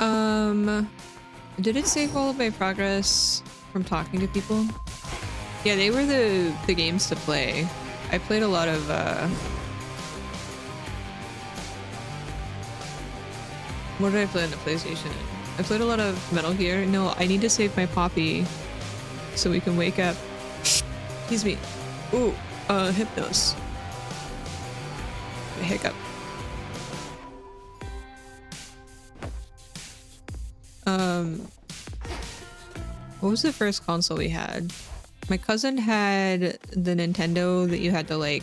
Um, did it save all of my progress from talking to people? Yeah, they were the games to play. I played a lot of what did I play on the PlayStation? I played a lot of Metal Gear. No, I need to save my Poppy so we can wake up. Excuse me. Ooh, Hypnos. A hiccup. What was the first console we had? My cousin had the Nintendo that you had to like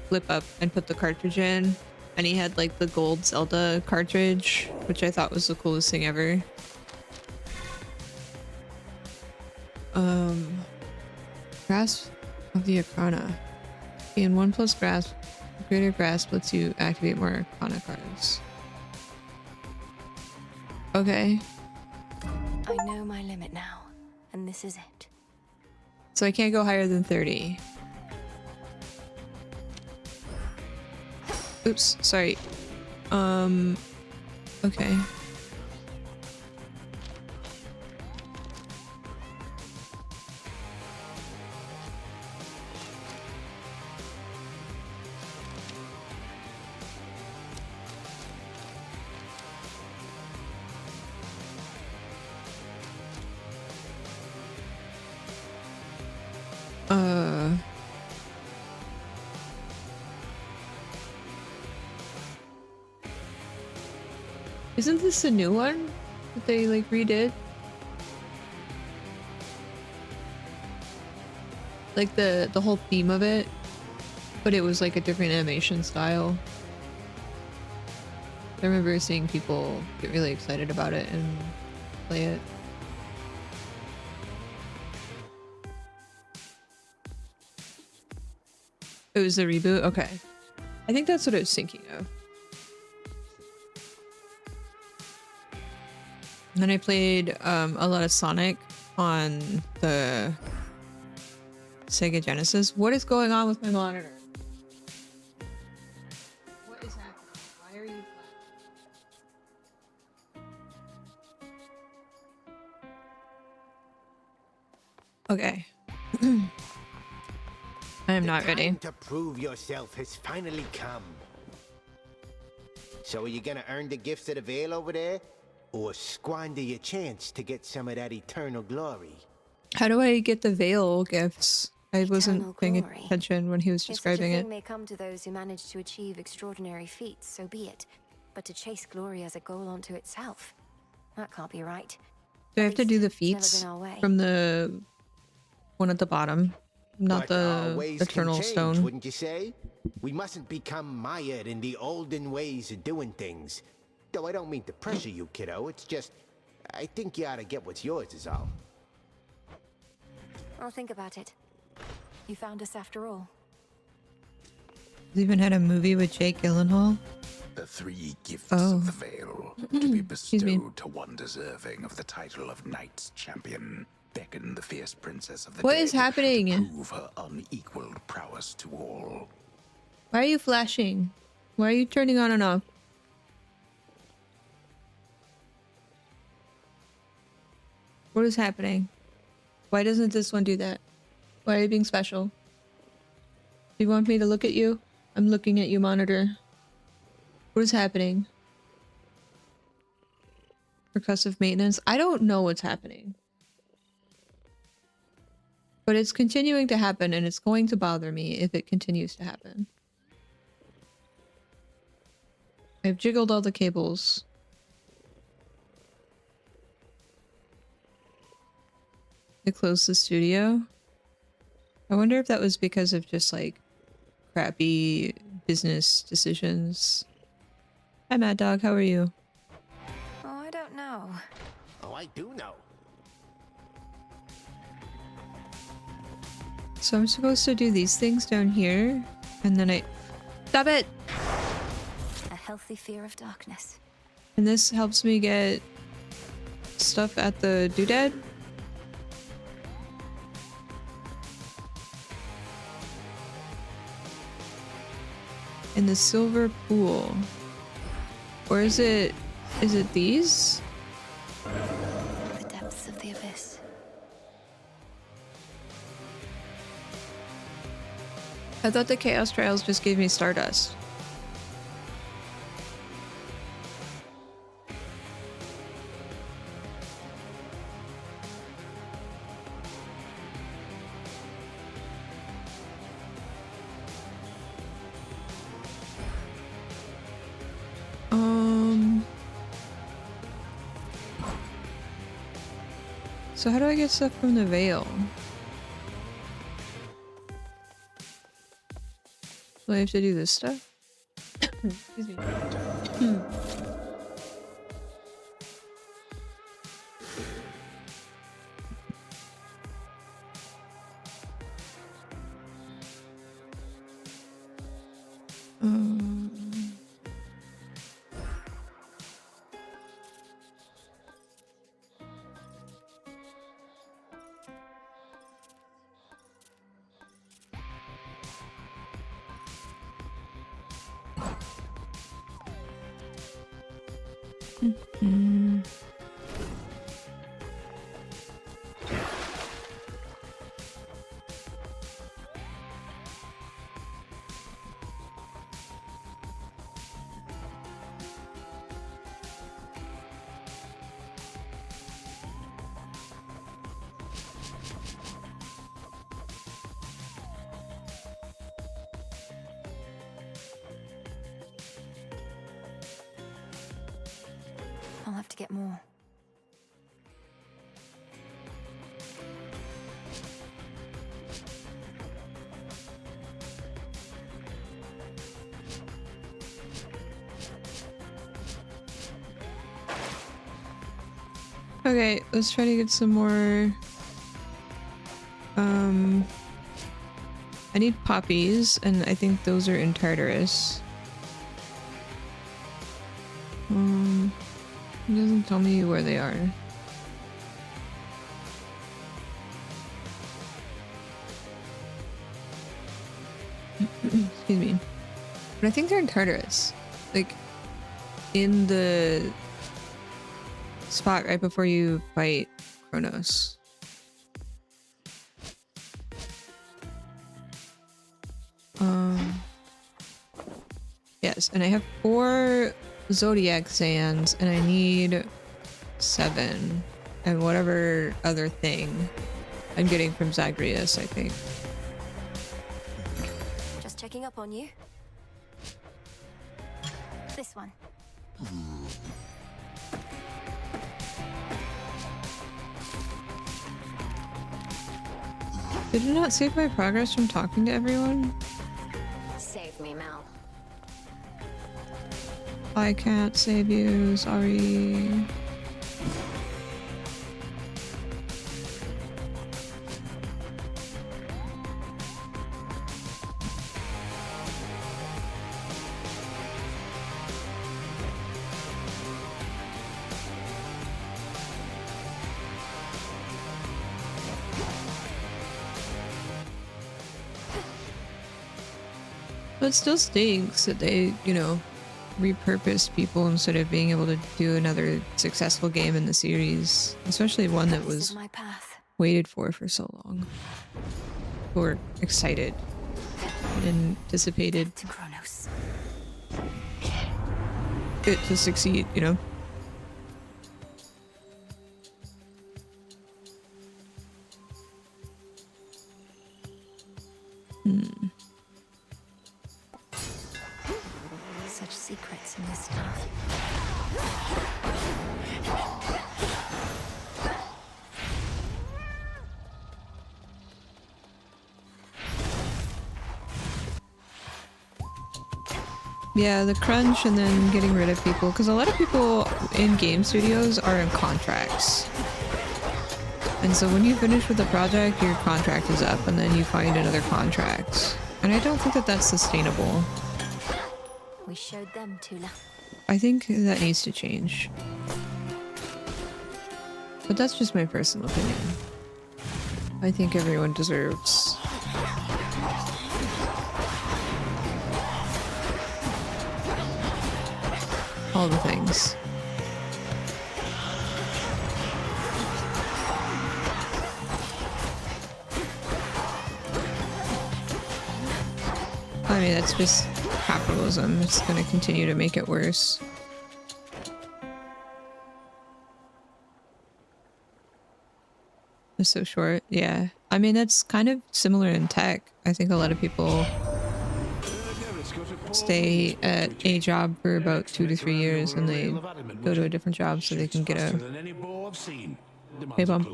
flip up and put the cartridge in, and he had like the gold Zelda cartridge, which I thought was the coolest thing ever. Grasp of the Arcana. In 1 plus grasp, greater grasp lets you activate more Arcana cards. Okay. I know my limit now, and this is it. So I can't go higher than 30. Oops, sorry. Okay. Isn't this a new one that they like redid? Like the whole theme of it, but it was like a different animation style. I remember seeing people get really excited about it and play it. It was the reboot? Okay. I think that's what I was thinking of. And then I played a lot of Sonic on the Sega Genesis. What is going on with my monitor? What is happening? Why are you flashing? Okay. I am not ready. The time to prove yourself has finally come. So are you gonna earn the gifts of the Veil over there? Or squander your chance to get some of that eternal glory? How do I get the Veil gifts? I wasn't paying glory. attention when he was describing If such a it. thing may come to those who manage to achieve extraordinary feats, so be it. But to chase glory as a goal unto itself, that can't be right. Do I have At to do the least, it's never feats been our way. from the one at the bottom? Not But our the ways Eternal can change, Stone. wouldn't you say? We mustn't become mired in the olden ways of doing things. Though I don't mean to pressure you, kiddo. It's just, I think you ought to get what's yours is all. I'll think about it. You found us after all. They even had a movie with Jake Gyllenhaal. The 3 gifts Oh. of the Veil, to be Excuse me. bestowed to one deserving of the title of Knight's Champion, beckon the fierce princess of the What dead is happening? to prove her unequaled prowess to all. Why are you flashing? Why are you turning on and off? What is happening? Why doesn't this one do that? Why are you being special? Do you want me to look at you? I'm looking at you, monitor. What is happening? Percussive maintenance? I don't know what's happening. But it's continuing to happen, and it's going to bother me if it continues to happen. I've jiggled all the cables. They closed the studio. I wonder if that was because of just like crappy business decisions. Hi, Mad Dog. How are you? Oh, I don't know. Oh, I do know. So I'm supposed to do these things down here, and then I... Stop it! A healthy fear of darkness. And this helps me get stuff at the doodad? In the silver pool. Or is it these? The depths of the abyss. I thought the Chaos Trials just gave me Stardust. So how do I get stuff from the Veil? Do I have to do this stuff? Excuse me. I'll have to get more. Okay, let's try to get some more. I need poppies, and I think those are in Tartarus. It doesn't tell me where they are. Excuse me. But I think they're in Tartarus. Like, in the spot right before you fight Kronos. Yes, and I have 4 Zodiac Sands, and I need 7. And whatever other thing I'm getting from Zagreus, I think. Just checking up on you. This one. Did it not save my progress from talking to everyone? Save me, Mel. I can't save you, sorry. But it still stinks that they, you know, repurposed people instead of being able to do another successful game in the series, especially one that This is was my path. waited for so long. Or excited and anticipated To Kronos. it to succeed, you know? Such secrets in this stuff. Yeah, the crunch and then getting rid of people, because a lot of people in game studios are in contracts. And so when you finish with a project, your contract is up and then you find another contract. And I don't think that that's sustainable. We showed them, Tula. I think that needs to change. But that's just my personal opinion. I think everyone deserves all the things. I mean, that's just capitalism. It's going to continue to make it worse. It's so short. Yeah. I mean, that's kind of similar in tech. I think a lot of people stay at a job for about 2 to 3 years and they go to a different job so they can get a pay bump.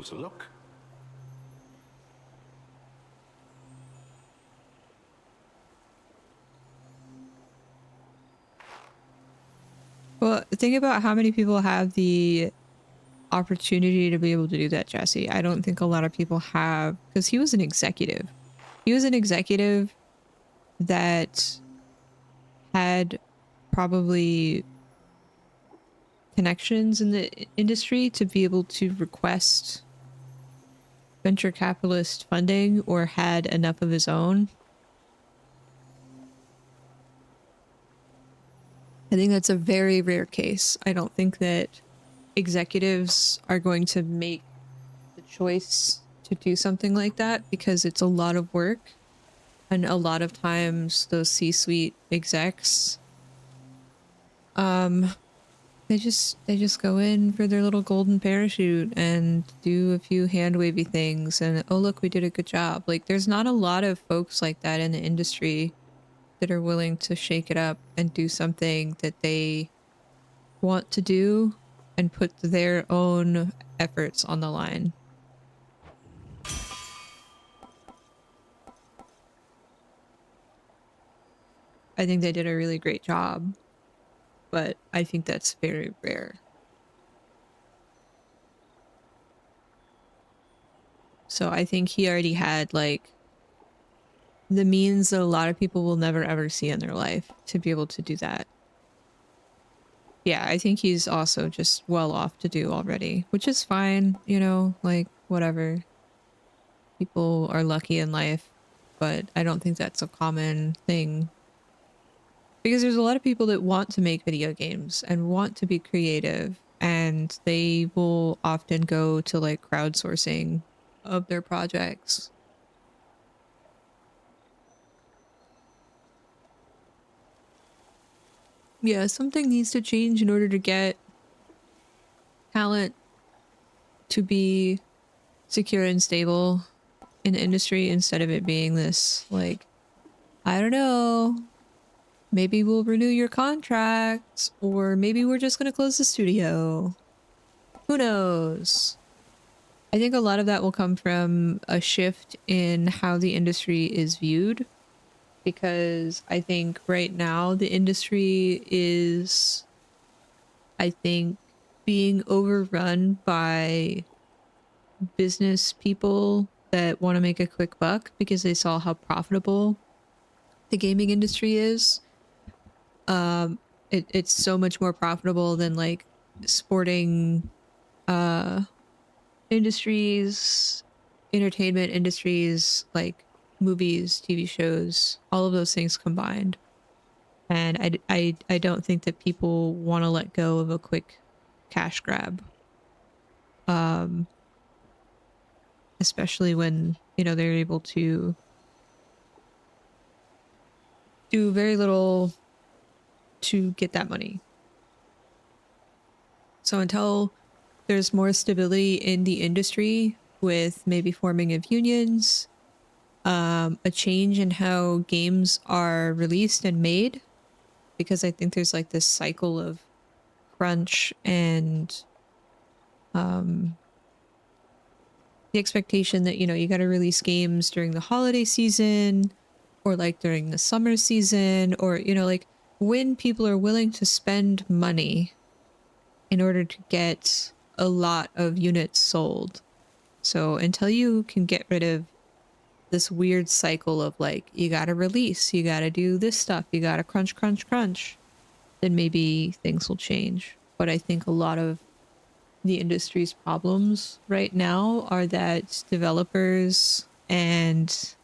Well, think about how many people have the opportunity to be able to do that, Jesse. I don't think a lot of people have, because he was an executive. He was an executive that had probably connections in the industry to be able to request venture capitalist funding or had enough of his own. I think that's a very rare case. I don't think that executives are going to make the choice to do something like that because it's a lot of work. And a lot of times those C-suite execs, they just go in for their little golden parachute and do a few hand wavy things and, oh, look, we did a good job. Like, there's not a lot of folks like that in the industry that are willing to shake it up and do something that they want to do and put their own efforts on the line. I think they did a really great job, but I think that's very rare. So I think he already had like the means that a lot of people will never ever see in their life to be able to do that. Yeah, I think he's also just well off to do already, which is fine, you know, like whatever. People are lucky in life, but I don't think that's a common thing. Because there's a lot of people that want to make video games and want to be creative, and they will often go to like crowdsourcing of their projects. Yeah, something needs to change in order to get talent to be secure and stable in the industry instead of it being this, like, I don't know, maybe we'll renew your contract, or maybe we're just going to close the studio. Who knows? I think a lot of that will come from a shift in how the industry is viewed, because I think right now the industry is, I think, being overrun by business people that want to make a quick buck because they saw how profitable the gaming industry is. It's so much more profitable than like sporting industries, entertainment industries, like movies, TV shows, all of those things combined. And I don't think that people want to let go of a quick cash grab. Especially when, you know, they're able to do very little to get that money. So until there's more stability in the industry with maybe forming of unions, a change in how games are released and made, because I think there's like this cycle of crunch and the expectation that, you know, you got to release games during the holiday season or like during the summer season, or, you know, like when people are willing to spend money in order to get a lot of units sold. So until you can get rid of this weird cycle of like, you got to release, you got to do this stuff, you got to crunch, then maybe things will change. But I think a lot of the industry's problems right now are that developers and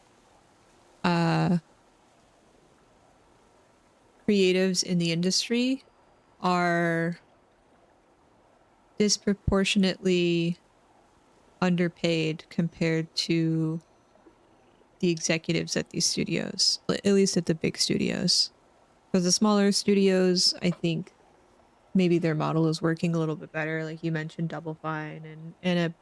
creatives in the industry are disproportionately underpaid compared to the executives at these studios, at least at the big studios. For the smaller studios, I think maybe their model is working a little bit better. Like you mentioned, Double Fine and a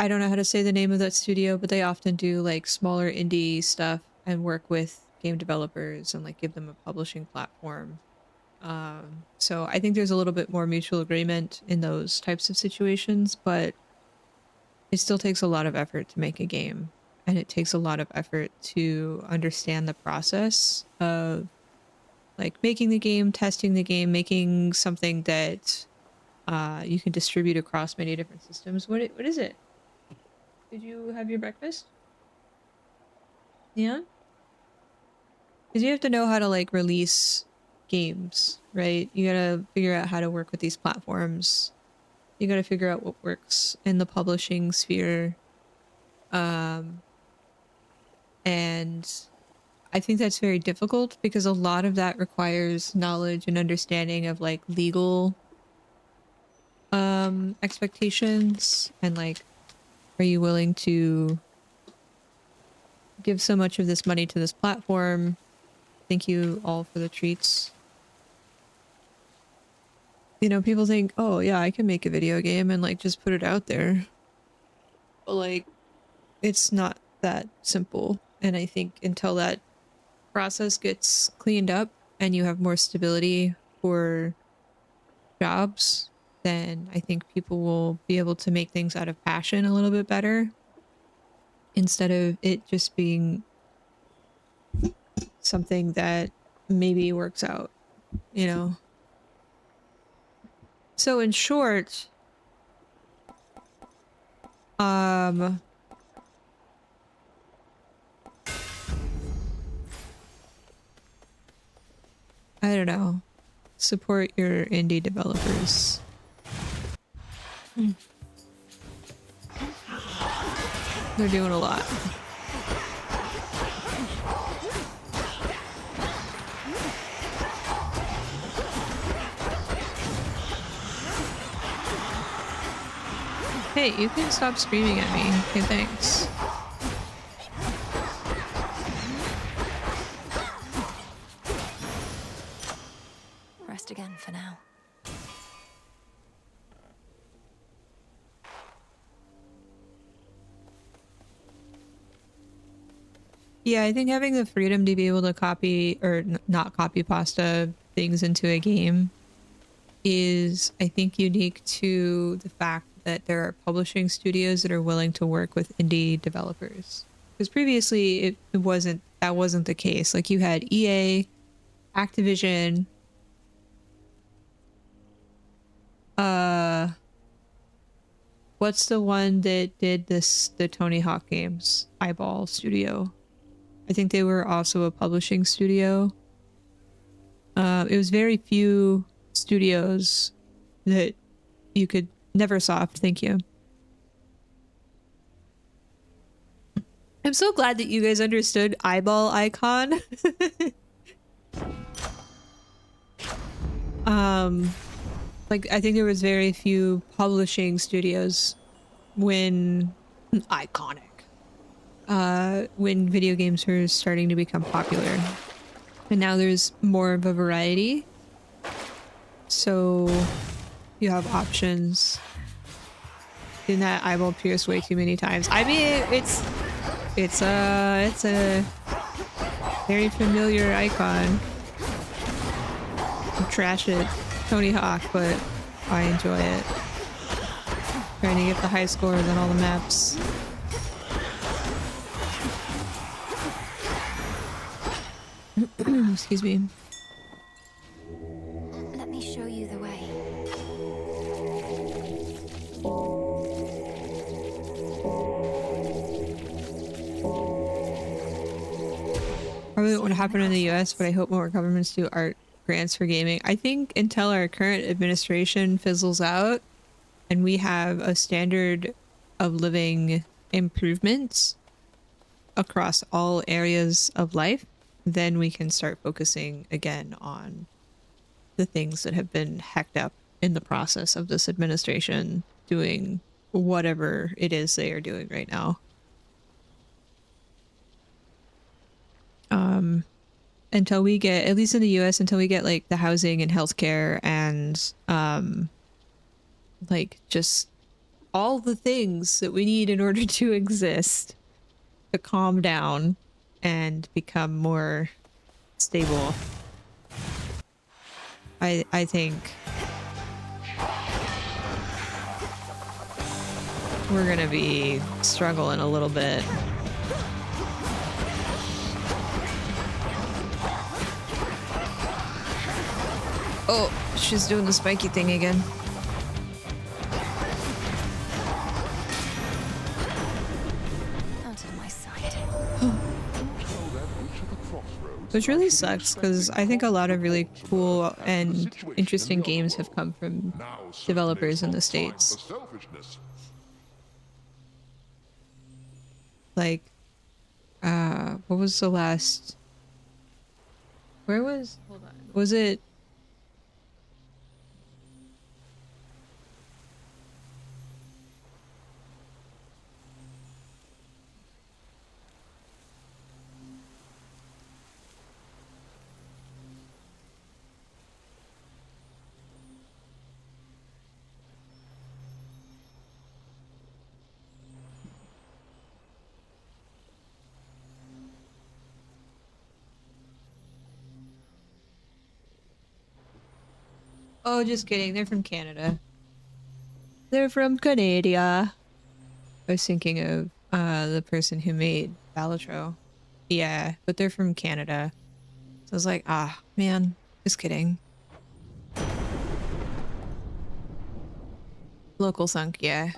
I don't know how to say the name of that studio, but they often do like smaller indie stuff and work with game developers and like give them a publishing platform. So I think there's a little bit more mutual agreement in those types of situations, but it still takes a lot of effort to make a game, and it takes a lot of effort to understand the process of like making the game, testing the game, making something that you can distribute across many different systems. What is it? Did you have your breakfast? Yeah? Because you have to know how to like release games, right? You gotta figure out how to work with these platforms. You gotta figure out what works in the publishing sphere. And I think that's very difficult because a lot of that requires knowledge and understanding of like legal expectations and like, are you willing to give so much of this money to this platform? Thank you all for the treats. You know, people think, oh yeah, I can make a video game and like just put it out there. But like, it's not that simple. And I think until that process gets cleaned up and you have more stability for jobs, then I think people will be able to make things out of passion a little bit better instead of it just being something that maybe works out, you know? So in short, I don't know. Support your indie developers. They're doing a lot. Hey, you can stop screaming at me. Okay, thanks. Rest again for now. Yeah, I think having the freedom to be able to copy or not copy pasta things into a game is, I think, unique to the fact that there are publishing studios that are willing to work with indie developers. Because previously that wasn't the case. Like you had EA, Activision, what's the one that did the Tony Hawk games? Eyeball Studio. I think they were also a publishing studio. It was very few studios that you could... Neversoft, thank you. I'm so glad that you guys understood eyeball icon. Like, I think there was very few publishing studios when... Iconic. When video games were starting to become popular. And now there's more of a variety. So you have options. In that eyeball pierced way too many times. I mean, it's a very familiar icon. Trash it, Tony Hawk, but I enjoy it. Trying to get the high scores on all the maps. Excuse me. Let me show you the way. Probably what would happen in the US, but I hope more governments do art grants for gaming. I think until our current administration fizzles out and we have a standard of living improvements across all areas of life, then we can start focusing again on the things that have been hecked up in the process of this administration doing whatever it is they are doing right now. Until we get, at least in the US, until we get like the housing and healthcare and like just all the things that we need in order to exist, to calm down and become more stable. I think we're gonna be struggling a little bit. Oh, she's doing the spiky thing again. Out of my sight. Which really sucks because I think a lot of really cool and interesting games have come from developers in the States. Like, what was the last? Where was? Hold on. Was it? Oh, just kidding. They're from Canada. They're from Canada. I was thinking of the person who made Balatro. Yeah, but they're from Canada. So I was like, ah, man, just kidding. Local thunk, yeah.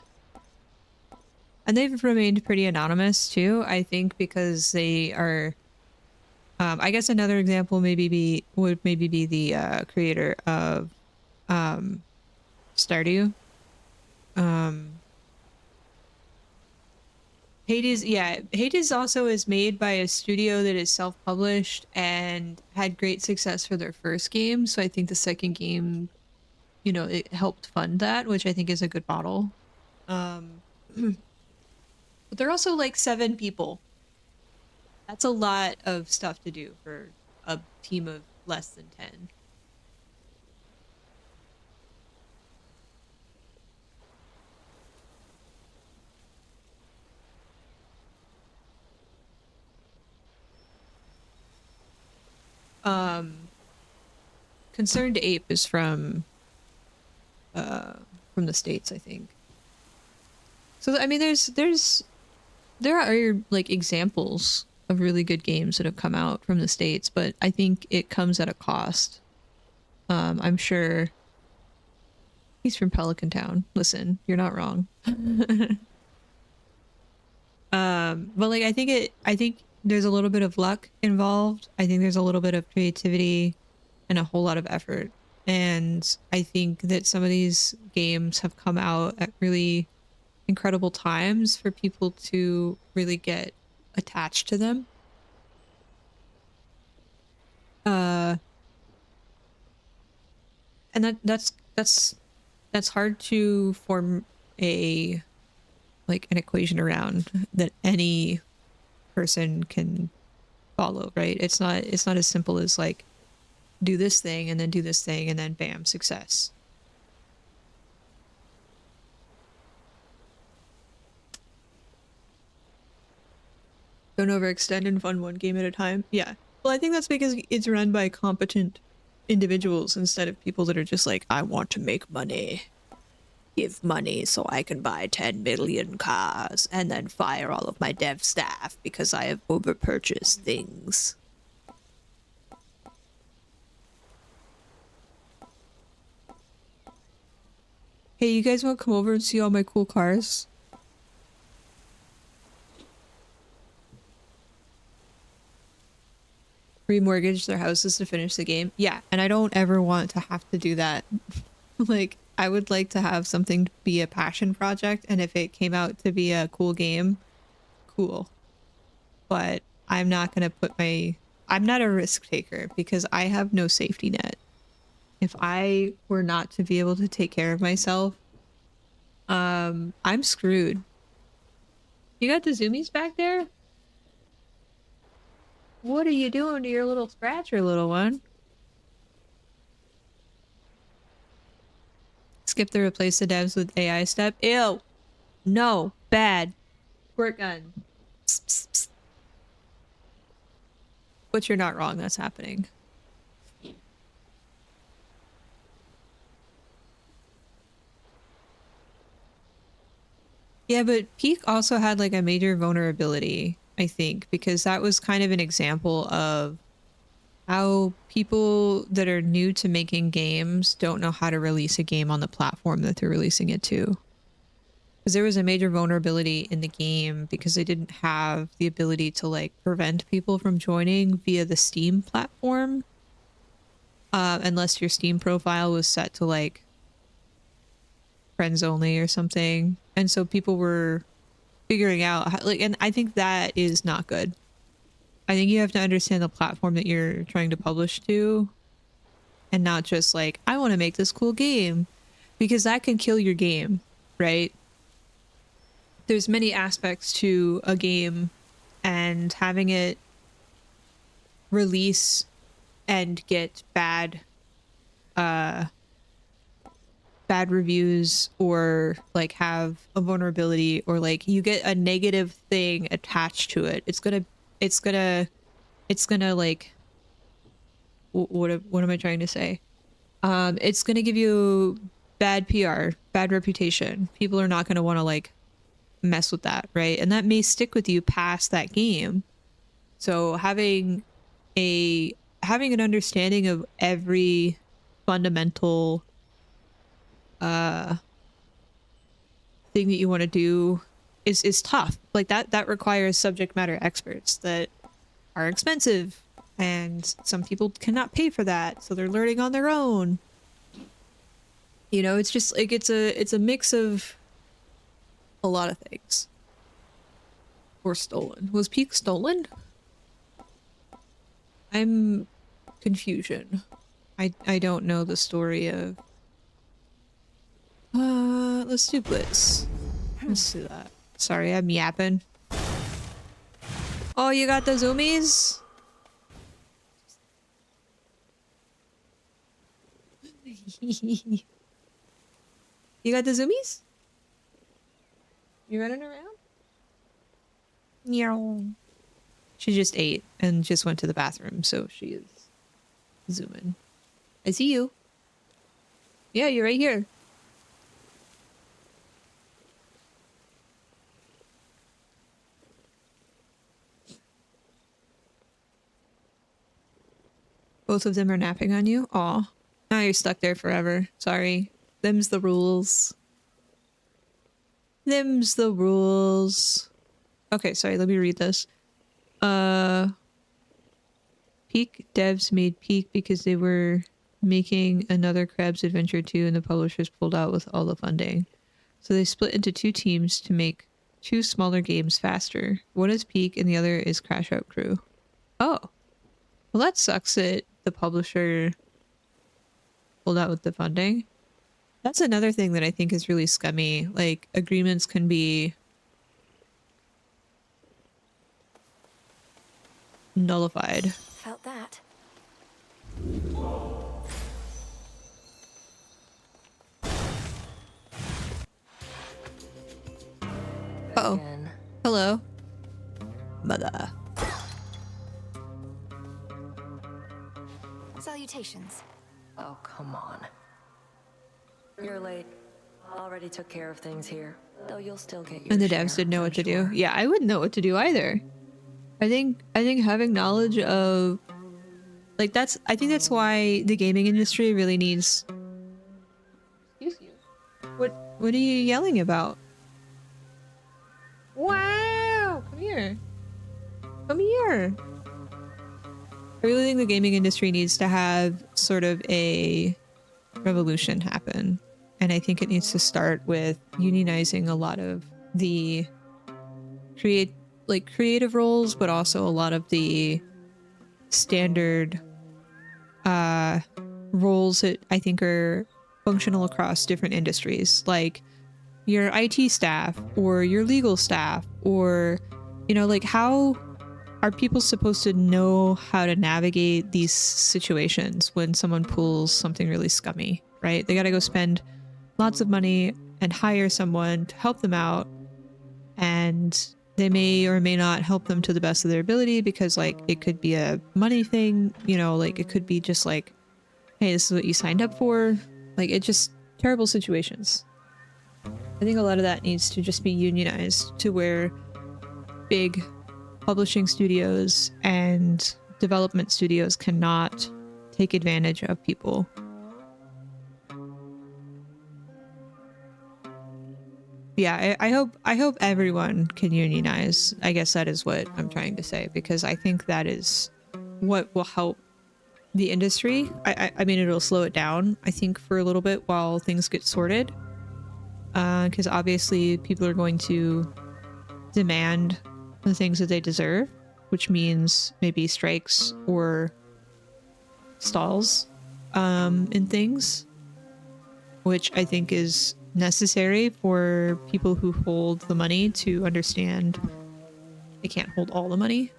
And they've remained pretty anonymous too, I think, because they are. I guess another example would maybe be the creator of Stardew. Hades, yeah, Hades also is made by a studio that is self-published and had great success for their first game. So I think the second game, you know, it helped fund that, which I think is a good model. But they're also like 7 people. That's a lot of stuff to do for a team of less than 10. Concerned Ape is from the States, I think. So I mean, there are like examples of really good games that have come out from the States, but I think it comes at a cost. I'm sure he's from Pelican Town. Listen, you're not wrong. But like I think there's a little bit of luck involved. I think there's a little bit of creativity and a whole lot of effort. And I think that some of these games have come out at really incredible times for people to really get attached to them. And that's hard to form an equation around that any person can follow, right? It's not as simple as like do this thing and then do this thing and then bam, success. Don't overextend and fund one game at a time. Yeah. Well, I think that's because it's run by competent individuals instead of people that are just like, I want to make money. Give money so I can buy 10 million cars and then fire all of my dev staff because I have overpurchased things. Hey, you guys want to come over and see all my cool cars? Remortgage their houses to finish the game. Yeah, and I don't ever want to have to do that. Like, I would like to have something be a passion project, and if it came out to be a cool game, cool. But I'm not going to I'm not a risk taker because I have no safety net. If I were not to be able to take care of myself, I'm screwed. You got the zoomies back there? What are you doing to your little scratcher, little one? Skip the replace the devs with AI step. Ew. No. Bad. Squirt gun. Psst, psst, psst. But you're not wrong. That's happening. Yeah, but Peak also had like a major vulnerability, I think, because that was kind of an example of how people that are new to making games don't know how to release a game on the platform that they're releasing it to. Because there was a major vulnerability in the game because they didn't have the ability to like prevent people from joining via the Steam platform. Unless your Steam profile was set to like friends only or something. And so people were figuring out how, like, and I think that is not good. I think you have to understand the platform that you're trying to publish to and not just like, I want to make this cool game, because that can kill your game, right? There's many aspects to a game, and having it release and get bad reviews, or like have a vulnerability, or like you get a negative thing attached to it, it's gonna like, what am I trying to say? It's gonna give you bad PR, bad reputation. People are not gonna want to like mess with that, right? And that may stick with you past that game. So having an understanding of every fundamental thing that you want to do is tough. Like that requires subject matter experts that are expensive, and some people cannot pay for that, so they're learning on their own. You know, it's just like it's a mix of a lot of things. Or stolen. Was Peak stolen? I'm confusion. I don't know the story of let's do Blitz. Let's do that. Sorry, I'm yapping. Oh, you got the zoomies? You got the zoomies? You running around? Meow. She just ate and just went to the bathroom, so she is zooming. I see you. Yeah, you're right here. Both of them are napping on you? Aw. Now you're stuck there forever. Sorry. Them's the rules. Them's the rules. Okay, sorry, let me read this. Peak devs made Peak because they were making another Crab's Adventure 2 and the publishers pulled out with all the funding. So they split into two teams to make two smaller games faster. One is Peak and the other is Crash Out Crew. Oh. Well, that sucks that the publisher pulled out with the funding. That's another thing that I think is really scummy. Like, agreements can be nullified. Felt that. Uh-oh. Again. Hello. Mother. Salutations. Oh, come on. You're late. Already took care of things here. Though you'll still get your And the share, devs didn't know I'm what to sure. do. Yeah, I wouldn't know what to do either. I think having knowledge of, like, I think that's why the gaming industry really needs. Excuse you. What are you yelling about? Wow! Come here. Come here. I really think the gaming industry needs to have sort of a revolution happen. And I think it needs to start with unionizing a lot of the creative roles, but also a lot of the standard roles that I think are functional across different industries. Like your IT staff or your legal staff, or, you know, like, how are people supposed to know how to navigate these situations when someone pulls something really scummy, right? They got to go spend lots of money and hire someone to help them out, and they may or may not help them to the best of their ability because, like, it could be a money thing, you know, like, it could be just like, hey, this is what you signed up for. Like, it just terrible situations. I think a lot of that needs to just be unionized to where big publishing studios and development studios cannot take advantage of people. Yeah, I hope everyone can unionize. I guess that is what I'm trying to say, because I think that is what will help the industry. I mean, it'll slow it down, I think, for a little bit while things get sorted. Because obviously people are going to demand the things that they deserve, which means maybe strikes or stalls in things, which I think is necessary for people who hold the money to understand they can't hold all the money.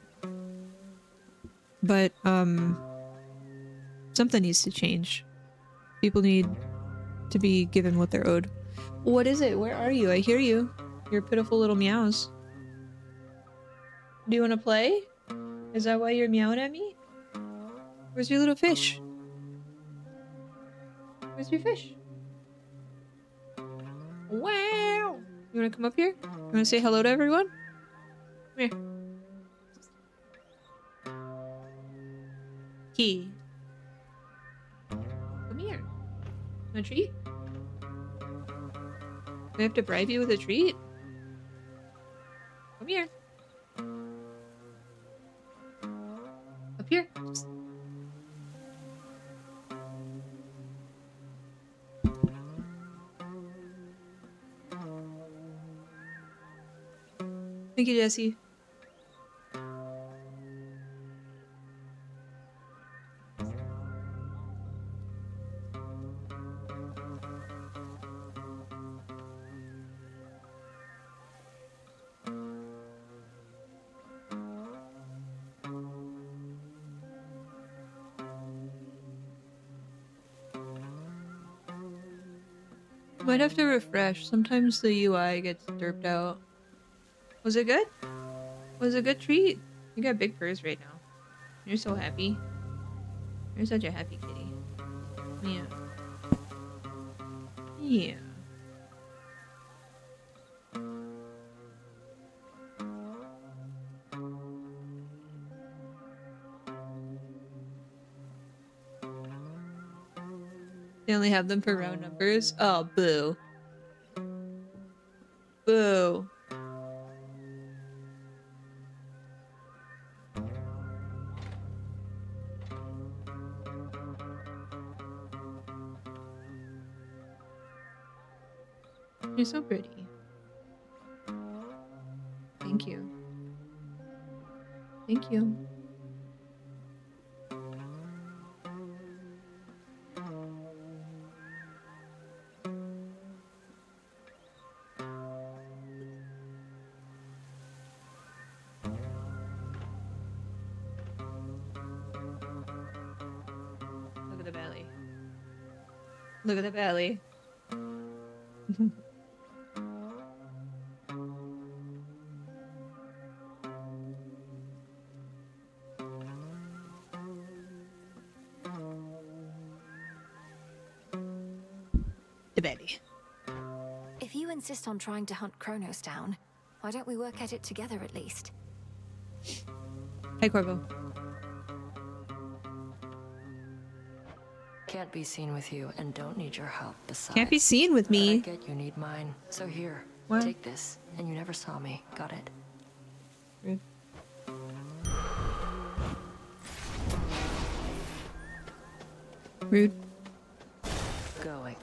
But something needs to change. People need to be given what they're owed. What is it? Where are you? I hear you. Your pitiful little meows. Do you want to play? Is that why you're meowing at me? Where's your little fish? Where's your fish? Wow! You want to come up here? You want to say hello to everyone? Come here. Key. Come here. Want a treat? Do I have to bribe you with a treat? Come here. Up here. Thank you, Jesse. Might have to refresh. Sometimes the UI gets derped out. Was it good? Was it a good treat? You got big furs right now. You're so happy. You're such a happy kitty. Yeah. Yeah. They only have them for round numbers? Oh, boo. Boo. You're so pretty. Thank you. Thank you. Look at the belly. Look at the belly. The belly. If you insist on trying to hunt Kronos down, why don't we work at it together at least? Hi, Corvo. Can't be seen with you and don't need your help besides. Can't be seen with But I me. get you need mine. So here, What? take this. And you never saw me. Got it? Rude. Rude. Going.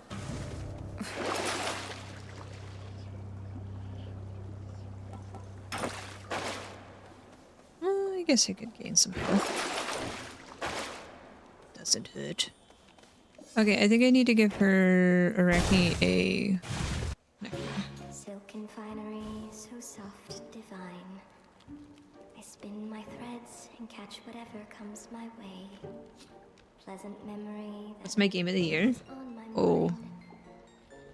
I guess I could gain some health. Doesn't hurt. Okay, I think I need to give her Arachne a necklace. silken finery, so soft, divine. I spin my threads and catch whatever comes my way. Pleasant memory. What's my game of the year? On my Oh. mind.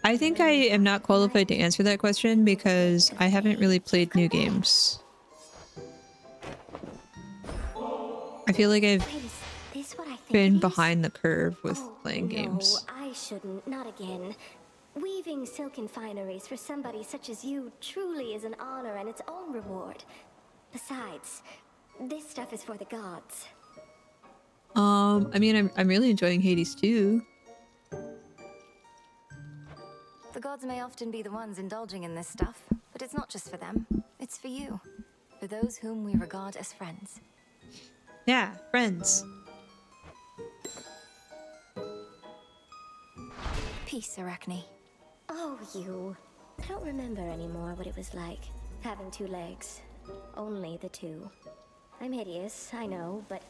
I think I am not qualified to answer that question because I haven't really played new games. I feel like I've Wait, is this what I think been it is? behind the curve with Oh, playing games. No, I shouldn't. Not again. Weaving silken fineries for somebody such as you truly is an honor and its own reward. Besides, this stuff is for the gods. I mean, I'm really enjoying Hades too. The gods may often be the ones indulging in this stuff, but it's not just for them. It's for you. For those whom we regard as friends. Yeah, friends. Peace, Arachne. Oh, you. I don't remember anymore what it was like, having two legs. Only the two. I'm hideous, I know, but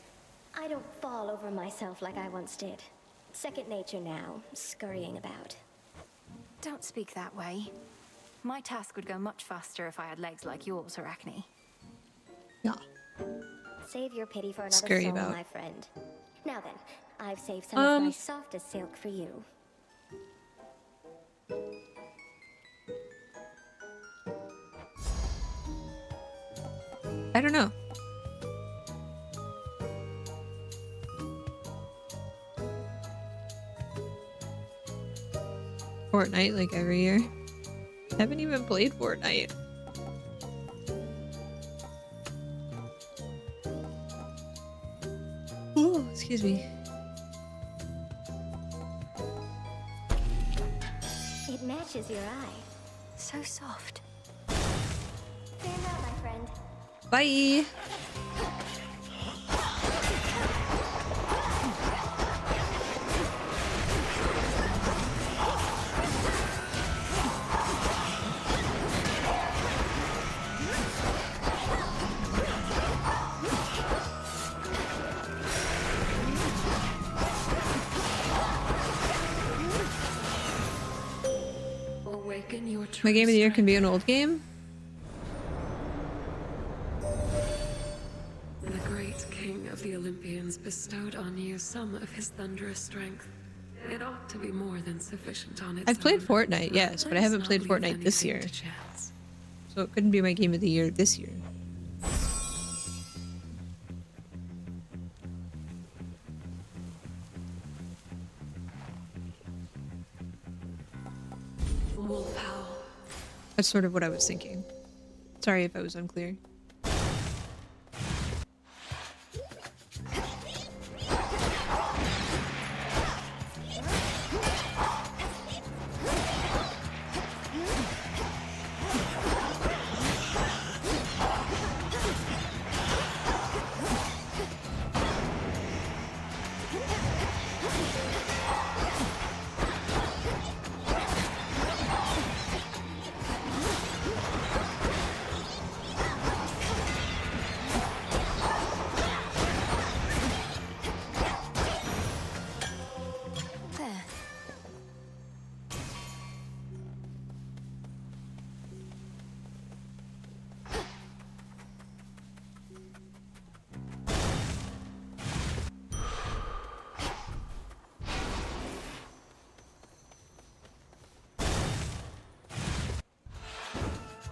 I don't fall over myself like I once did. Second nature now, scurrying about. Don't speak that way. My task would go much faster if I had legs like yours, Arachne. Yeah. Save your pity for another Scurry soul, about. my friend. Now then, I've saved some of my Um. softest silk for you. I don't know. Fortnite like every year. Haven't even played Fortnite. Ooh, excuse me. It matches your eye. So soft. Stand out, my friend. Bye. Awaken your My game of the year can be an strength. old game. The great king of the Olympians bestowed on you some of his thunderous strength. It ought to be more than sufficient on its I've played own. Fortnite, yes, but I Let us haven't not played leave Fortnite this anything year. to chance. So it couldn't be my game of the year this year. Wolf howl. That's sort of what I was thinking. Sorry if I was unclear. There.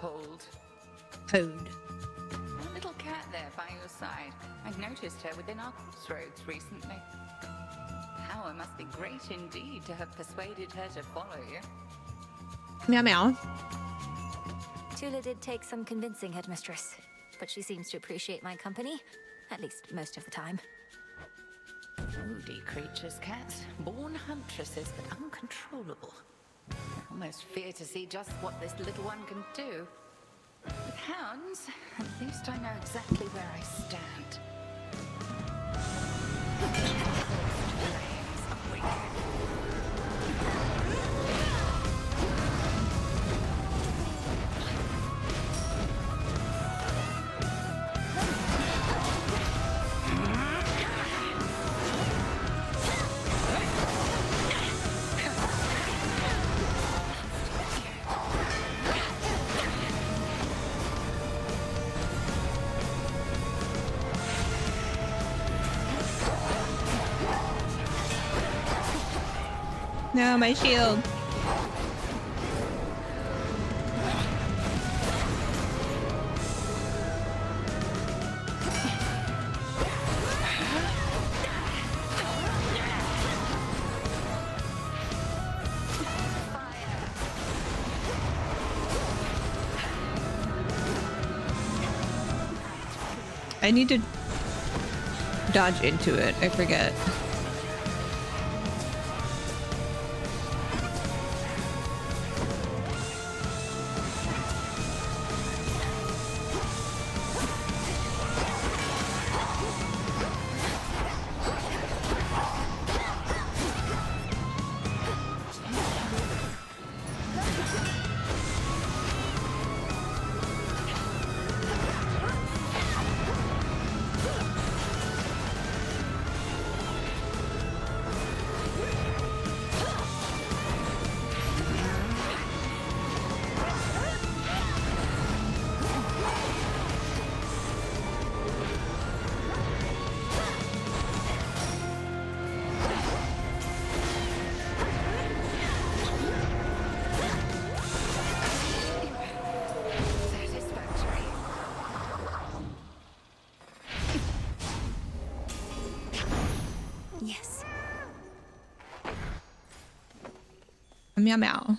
Hold. Code. That little cat there by your side. I've noticed her within our crossroads recently. Power must be great indeed to have persuaded her to follow you. Meow meow. Tula did take some convincing, Headmistress, but she seems to appreciate my company, at least most of the time. Moody creatures, cats. Born huntresses, but uncontrollable. I almost fear to see just what this little one can do. With hounds, at least I know exactly where I stand. Flames awaken. No, my shield. I need to dodge into it. I forget. Yes. Meow meow.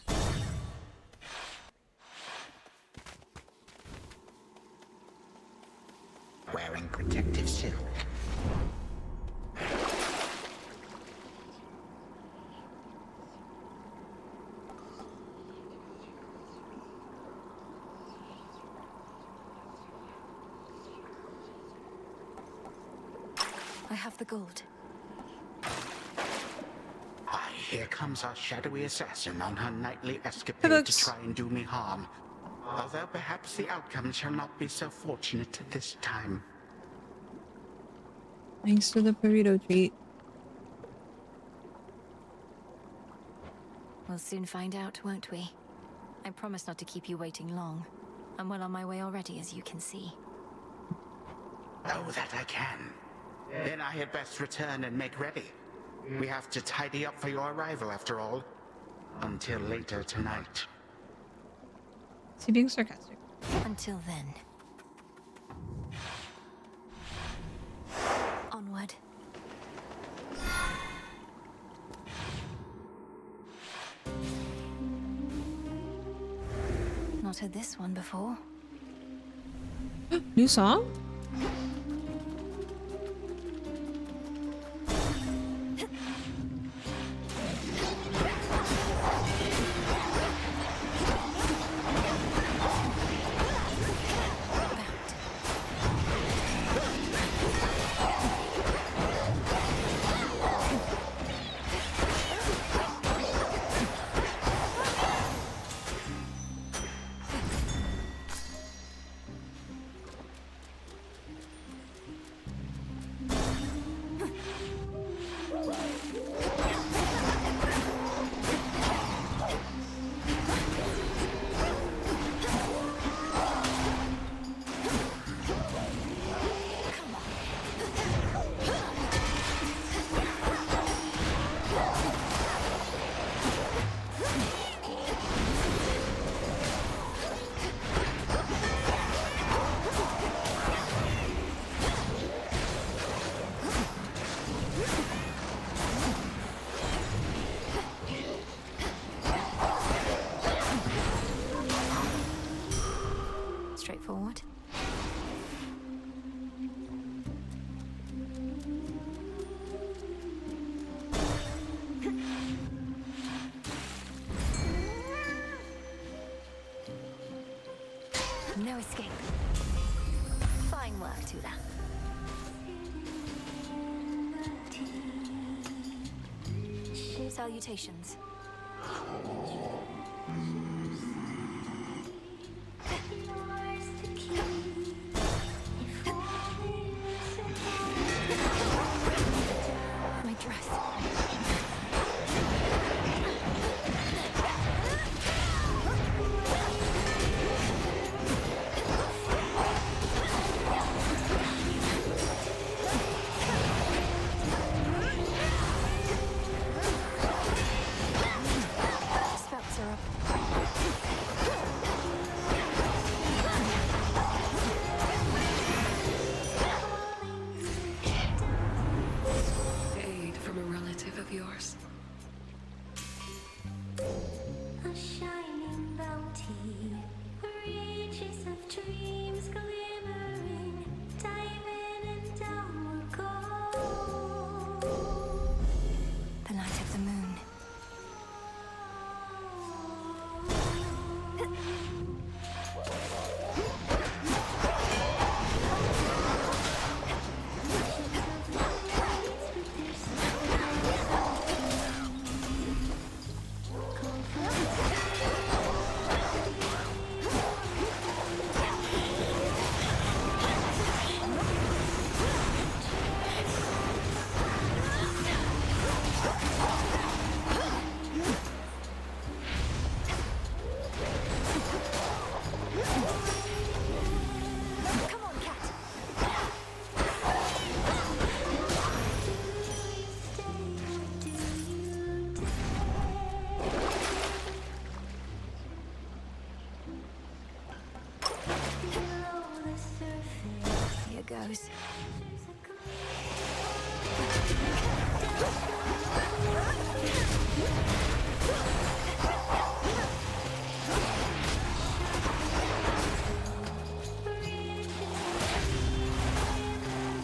Wearing protective silk. I have the gold. Ah, here comes our shadowy assassin on her nightly escapade to Books. try and do me harm. Although perhaps the outcome shall not be so fortunate this time. Thanks to the burrito treat. We'll soon find out, won't we? I promise not to keep you waiting long. I'm well on my way already, as you can see. Oh, that I can. Then I had best return and make ready. We have to tidy up for your arrival, after all. Until later tonight. Is he being sarcastic? Until then. Onward. Not heard this one before. New song? Straightforward. No escape. Fine work, Tula. Salutations. My dress. suppose.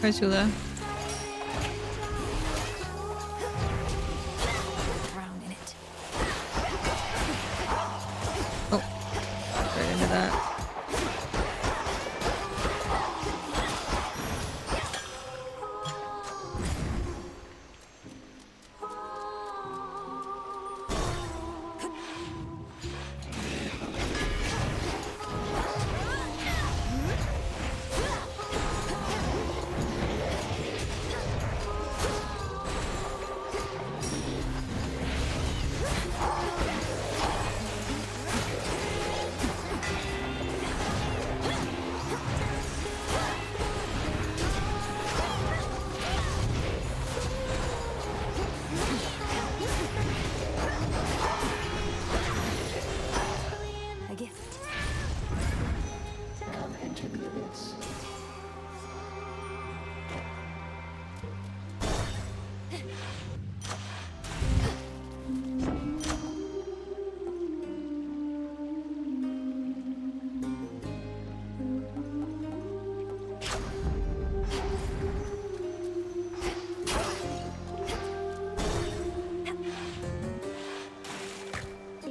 Where's Hula? Drown in it. Oh, right into that. A gift. Come enter the abyss.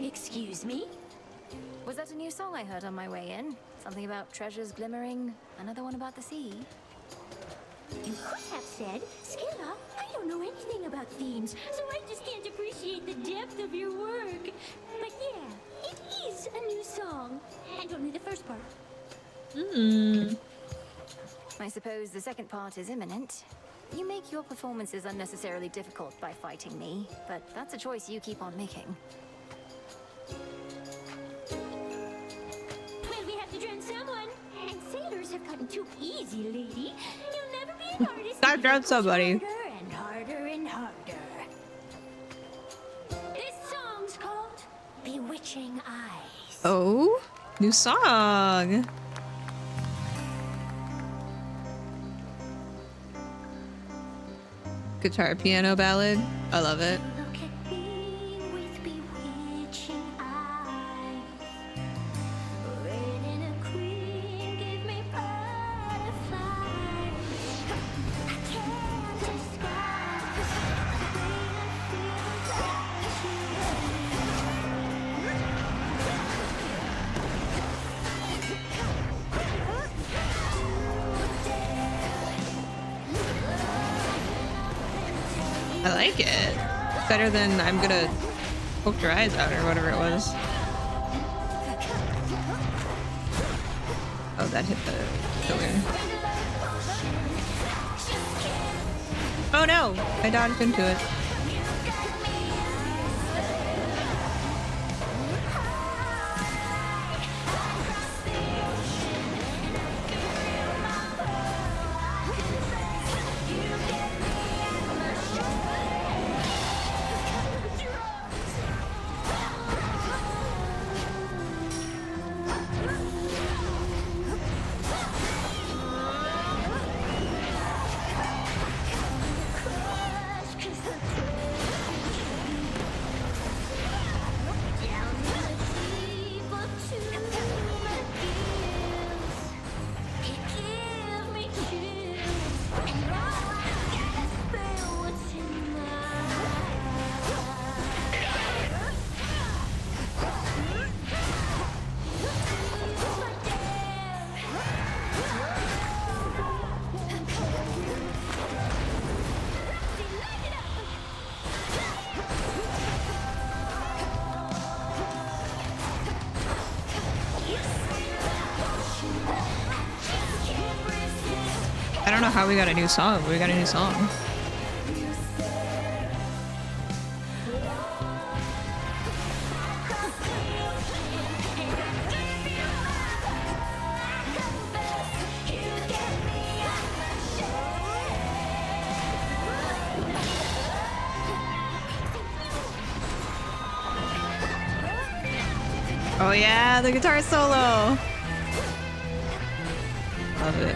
Excuse me? Was that a new song I heard on my way in? Something about treasures glimmering, another one about the sea. You could have said, Skilla, I don't know anything about themes, so I just can't appreciate the depth of your work. But yeah, it is a new song. And only the first part. I suppose the second part is imminent. You make your performances unnecessarily difficult by fighting me, but that's a choice you keep on making. Well, we have to drown someone. And sailors have gotten too easy, lady. You'll never be an artist. Gotta drown somebody. Harder and harder and harder. This song's called Bewitching Eyes. Oh, new song. Guitar piano ballad. I love it. Look at me with bewitching eyes. Red in a queen, give me butterflies. I can't disguise the way I feel about I like it. Better than I'm gonna poke your eyes out or whatever it was. Oh, that hit the pillar. Oh no! I dodged into it. I don't know how we got a new song, but we got a new song. Oh yeah, the guitar solo! Love it.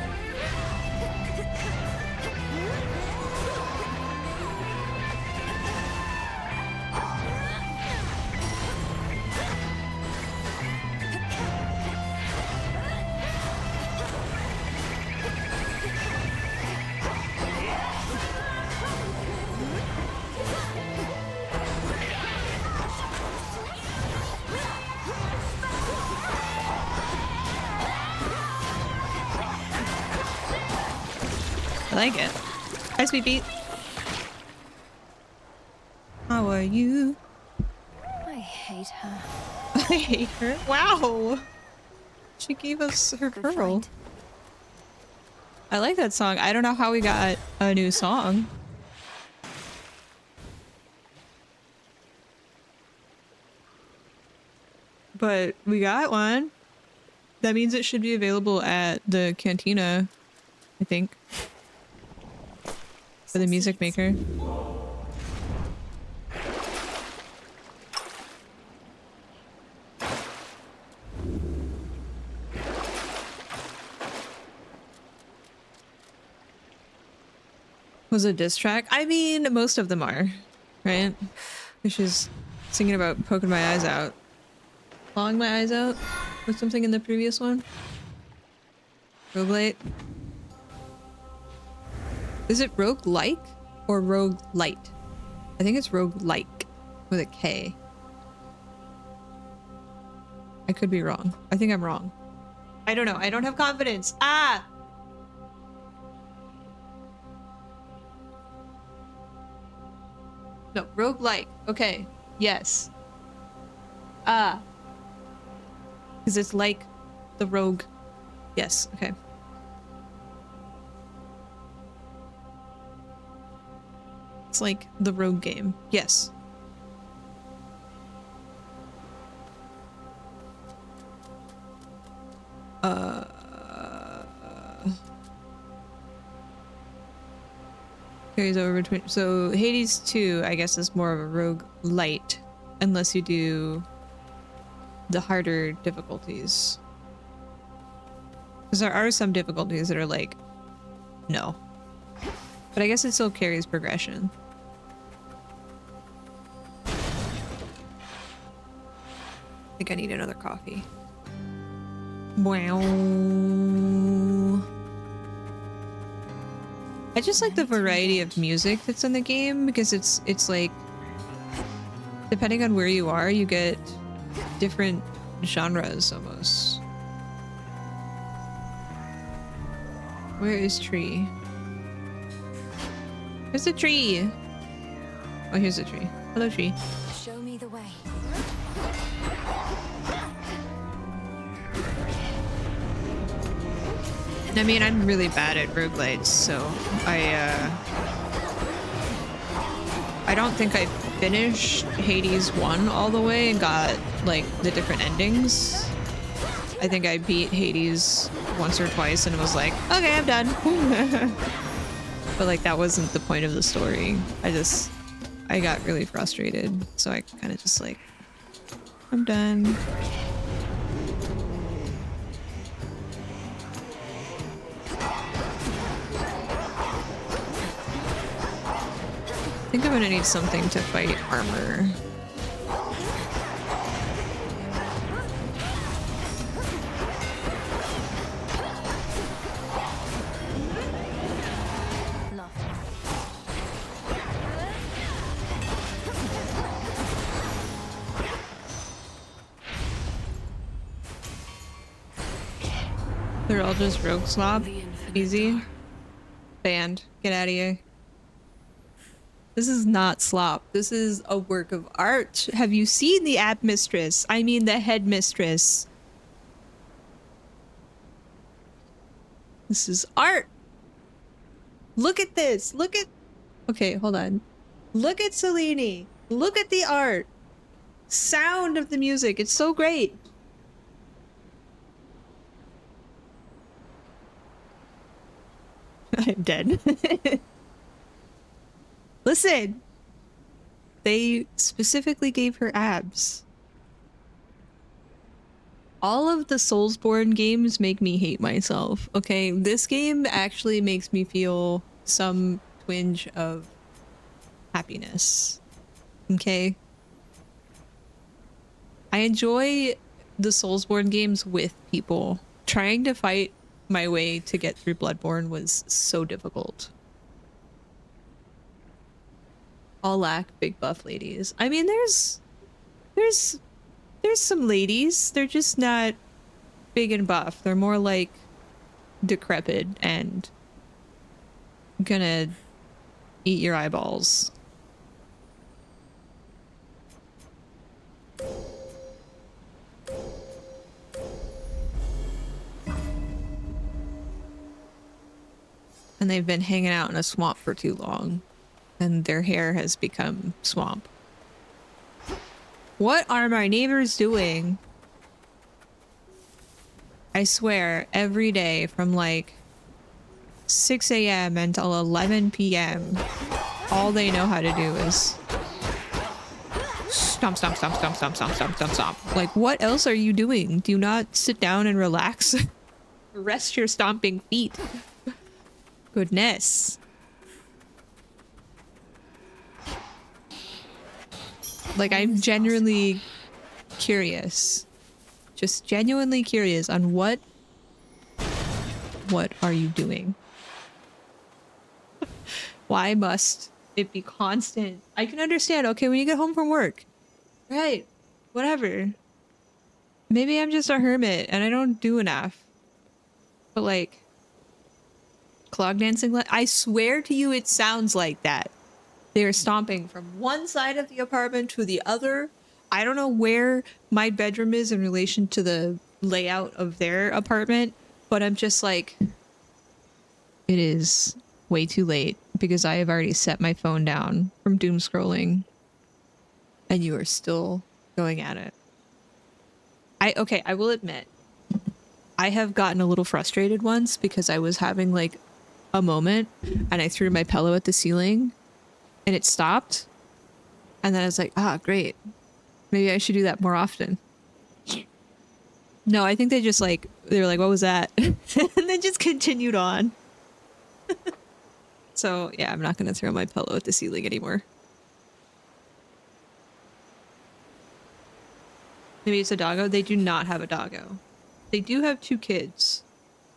I like it. Hi, sweet beat. How are you? I hate her. I hate her. Wow. She gave us her Good pearl. fight. I like that song. I don't know how we got a new song. But we got one. That means it should be available at the cantina, I think. For the music maker. Was it a diss track? I mean, most of them are, right? She's singing about poking my eyes out. Clawing my eyes out? Or something in the previous one? Roguelite? Is it roguelike or roguelite? I think it's roguelike with a K. I could be wrong. I think I'm wrong. I don't know. I don't have confidence. Ah! No, roguelike. Okay. Yes. Ah. Because it's like the rogue. Yes. Okay. It's like the rogue game. Yes. Carries over between. So Hades 2, I guess, is more of a rogue light, unless you do the harder difficulties. Because there are some difficulties that are like, no. But I guess it still carries progression. I think I need another coffee. Wow. I just like the variety of music that's in the game because it's like depending on where you are, you get different genres almost. Where is Tree? Where's the tree? Oh, here's the tree. Hello, tree. Show me the way. I mean, I'm really bad at roguelites, so I don't think I finished Hades 1 all the way and got, like, the different endings. I think I beat Hades once or twice and it was like, okay, I'm done. But, like, that wasn't the point of the story. I got really frustrated, so I kind of just, like, I'm done. I think I'm gonna need something to fight armor. They're all just rogue slop. Easy. Banned. Get out of here. This is not slop. This is a work of art. Have you seen the app mistress? I mean the headmistress. This is art. Look at this. Look at... Okay, hold on. Look at Selene. Look at the art. Sound of the music. It's so great. I'm dead. Listen. They specifically gave her abs. All of the Soulsborne games make me hate myself, okay? This game actually makes me feel some twinge of happiness, okay? I enjoy the Soulsborne games with people. Trying to fight my way to get through Bloodborne was so difficult. All lack big buff ladies. I mean, there's some ladies. They're just not big and buff. They're more like decrepit and gonna eat your eyeballs. And they've been hanging out in a swamp for too long, and their hair has become swamp. What are my neighbors doing? I swear, every day from like 6 a.m. until 11 p.m., all they know how to do is stomp, stomp, stomp, stomp, stomp, stomp, stomp, stomp, stomp. Like, what else are you doing? Do you not sit down and relax? Rest your stomping feet. Goodness. Like, I'm genuinely curious. Just genuinely curious on what are you doing? Why must it be constant? I can understand, okay, when you get home from work. Right. Whatever. Maybe I'm just a hermit and I don't do enough. But like, clog dancing, I swear to you it sounds like that. They're stomping from one side of the apartment to the other. I don't know where my bedroom is in relation to the layout of their apartment, but I'm just like, it is way too late because I have already set my phone down from doom scrolling and you are still going at it. I will admit, I have gotten a little frustrated once because I was having like a moment and I threw my pillow at the ceiling and it stopped. And then I was like, ah, great. Maybe I should do that more often. No, I think they just like, they were like, what was that? And then just continued on. So yeah, I'm not going to throw my pillow at the ceiling anymore. Maybe it's a doggo. They do not have a doggo. They do have 2 kids,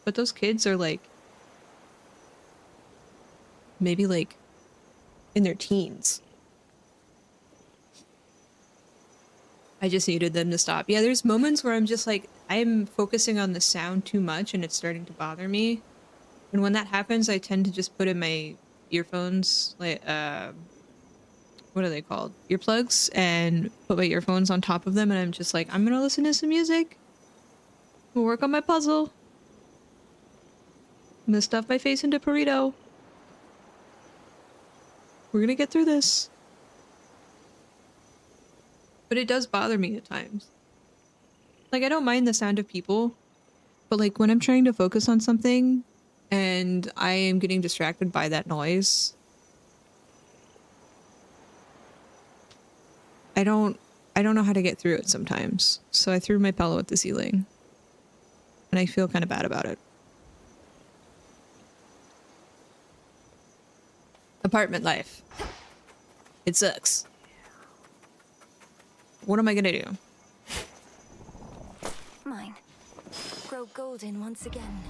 but those kids are like, maybe like in their teens. I just needed them to stop. Yeah, there's moments where I'm just like, I'm focusing on the sound too much and it's starting to bother me. And when that happens, I tend to just put in my earphones, like, what are they called? Earplugs, and put my earphones on top of them. And I'm just like, I'm gonna listen to some music. I'm gonna work on my puzzle. I'm gonna stuff my face into burrito. We're gonna get through this. But it does bother me at times. Like, I don't mind the sound of people, but like when I'm trying to focus on something and I am getting distracted by that noise, I don't know how to get through it sometimes. So I threw my pillow at the ceiling and I feel kind of bad about it. Apartment life. It sucks. What am I gonna do? Mine. Grow golden once again.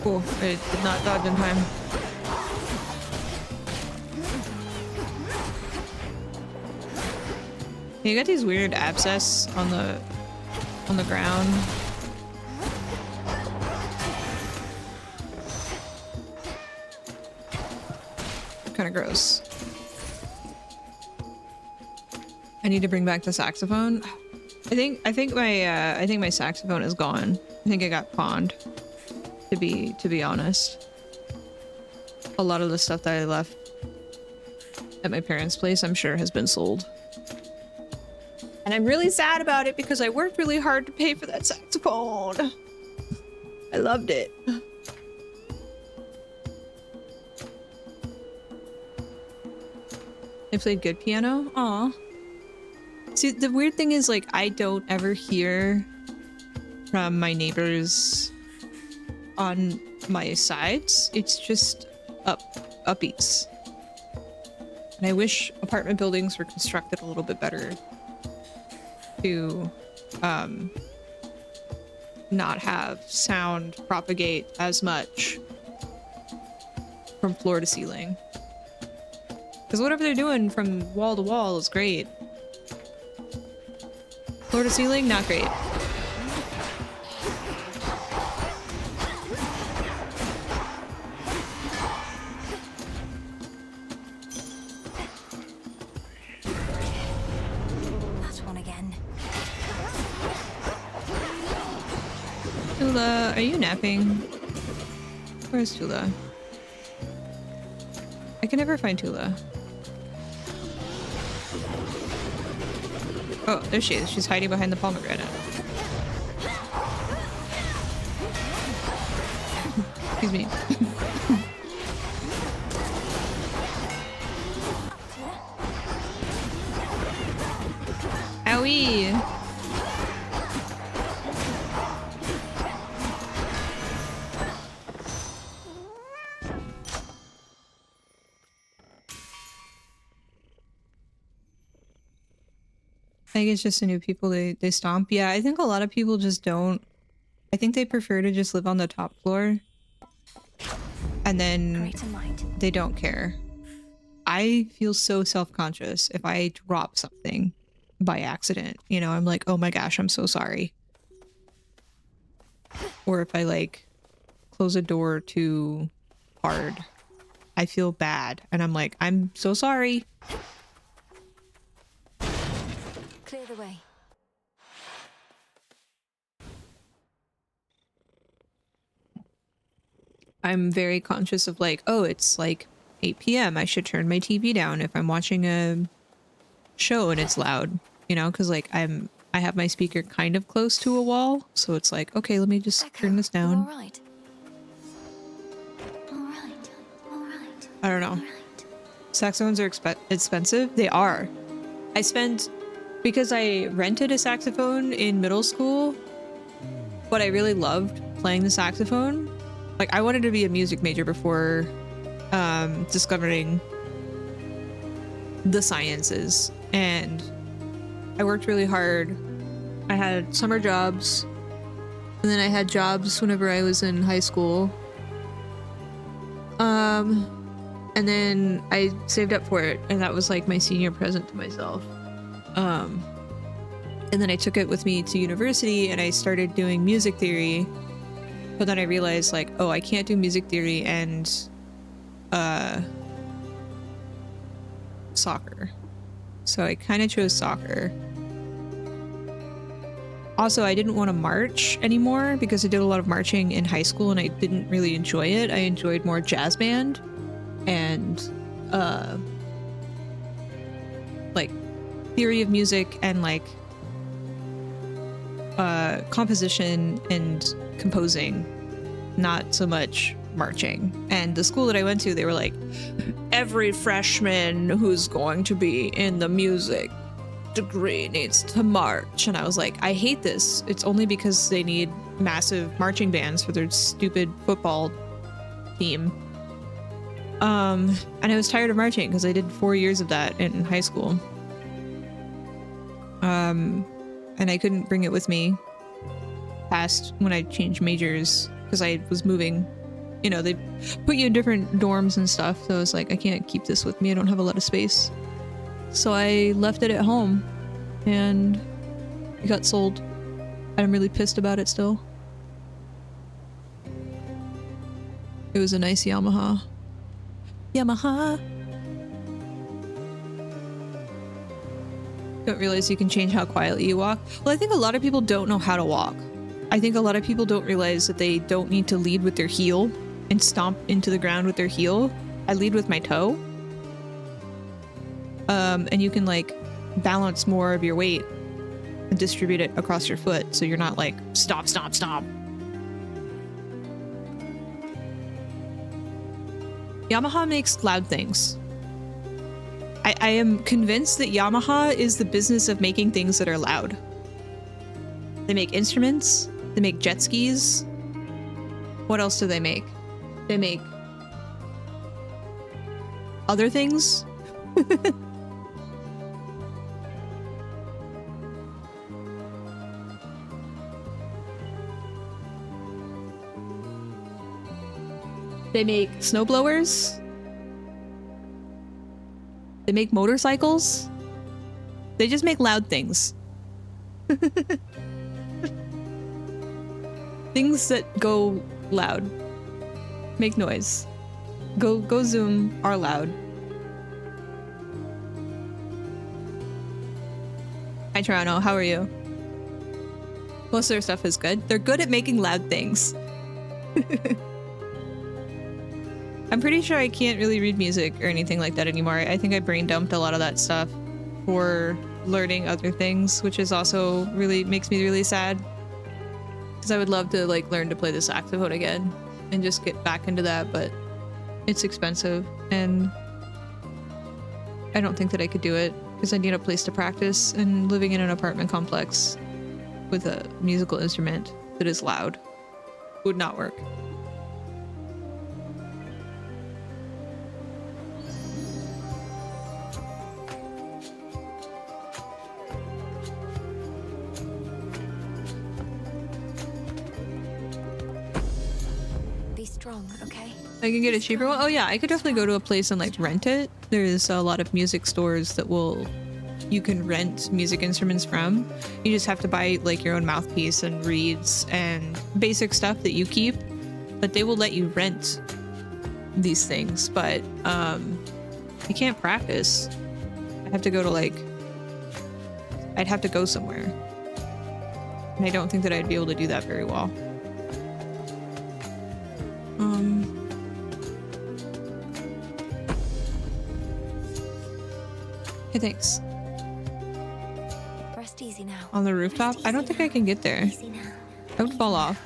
Cool. I did not dodge in time. You got these weird abscess on the ground. Kind of gross. I need to bring back the saxophone. I think my saxophone is gone. I think it got pawned. To be honest, a lot of the stuff that I left at my parents' place, I'm sure, has been sold. And I'm really sad about it because I worked really hard to pay for that saxophone. I loved it. I played good piano. Aw. See, the weird thing is, like, I don't ever hear from my neighbors on my sides. It's just upbeats. And I wish apartment buildings were constructed a little bit better to not have sound propagate as much from floor to ceiling. Because whatever they're doing from wall to wall is great. Floor to ceiling, not great. That one again. Tula, are you napping? Where's Tula? I can never find Tula. Oh, there she is. She's hiding behind the pomegranate. Excuse me. Owie! I think it's just the new people they stomp. Yeah, I think a lot of people just don't. I think they prefer to just live on the top floor. And then Great in mind. they don't care. I feel so self-conscious if I drop something by accident. You know, I'm like, oh my gosh, I'm so sorry. Or if I like close a door too hard, I feel bad. And I'm like, I'm so sorry. Clear the way. I'm very conscious of like, oh, it's like 8 p.m. I should turn my TV down if I'm watching a show and it's loud, you know, because like I have my speaker kind of close to a wall, so it's like, okay, let me just Echo, turn this you down. all right? All right. All right. I don't know. All right. Saxophones are expensive. They are. Because I rented a saxophone in middle school, but I really loved playing the saxophone. Like, I wanted to be a music major before discovering the sciences, and I worked really hard. I had summer jobs, and then I had jobs whenever I was in high school. And then I saved up for it, and that was like my senior present to myself. And then I took it with me to university, and I started doing music theory. But then I realized, like, oh, I can't do music theory and soccer. So I kind of chose soccer. Also, I didn't want to march anymore because I did a lot of marching in high school and I didn't really enjoy it. I enjoyed more jazz band and like theory of music and like composition and composing, not so much marching. And the school that I went to, they were like, every freshman who's going to be in the music degree needs to march. And I was like, I hate this. It's only because they need massive marching bands for their stupid football team. And I was tired of marching because I did 4 years of that in high school. And I couldn't bring it with me past when I changed majors because I was moving. You know, they put you in different dorms and stuff, so I was like, I can't keep this with me. I don't have a lot of space. So I left it at home, and it got sold. I'm really pissed about it still. It was a nice Yamaha. Yamaha! Don't realize you can change how quietly you walk. Well, I think a lot of people don't know how to walk. I think a lot of people don't realize that they don't need to lead with their heel and stomp into the ground with their heel. I lead with my toe. And you can like balance more of your weight and distribute it across your foot so you're not like stomp, stomp, stomp. Yamaha makes loud things. I am convinced that Yamaha is the business of making things that are loud. They make instruments, they make jet skis. What else do they make? They make other things. They make snowblowers. They make motorcycles. They just make loud things. Things that go loud. Make noise. Go Zoom are loud. Hi Toronto, how are you? Most of their stuff is good. They're good at making loud things. I'm pretty sure I can't really read music or anything like that anymore. I think I brain dumped a lot of that stuff for learning other things, which is also really makes me really sad. Because I would love to like learn to play the saxophone again and just get back into that, but it's expensive and I don't think that I could do it because I need a place to practice, and living in an apartment complex with a musical instrument that is loud would not work. Be strong, okay? I can get a cheaper one. Oh yeah, I could definitely go to a place and like rent it. There's a lot of music stores that you can rent music instruments from. You just have to buy like your own mouthpiece and reeds and basic stuff that you keep, but they will let you rent these things. But you can't practice. I'd have to go somewhere, and I don't think that I'd be able to do that very well. Hey, thanks. Rest easy now. On the rooftop? I don't think I can get there. Easy now. I would fall off.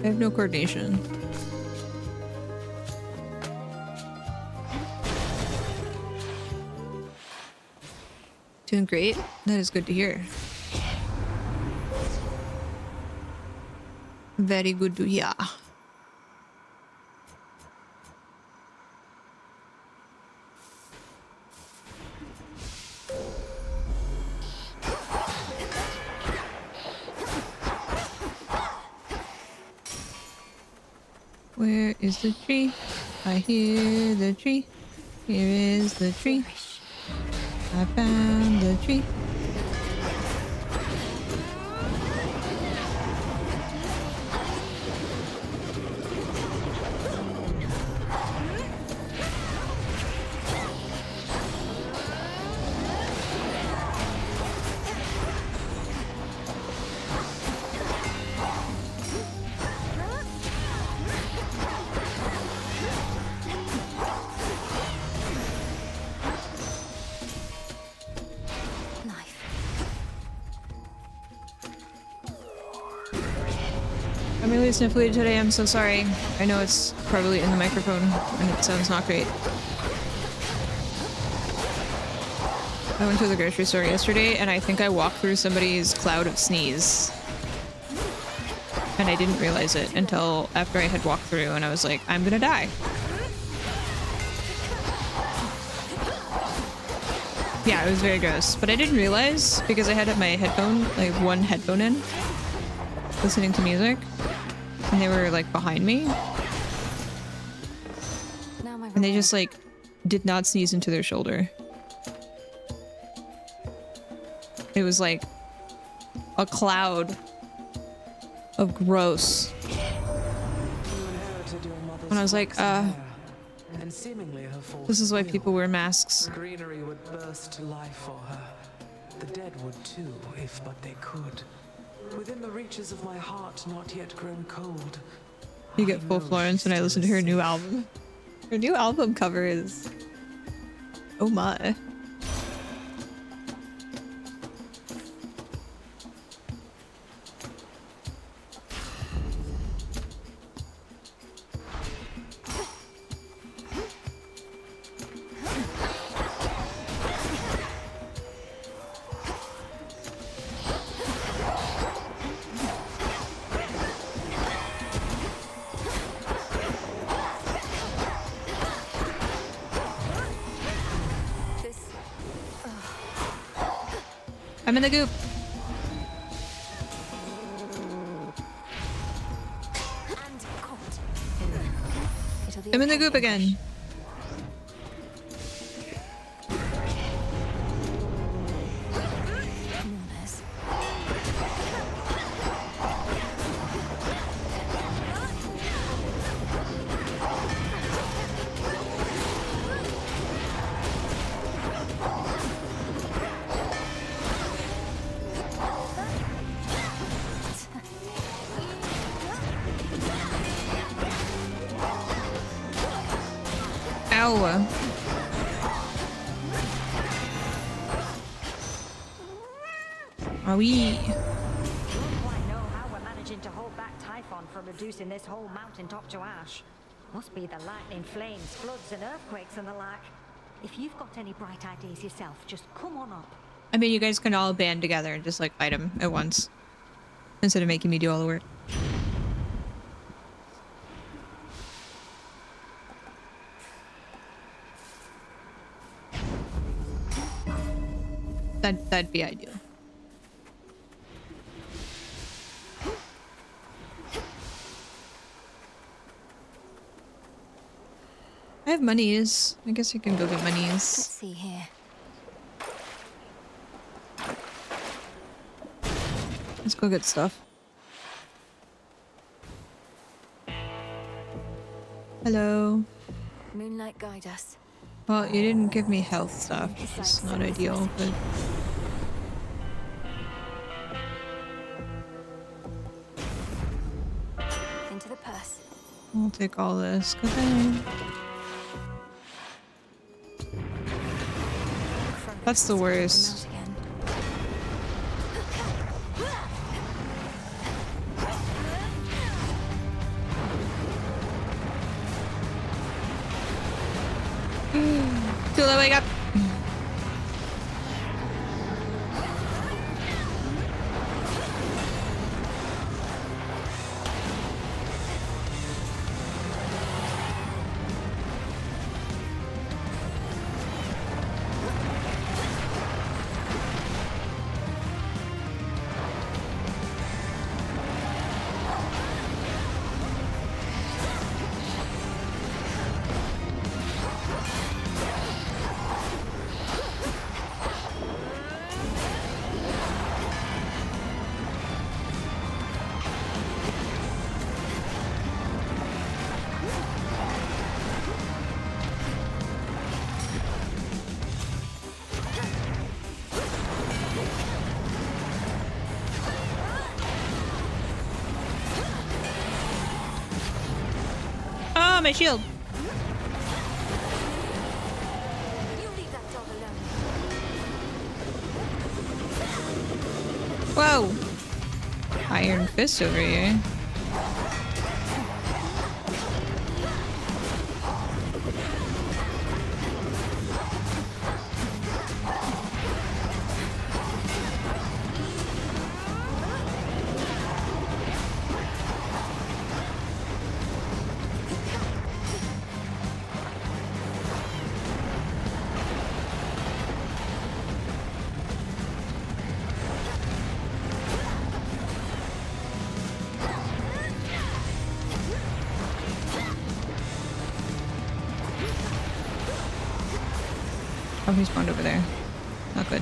I have no coordination. Doing great. That is good to hear. Very good to hear. Where is the tree? I hear the tree. Here is the tree. I found the tree. I'm really sniffly today, I'm so sorry. I know it's probably in the microphone and it sounds not great. I went to the grocery store yesterday and I think I walked through somebody's cloud of sneeze. And I didn't realize it until after I had walked through and I was like, I'm gonna die. Yeah, it was very gross. But I didn't realize because I had my headphone, like one headphone in, listening to music. And they were like behind me. And they just like did not sneeze into their shoulder. It was like a cloud of gross. And I was like, this is why people wear masks. Greenery would burst to life for her. The dead would too, if but they could. Within the reaches of my heart, not yet grown cold. You get full Florence when I listen to her new album. Her new album cover is... oh my. I'm in the goop. And go. I'm in the goop again. Ow. Are we? Don't quite know how we're managing to hold back Typhon from reducing this whole mountaintop to ash. Must be the lightning, flames, floods, and earthquakes and the like. If you've got any bright ideas yourself, just come on up. I mean, you guys can all band together and just like fight him at once instead of making me do all the work. That'd be ideal. I have monies. I guess I can go get monies. Let's see here. Let's go get stuff. Hello. Moonlight, guide us. Well, you didn't give me health stuff, which is not ideal, but... Into the purse. I'll take all this. Good thing. That's the worst. Tula, wake up! My shield. Whoa! Iron Fist over here. Oh, he spawned over there. Not good.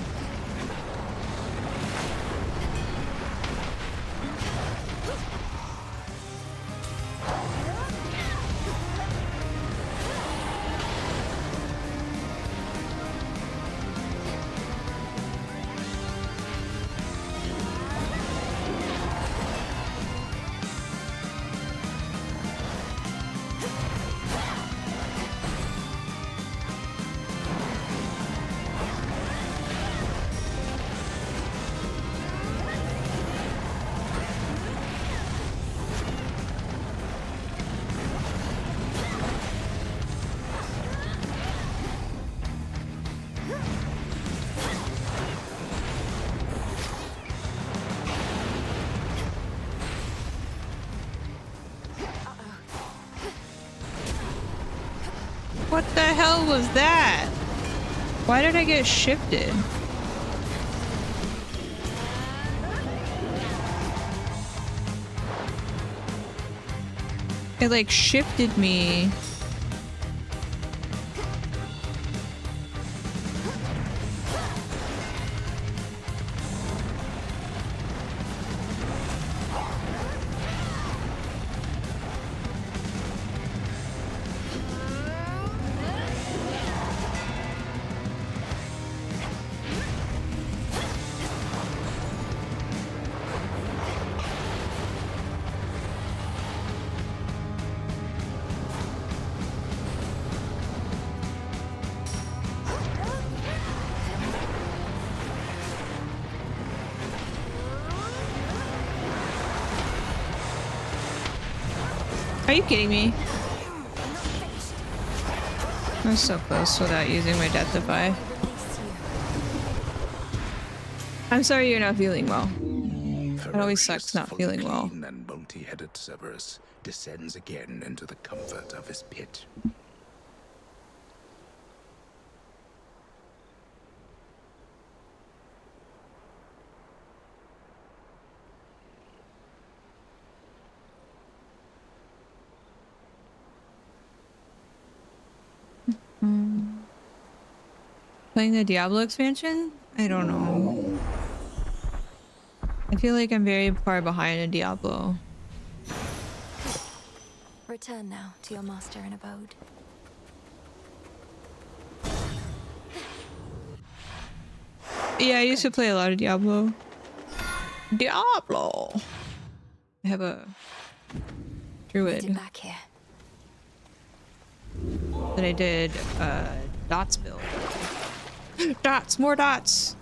What the hell was that? Why did I get shifted? It like shifted me Are you kidding me? I'm so close without using my death defy. I'm sorry you're not feeling well. It always sucks not feeling well. And multi-headed Cerberus descends again into the comfort of his pit. Playing the Diablo expansion? I don't know. I feel like I'm very far behind in Diablo. Return now to your master and abode. Yeah, I used to play a lot of Diablo. Diablo! I have a druid Back here. that I did dots build. Dots! More dots!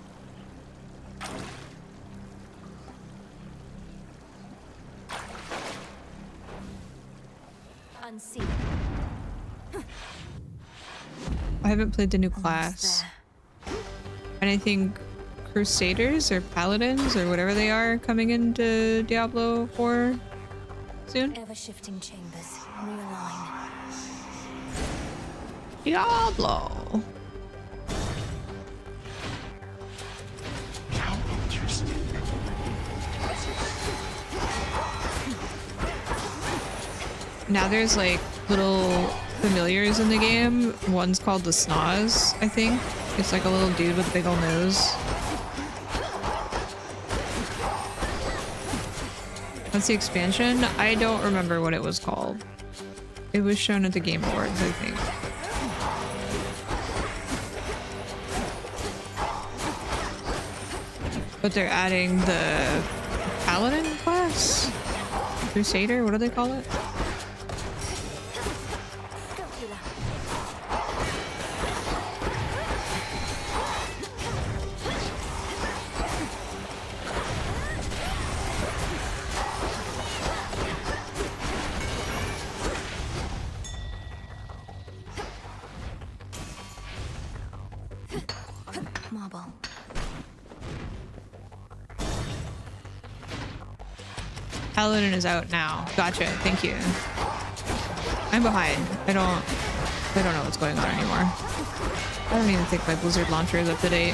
Unseen. I haven't played the new class. And I think Crusaders or Paladins or whatever they are coming into Diablo 4 soon. Ever-shifting chambers. Realign. Diablo! How interesting. Now there's like little familiars in the game. One's called the Snoz, I think. It's like a little dude with a big old nose. That's the expansion. I don't remember what it was called. It was shown at the Game Awards, I think. But they're adding the Paladin class? Crusader? What do they call it? Marble. Paladin is out now. Gotcha. Thank you. I'm behind. I don't know what's going on anymore. I don't even think my Blizzard launcher is up to date.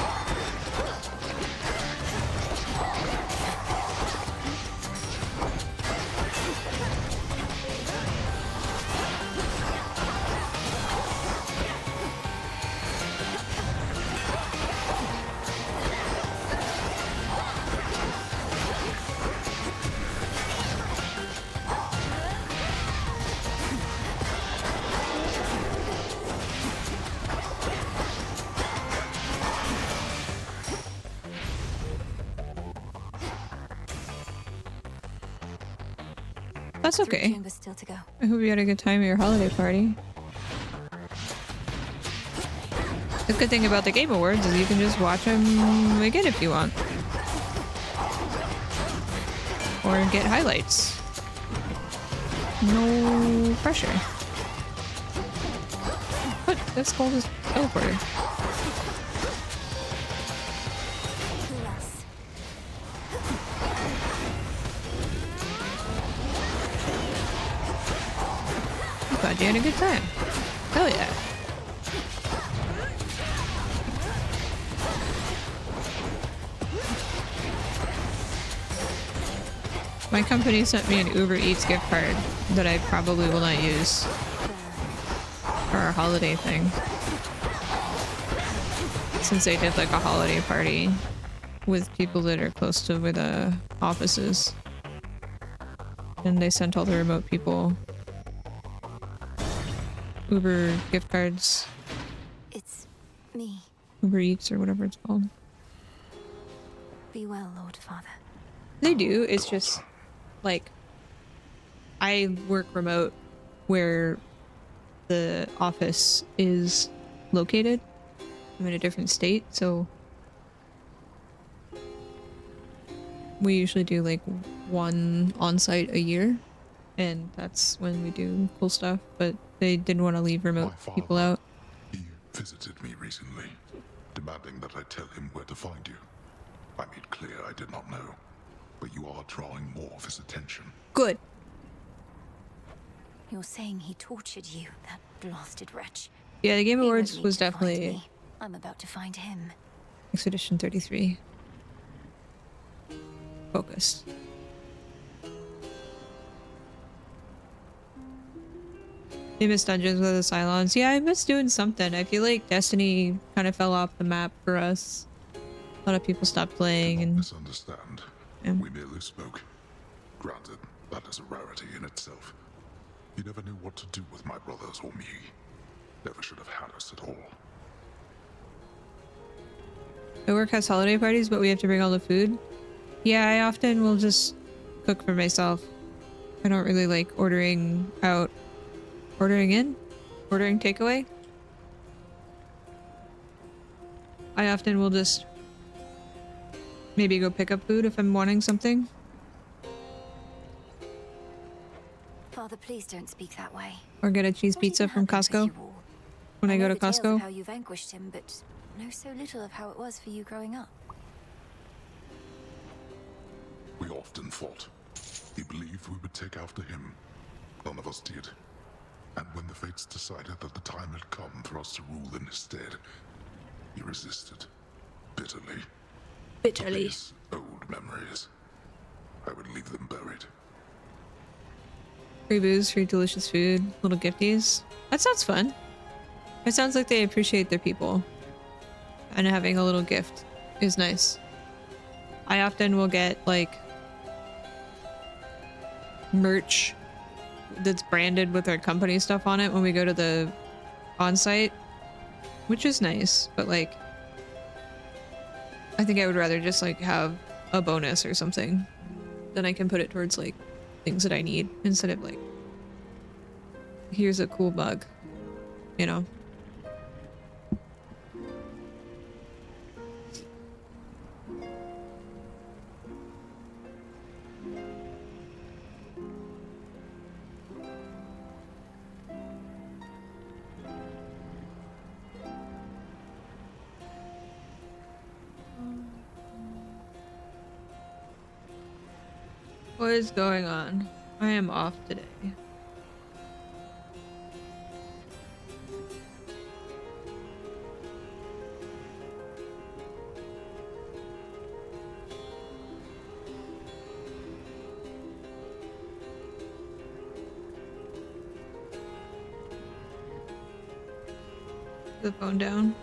That's okay. Chambers still to go. I hope you had a good time at your holiday party. The good thing about the Game Awards is you can just watch them again if you want. Or get highlights. No pressure. What? That's called a teleporter. Glad you had a good time. Hell yeah. My company sent me an Uber Eats gift card that I probably will not use for our holiday thing. Since they did like a holiday party with people that are close to where the offices. And they sent all the remote people Uber gift cards. It's me. Uber Eats or whatever it's called. Be well, Lord Father. They do. It's just like I work remote where the office is located. I'm in a different state, so we usually do like one on-site a year and that's when we do cool stuff. But they didn't want to leave remote people out. He visited me recently, demanding that I tell him where to find you. I made clear I did not know, but you are drawing more of his attention. Good. You're saying he tortured you, that blasted wretch. Yeah, the Game He won't Awards need was to find definitely me. I'm about to find him. Expedition 33 focused. You miss dungeons with the Cylons. Yeah, I miss doing something. I feel like Destiny kind of fell off the map for us. A lot of people stopped playing and Misunderstand. Yeah. We merely spoke. Granted, that is a rarity in itself. You never knew what to do with my brothers or me. Never should have had us at all. my work has holiday parties, but we have to bring all the food. Yeah, I often will just cook for myself. I don't really like ordering out. Ordering in? Ordering takeaway? I often will just maybe go pick up food if I'm wanting something. Father, please don't speak that way. Or get a cheese pizza from Costco when I go to know the tales Costco. of how you vanquished him, but know so little of how it was for you growing up. We often fought. He believed we would take after him. None of us did. And when the fates decided that the time had come for us to rule in his stead, he resisted. Bitterly. Bitterly. These old memories. I would leave them buried. Free booze, free delicious food, little gifties. That sounds fun. It sounds like they appreciate their people. And having a little gift is nice. I often will get like merch that's branded with our company stuff on it when we go to the on-site, which is nice, but like I think I would rather just like have a bonus or something. Then I can put it towards like things that I need instead of like here's a cool mug, you know. What is going on? I am off today. The phone down.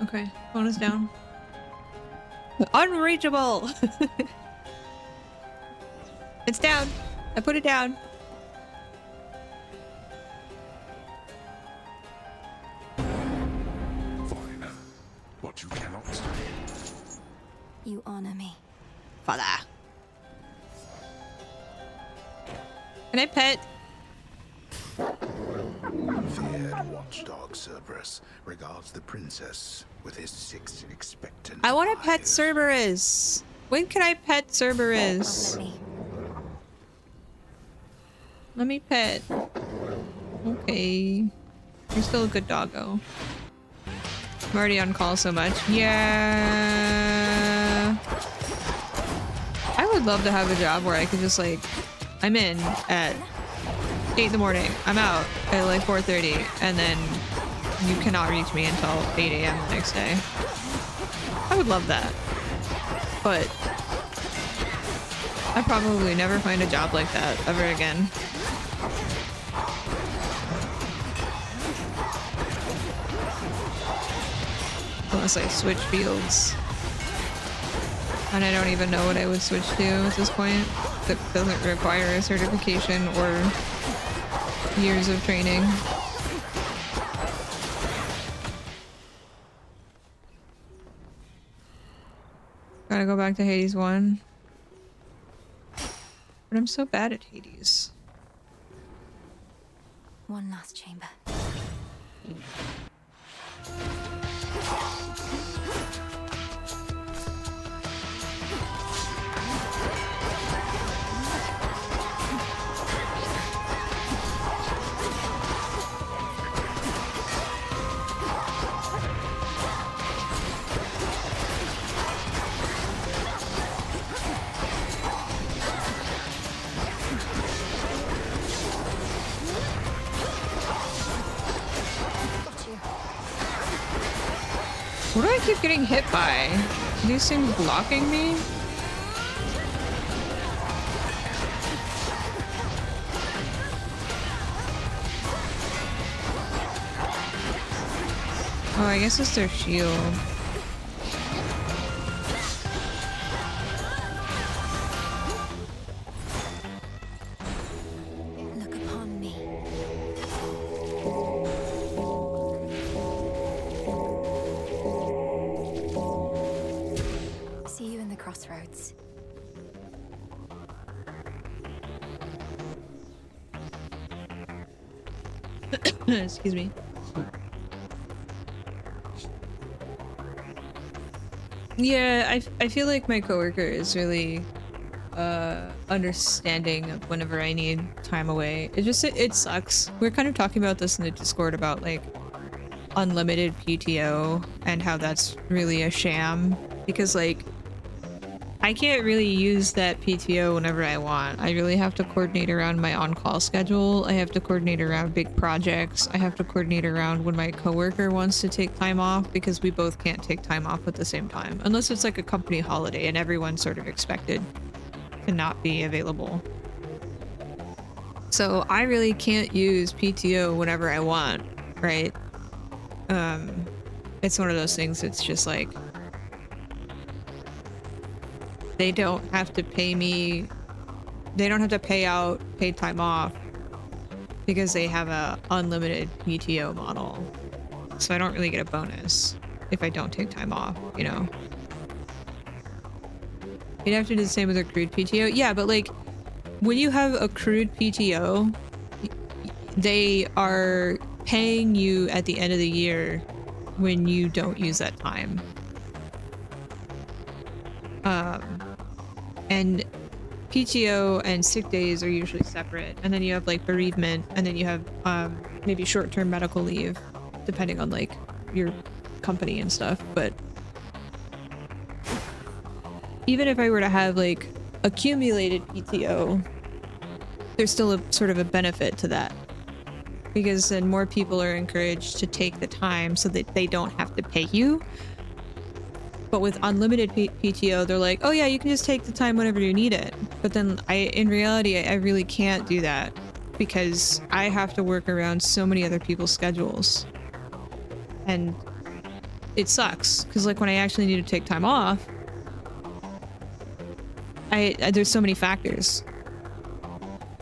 Okay, phone is down. Unreachable! It's down. I put it down. Fine. What you cannot say. You honor me. Father. Can I pet? Feared watchdog Cerberus regards the princess with his 6 expectant I want to pet eyes. Cerberus. When can I pet Cerberus? Let me pet. Okay. You're still a good doggo. I'm already on call so much. Yeah. I would love to have a job where I could just like, I'm in at 8 in the morning. I'm out at like 4:30, and then you cannot reach me until 8 a.m. the next day. I would love that. But I probably never find a job like that ever again. Unless I switch fields. And I don't even know what I would switch to at this point. That doesn't require a certification or years of training. Gotta go back to Hades 1. But I'm so bad at Hades. One last chamber. What do I keep getting hit by? Are these things blocking me? Oh, I guess it's their shield. Look upon me. See you in the crossroads. Excuse me. Yeah, I feel like my coworker is really understanding of whenever I need time away. It sucks. We're kind of talking about this in the Discord about like unlimited PTO and how that's really a sham because like I can't really use that PTO whenever I want. I really have to coordinate around my on-call schedule. I have to coordinate around big projects. I have to coordinate around when my coworker wants to take time off because we both can't take time off at the same time. Unless it's like a company holiday and everyone's sort of expected to not be available. So I really can't use PTO whenever I want, right? It's one of those things it's just like they don't have to pay me, they don't have to pay out paid time off because they have a unlimited PTO model. So I don't really get a bonus if I don't take time off, you know? You'd have to do the same with accrued PTO. Yeah, but like when you have accrued PTO, they are paying you at the end of the year when you don't use that time. And PTO and sick days are usually separate, and then you have like bereavement, and then you have maybe short-term medical leave depending on like your company and stuff. But even if I were to have like accumulated PTO, there's still a sort of a benefit to that because then more people are encouraged to take the time so that they don't have to pay you. But with unlimited PTO, they're like, oh yeah, you can just take the time whenever you need it. But then in reality, I really can't do that because I have to work around so many other people's schedules. And it sucks because like when I actually need to take time off, there's so many factors.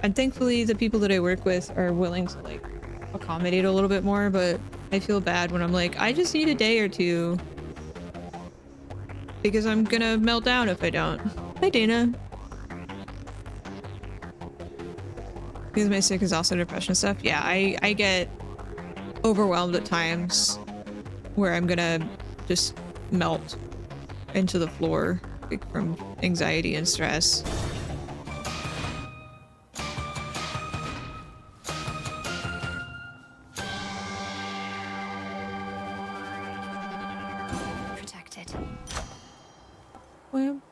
And thankfully the people that I work with are willing to like accommodate a little bit more, but I feel bad when I'm like, I just need a day or two because I'm gonna melt down if I don't. Hi, Dana. Because my sick is also depression stuff. Yeah, I get overwhelmed at times where I'm gonna just melt into the floor from anxiety and stress.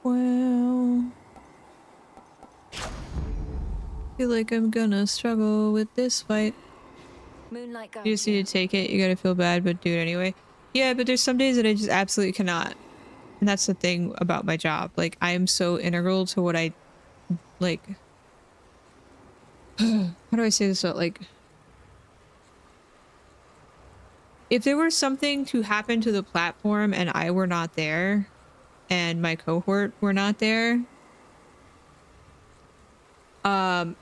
Well. Feel like I'm gonna struggle with this fight. Moonlight You just need to take it. You gotta feel bad, but do it anyway. Yeah, but there's some days that I just absolutely cannot. And that's the thing about my job. Like, I am so integral to what I, like... how do I say this? Like... If there were something to happen to the platform and I were not there, and my cohort were not there,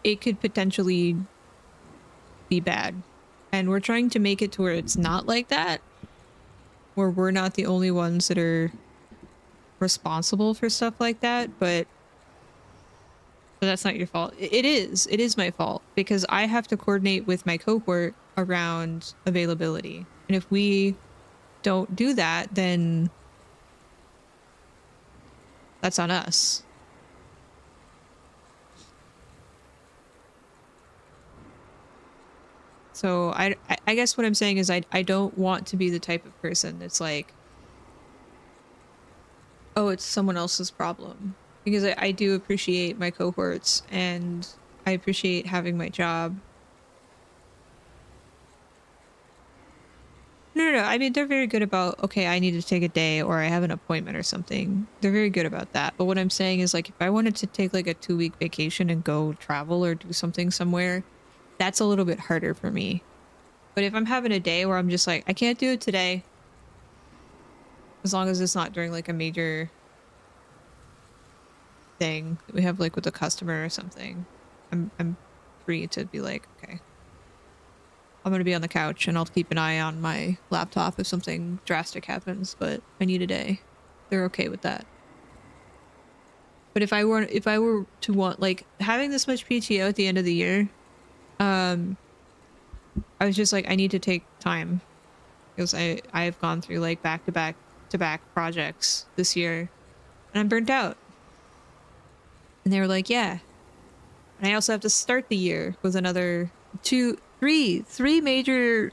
it could potentially be bad. And we're trying to make it to where it's not like that, where we're not the only ones that are responsible for stuff like that, but that's not your fault. It is my fault because I have to coordinate with my cohort around availability. And if we don't do that, then that's on us. So I guess what I'm saying is I don't want to be the type of person that's like, oh, it's someone else's problem. Because I do appreciate my cohorts and I appreciate having my job. No. I mean, they're very good about, okay, I need to take a day or I have an appointment or something. They're very good about that. But what I'm saying is, like, if I wanted to take like a 2-week vacation and go travel or do something somewhere, that's a little bit harder for me. But if I'm having a day where I'm just like, I can't do it today, as long as it's not during like a major thing that we have like with a customer or something, I'm free to be like, okay, I'm gonna be on the couch and I'll keep an eye on my laptop if something drastic happens, but I need a day. They're okay with that. But if I were to want, like, having this much PTO at the end of the year, I was just like, I need to take time because I've gone through like back projects this year and I'm burnt out. And they were like, yeah. And I also have to start the year with another three major,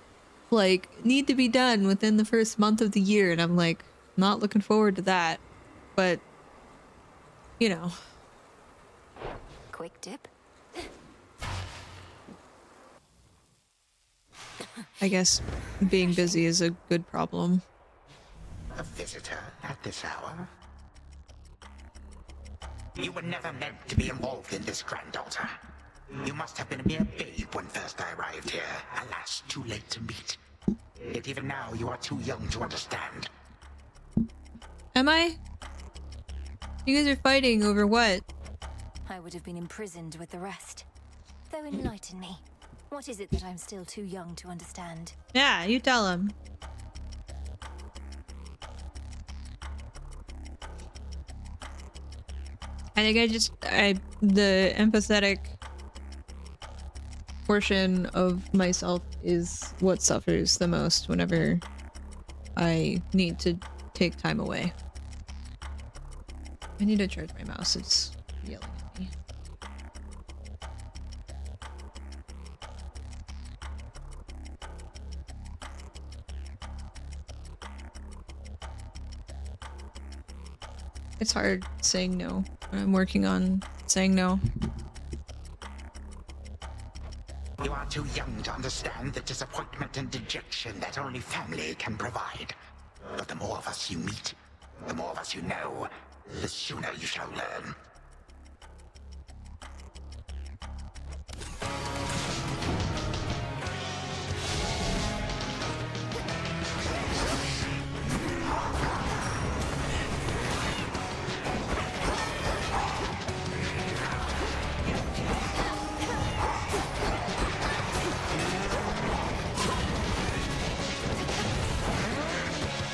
like, need to be done within the first month of the year. And I'm like, not looking forward to that. But, you know. Quick dip. I guess being busy is a good problem. A visitor at this hour? You were never meant to be involved in this, granddaughter. You must have been a mere babe when first I arrived here. Alas, too late to meet. Yet even now, you are too young to understand. Am I? You guys are fighting over what? I would have been imprisoned with the rest. Though enlighten me. What is it that I'm still too young to understand? Yeah, you tell him. I think the empathetic portion of myself is what suffers the most whenever I need to take time away. I need to charge my mouse, it's yelling at me. It's hard saying no. I'm working on saying no. You are too young to understand the disappointment and dejection that only family can provide. But the more of us you meet, the more of us you know, the sooner you shall learn.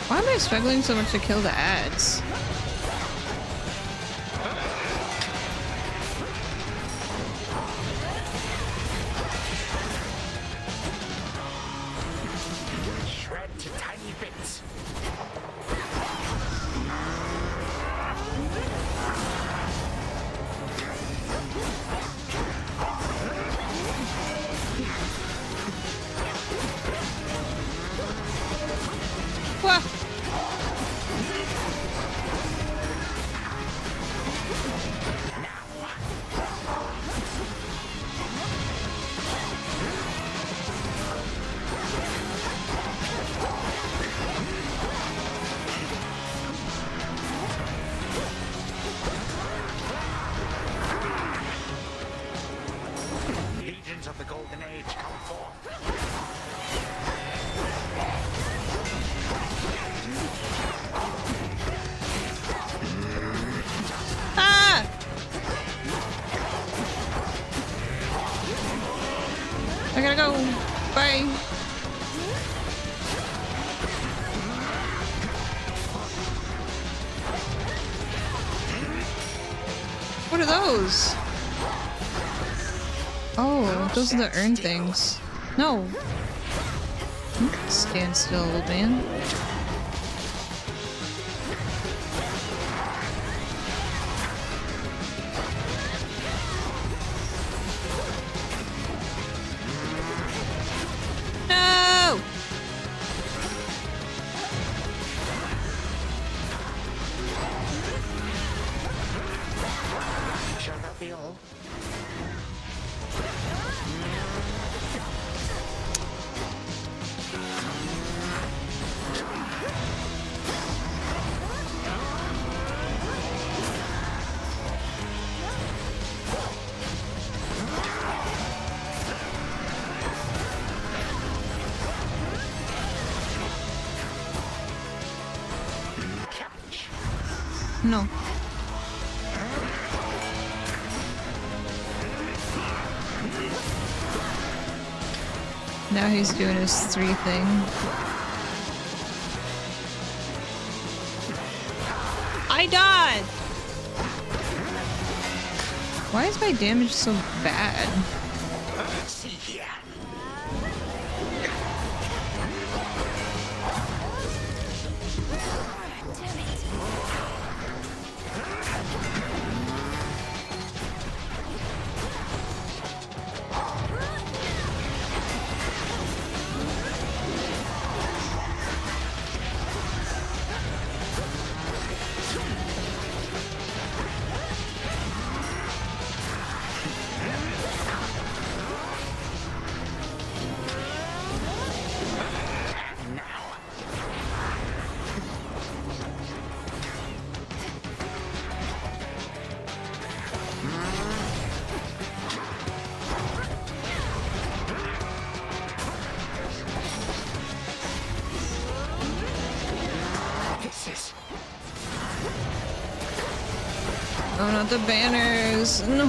Why am I struggling so much to kill the ads? Shred to tiny bits. Wah! Legions of the Golden Age come forth. Ah! I gotta go. Bye. What are those? Oh, those are the urn things. No. Stand still, old man. No! Shall that be all? No. Now he's doing his 3 thing. I died! Why is my damage so bad? See here. Oh, not the banners. No.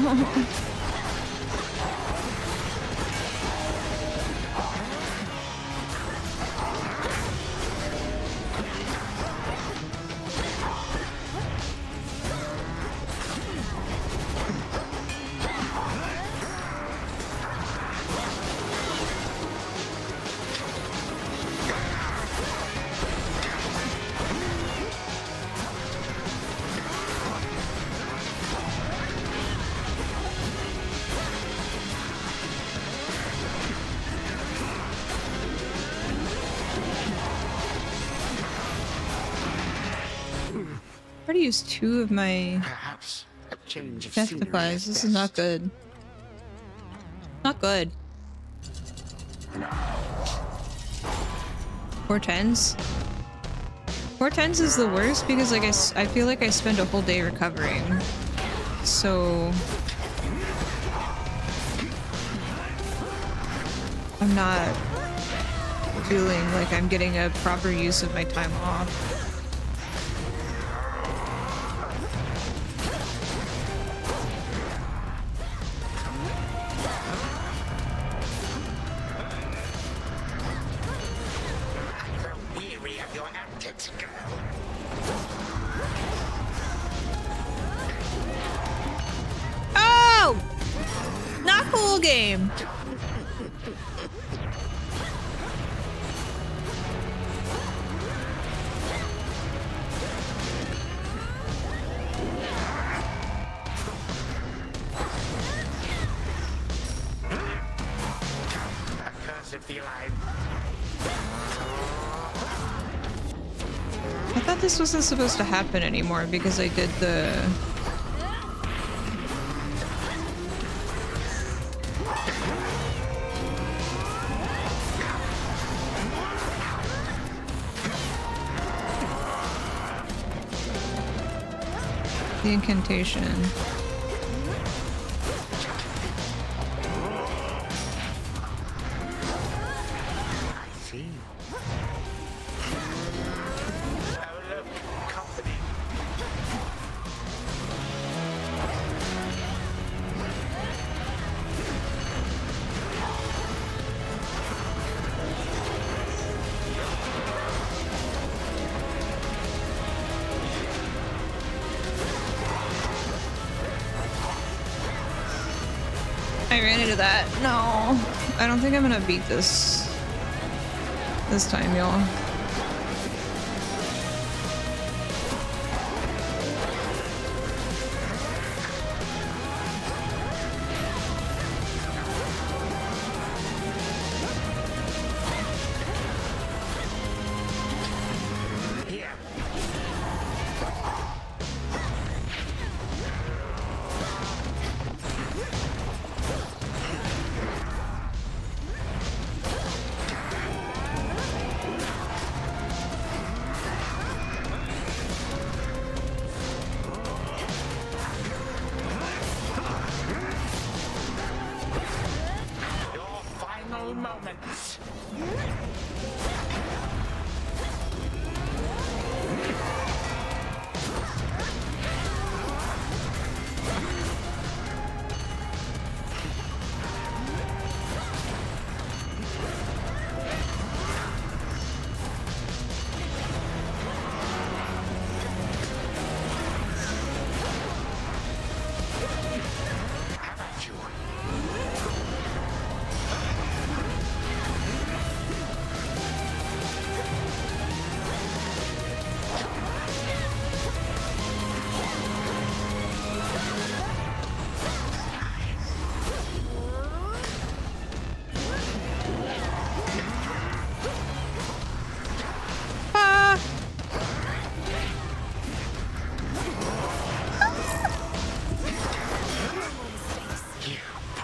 I already used 2 of my Perhaps a change of testifies. This is not good. Not good. 4 10s. 4 10s is the worst because like I feel like I spend a whole day recovering. So I'm not feeling like I'm getting a proper use of my time off. Oh! Not cool game. I thought this wasn't supposed to happen anymore because I did the... the incantation. I ran into that. No. I don't think I'm gonna beat this time, y'all. Moments.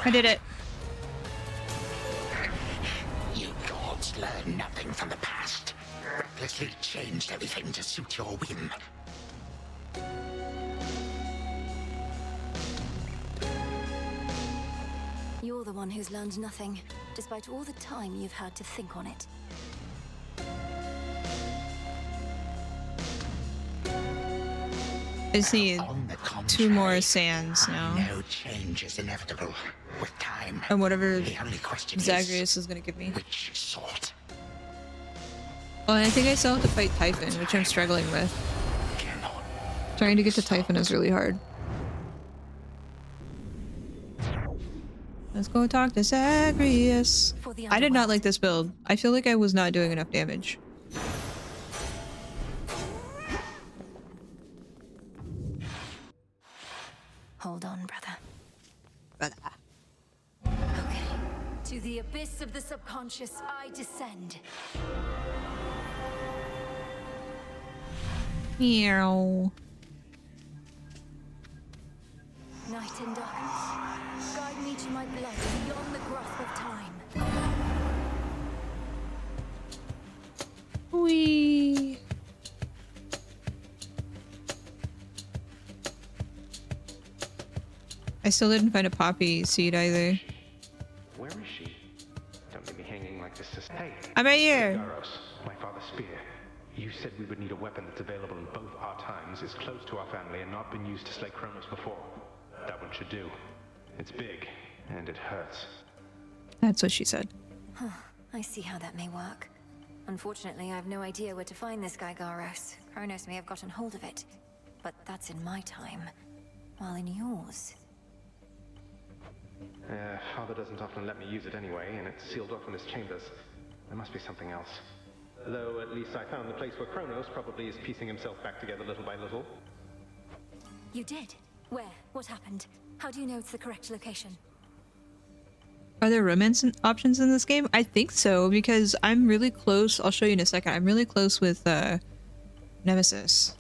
I did it. You gods learn nothing from the past. Recklessly changed everything to suit your whim. You're the one who's learned nothing, despite all the time you've had to think on it. I see On the 2 more contrary, sands now. no change is inevitable. With time, And whatever the only question Zagreus is gonna give me. which sort? Oh, and I think I still have to fight Typhon, which I'm struggling with. Trying to get to Typhon is really hard. Let's go talk to Zagreus. I did not like this build. I feel like I was not doing enough damage. Hold on, brother. Brother. Okay. To the abyss of the subconscious, I descend. Meow. Night and darkness, guide me to my blood beyond the grasp of time. Wee. I still didn't find a poppy seed either. Where is she? Don't leave me hanging like this. Hey, I'm right here. Garos, my father's spear. You said we would need a weapon that's available in both our times, is close to our family, and not been used to slay Kronos before. That one should do. It's big, and it hurts. That's what she said. Huh. I see how that may work. Unfortunately, I have no idea where to find this guy Garos. Kronos may have gotten hold of it. But that's in my time. While in yours... Father doesn't often let me use it anyway, and it's sealed off in his chambers. There must be something else. Though at least I found the place where Kronos probably is piecing himself back together little by little. You did? Where? What happened? How do you know it's the correct location? Are there romance options in this game? I think so, because I'm really close. I'll show you in a second. I'm really close with Nemesis.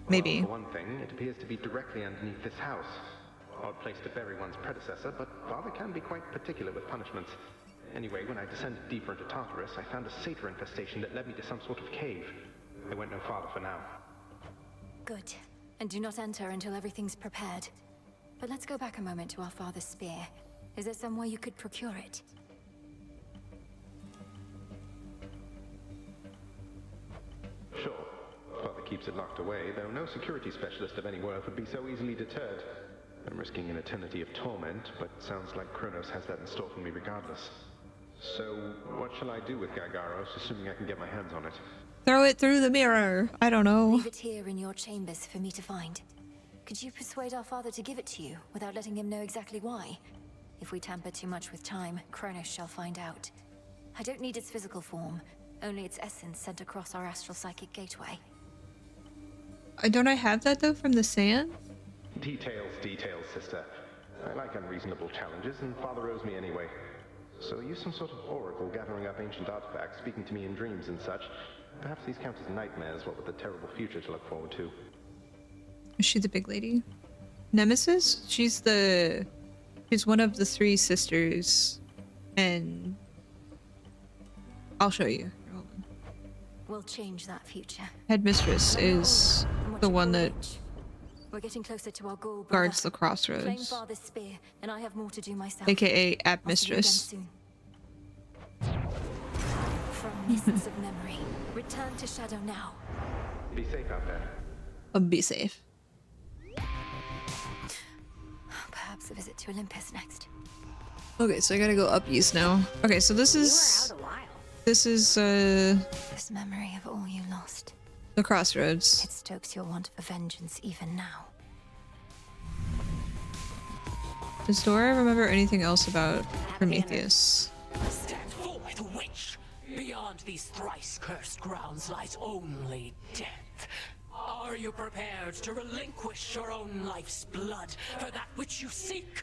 Maybe. Well, for one thing, it appears to be directly underneath this house. Odd place to bury one's predecessor, but Father can be quite particular with punishments. Anyway, when I descended deeper into Tartarus, I found a satyr infestation that led me to some sort of cave. I went no farther for now. Good. And do not enter until everything's prepared. But let's go back a moment to our father's spear. Is there somewhere you could procure it? Sure. Father keeps it locked away, though no security specialist of any worth would be so easily deterred. I'm risking an eternity of torment, but sounds like Kronos has that in store for me regardless. So, what shall I do with Gargaros, assuming I can get my hands on it? Throw it through the mirror. I don't know. Leave it here in your chambers for me to find. Could you persuade our father to give it to you, without letting him know exactly why? If we tamper too much with time, Kronos shall find out. I don't need its physical form, only its essence sent across our astral psychic gateway. Don't I have that though from the sand? Details, sister. I like unreasonable challenges, and Father owes me anyway. So use some sort of oracle gathering up ancient artifacts, speaking to me in dreams and such. Perhaps these count as nightmares, what with a terrible future to look forward to. Is she the big lady? Nemesis? She's one of the 3 sisters. And I'll show you. Hold on. We'll change that future. Headmistress is the one that We're getting closer to our goal, brother. guards the Claim crossroads. father's spear, and I have more to do myself. AKA App I'll see you again Mistress. soon. From mists of memory, return to Shadow now. Be safe out there. Be safe. Perhaps a visit to Olympus next. Okay, so I gotta go up east now. Okay, so this is This memory of all you lost. the crossroads. It stokes your want for vengeance even now. Does Dora remember anything else about Prometheus? Stand forth, witch! Beyond these thrice-cursed grounds lies only death. Are you prepared to relinquish your own life's blood for that which you seek?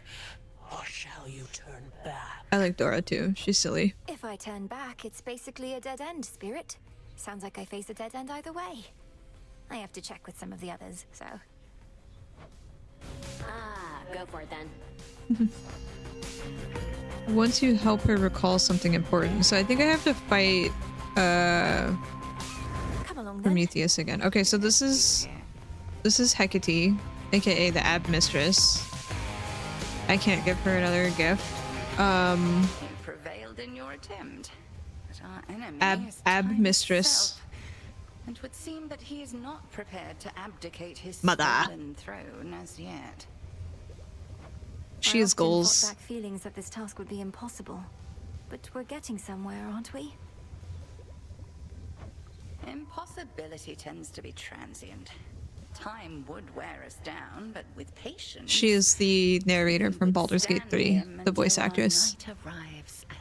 Or shall you turn back? I like Dora too. She's silly. If I turn back, it's basically a dead end, Spirit. Sounds like I face a dead end either way. I have to check with some of the others, so... Ah, go for it then. Once you help her recall something important. So I think I have to fight Come along then. Prometheus again. Okay, so this is Hecate, aka the Ab Mistress. I can't give her another gift. You prevailed in your attempt, but our enemy is Ab time Mistress. itself, and would seem that he is not prepared to abdicate his Mother. stolen throne as yet. She I has often goals. fought back feelings that this task would be impossible, but we're getting somewhere, aren't we? Impossibility tends to be transient. Time would wear us down, but with patience. She is the narrator from Baldur's Gate 3, the voice actress. Night arrives at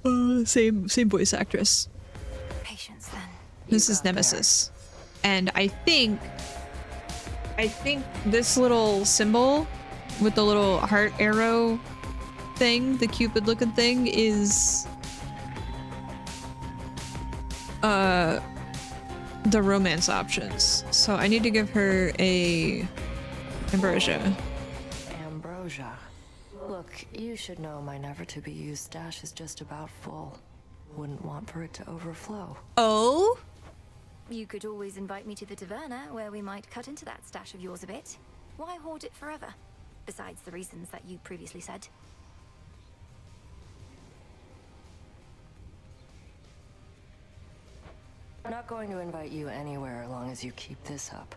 last. Same voice actress. Patience then. This is Nemesis. And I think this little symbol with the little heart arrow thing, the Cupid looking thing, is the romance options. So I need to give her a Ambrosia. Ambrosia. Look, you should know my never-to-be-used stash is just about full. Wouldn't want for it to overflow. Oh? You could always invite me to the Taverna, where we might cut into that stash of yours a bit. Why hoard it forever? Besides the reasons that you previously said. I'm not going to invite you anywhere as long as you keep this up.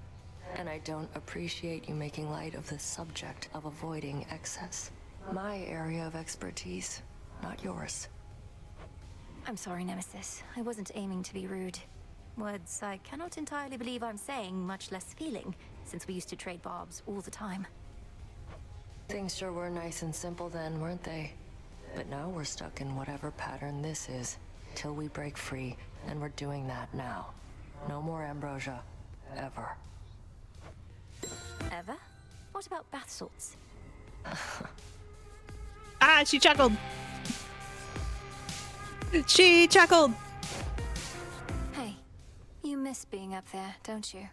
And I don't appreciate you making light of the subject of avoiding excess. My area of expertise, not yours. I'm sorry, Nemesis. I wasn't aiming to be rude. Words I cannot entirely believe I'm saying, much less feeling, since we used to trade barbs all the time. Things sure were nice and simple then, weren't they? But now we're stuck in whatever pattern this is, till we break free, and we're doing that now. No more Ambrosia. Ever. Ever? What about bath salts? Ah, she chuckled. She chuckled. Hey, you miss being up there, don't you?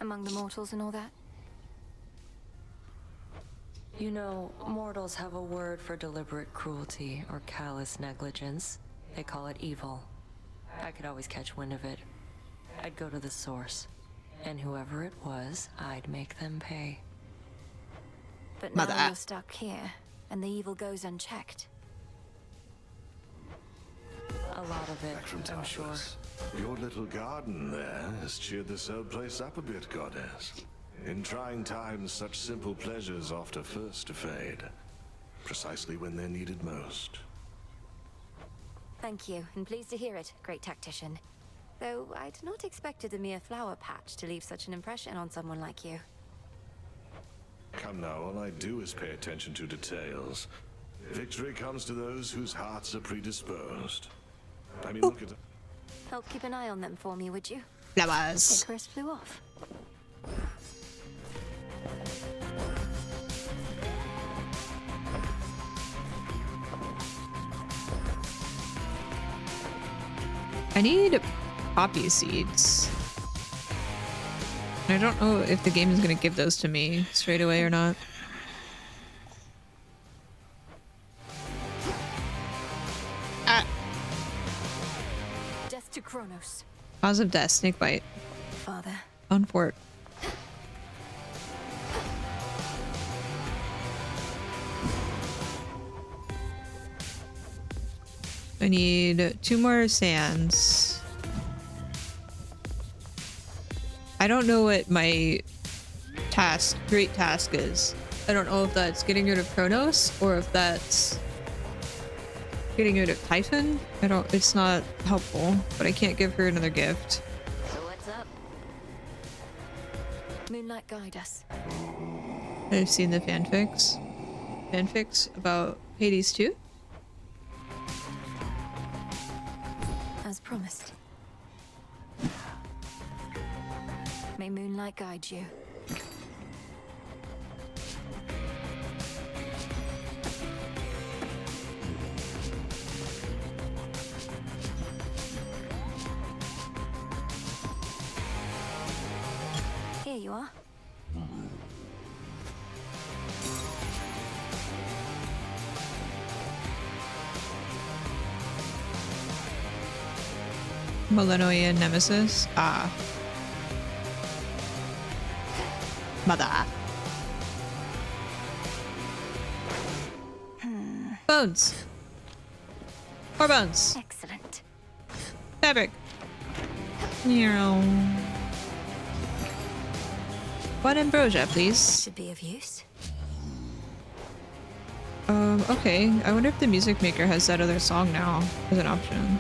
Among the mortals and all that? You know, mortals have a word for deliberate cruelty or callous negligence. They call it evil. I could always catch wind of it. I'd go to the source. And whoever it was, I'd make them pay. But now you're stuck here, and the evil goes unchecked. A lot of it, I'm sure. Your little garden there has cheered this old place up a bit, Goddess. In trying times, such simple pleasures often first to fade. Precisely when they're needed most. Thank you, and pleased to hear it, great tactician. Though I'd not expected a mere flower patch to leave such an impression on someone like you. Come now, all I do is pay attention to details. Victory comes to those whose hearts are predisposed. I mean, look at... Help keep an eye on them for me, would you? Flowers. Icarus flew off. I need poppy seeds. I don't know if the game is going to give those to me straight away or not. Ah. Death to Kronos. Cause of death, snake bite. Father. On fort. I need 2 more sands. I don't know what my great task is. I don't know if that's getting rid of Kronos or if that's getting rid of Typhon. It's not helpful, but I can't give her another gift. So what's up? Moonlight, guide us. I've seen the fanfics. Fanfics about Hades 2? As promised. May moonlight guide you. you are. Malinoia Nemesis. Ah. Mother. Bones. More bones. Excellent. Fabric. Meow. One ambrosia, please. Should be of use. Okay. I wonder if the music maker has that other song now as an option.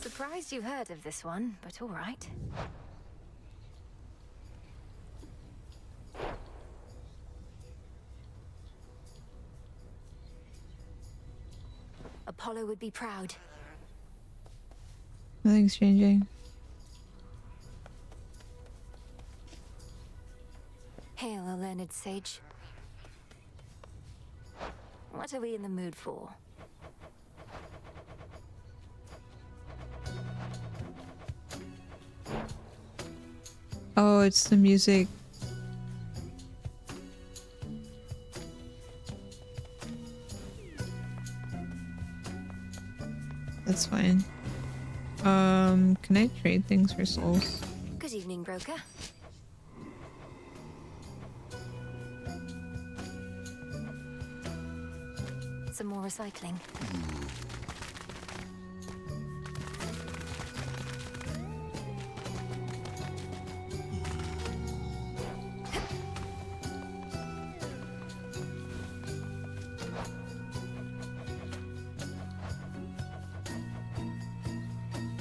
Surprised you heard of this one, but all right. Apollo would be proud. Nothing's changing. Hail, O learned sage. What are we in the mood for? Oh, it's the music. That's fine. Can I trade things for souls? Good evening, broker. Some more recycling.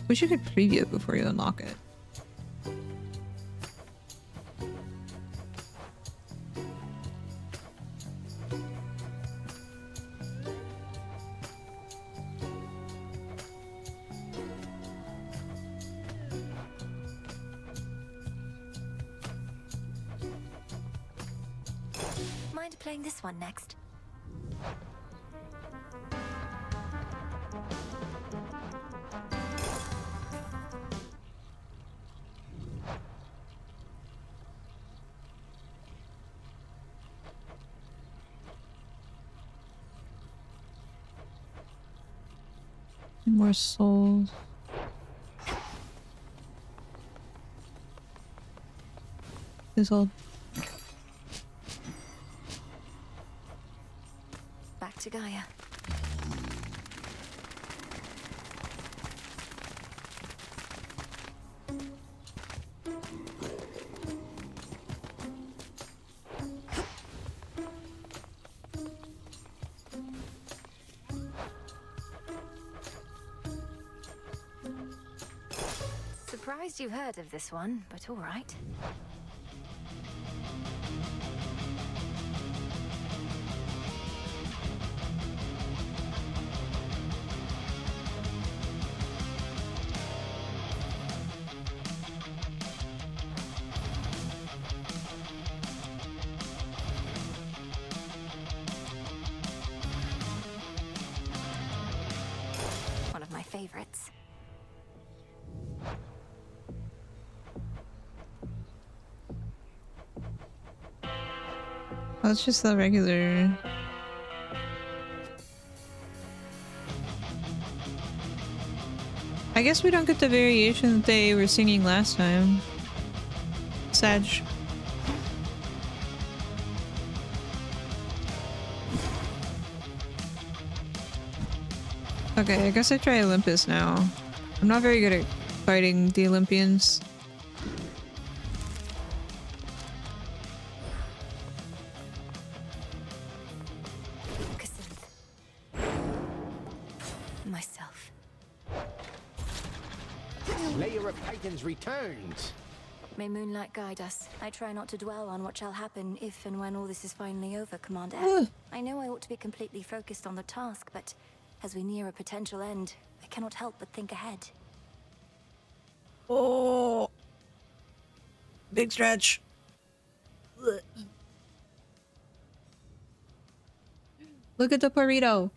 Wish you could preview it before you unlock it. Mind playing this one next? More souls. Fizzled. Back to Gaia. Surprised you heard of this one, but all right. One of my favorites. Oh, it's just the regular. I guess we don't get the variation that they were singing last time. Sag. Okay, I guess I try Olympus now. I'm not very good at fighting the Olympians. Myself. Slayer of Titans returns. May moonlight guide us. I try not to dwell on what shall happen if and when all this is finally over, Commander. I know I ought to be completely focused on the task, but as we near a potential end, I cannot help but think ahead. Oh, big stretch. Look at the burrito.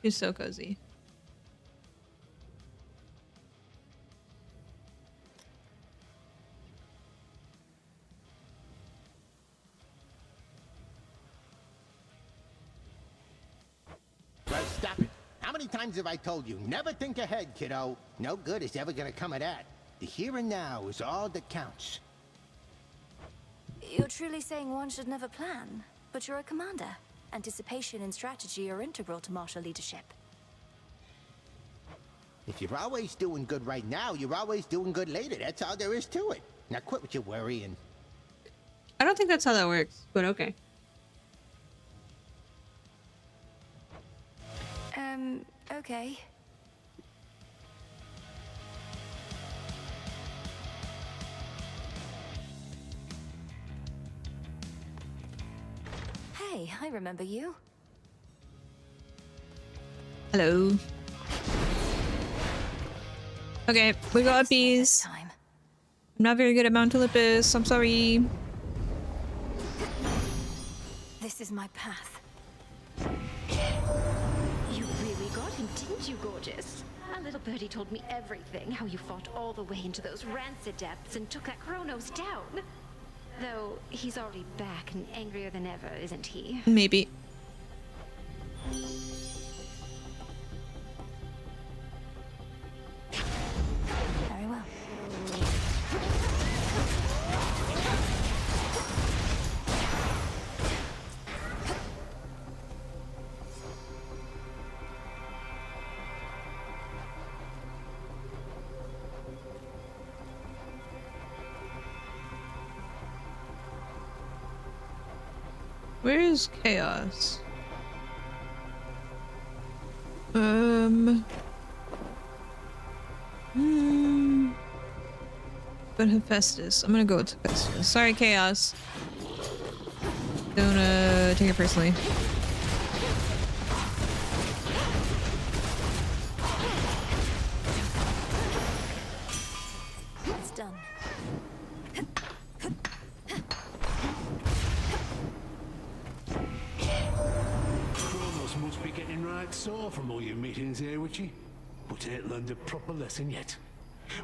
She's so cozy. Well, stop it. How many times have I told you, never think ahead, kiddo? No good is ever gonna come of that. The here and now is all that counts. You're truly saying one should never plan, but you're a commander. Anticipation and strategy are integral to martial leadership. If you're always doing good right now, you're always doing good later. That's all there is to it. Now quit with your worrying. I don't think that's how that works, but okay. Okay. Hey, I remember you. Hello. Okay, we got bees. I'm not very good at Mount Olympus. I'm sorry. This is my path. You really got him, didn't you, gorgeous? Our little birdie told me everything, how you fought all the way into those rancid depths and took that Kronos down. Though he's already back and angrier than ever, isn't he? Maybe. Very well. Where is Chaos? But Hephaestus. I'm gonna go with Hephaestus. Sorry, Chaos. Don't take it personally. It's done. Kronos must be getting right sore from all your meetings here, Witchy. But ain't learned a proper lesson yet.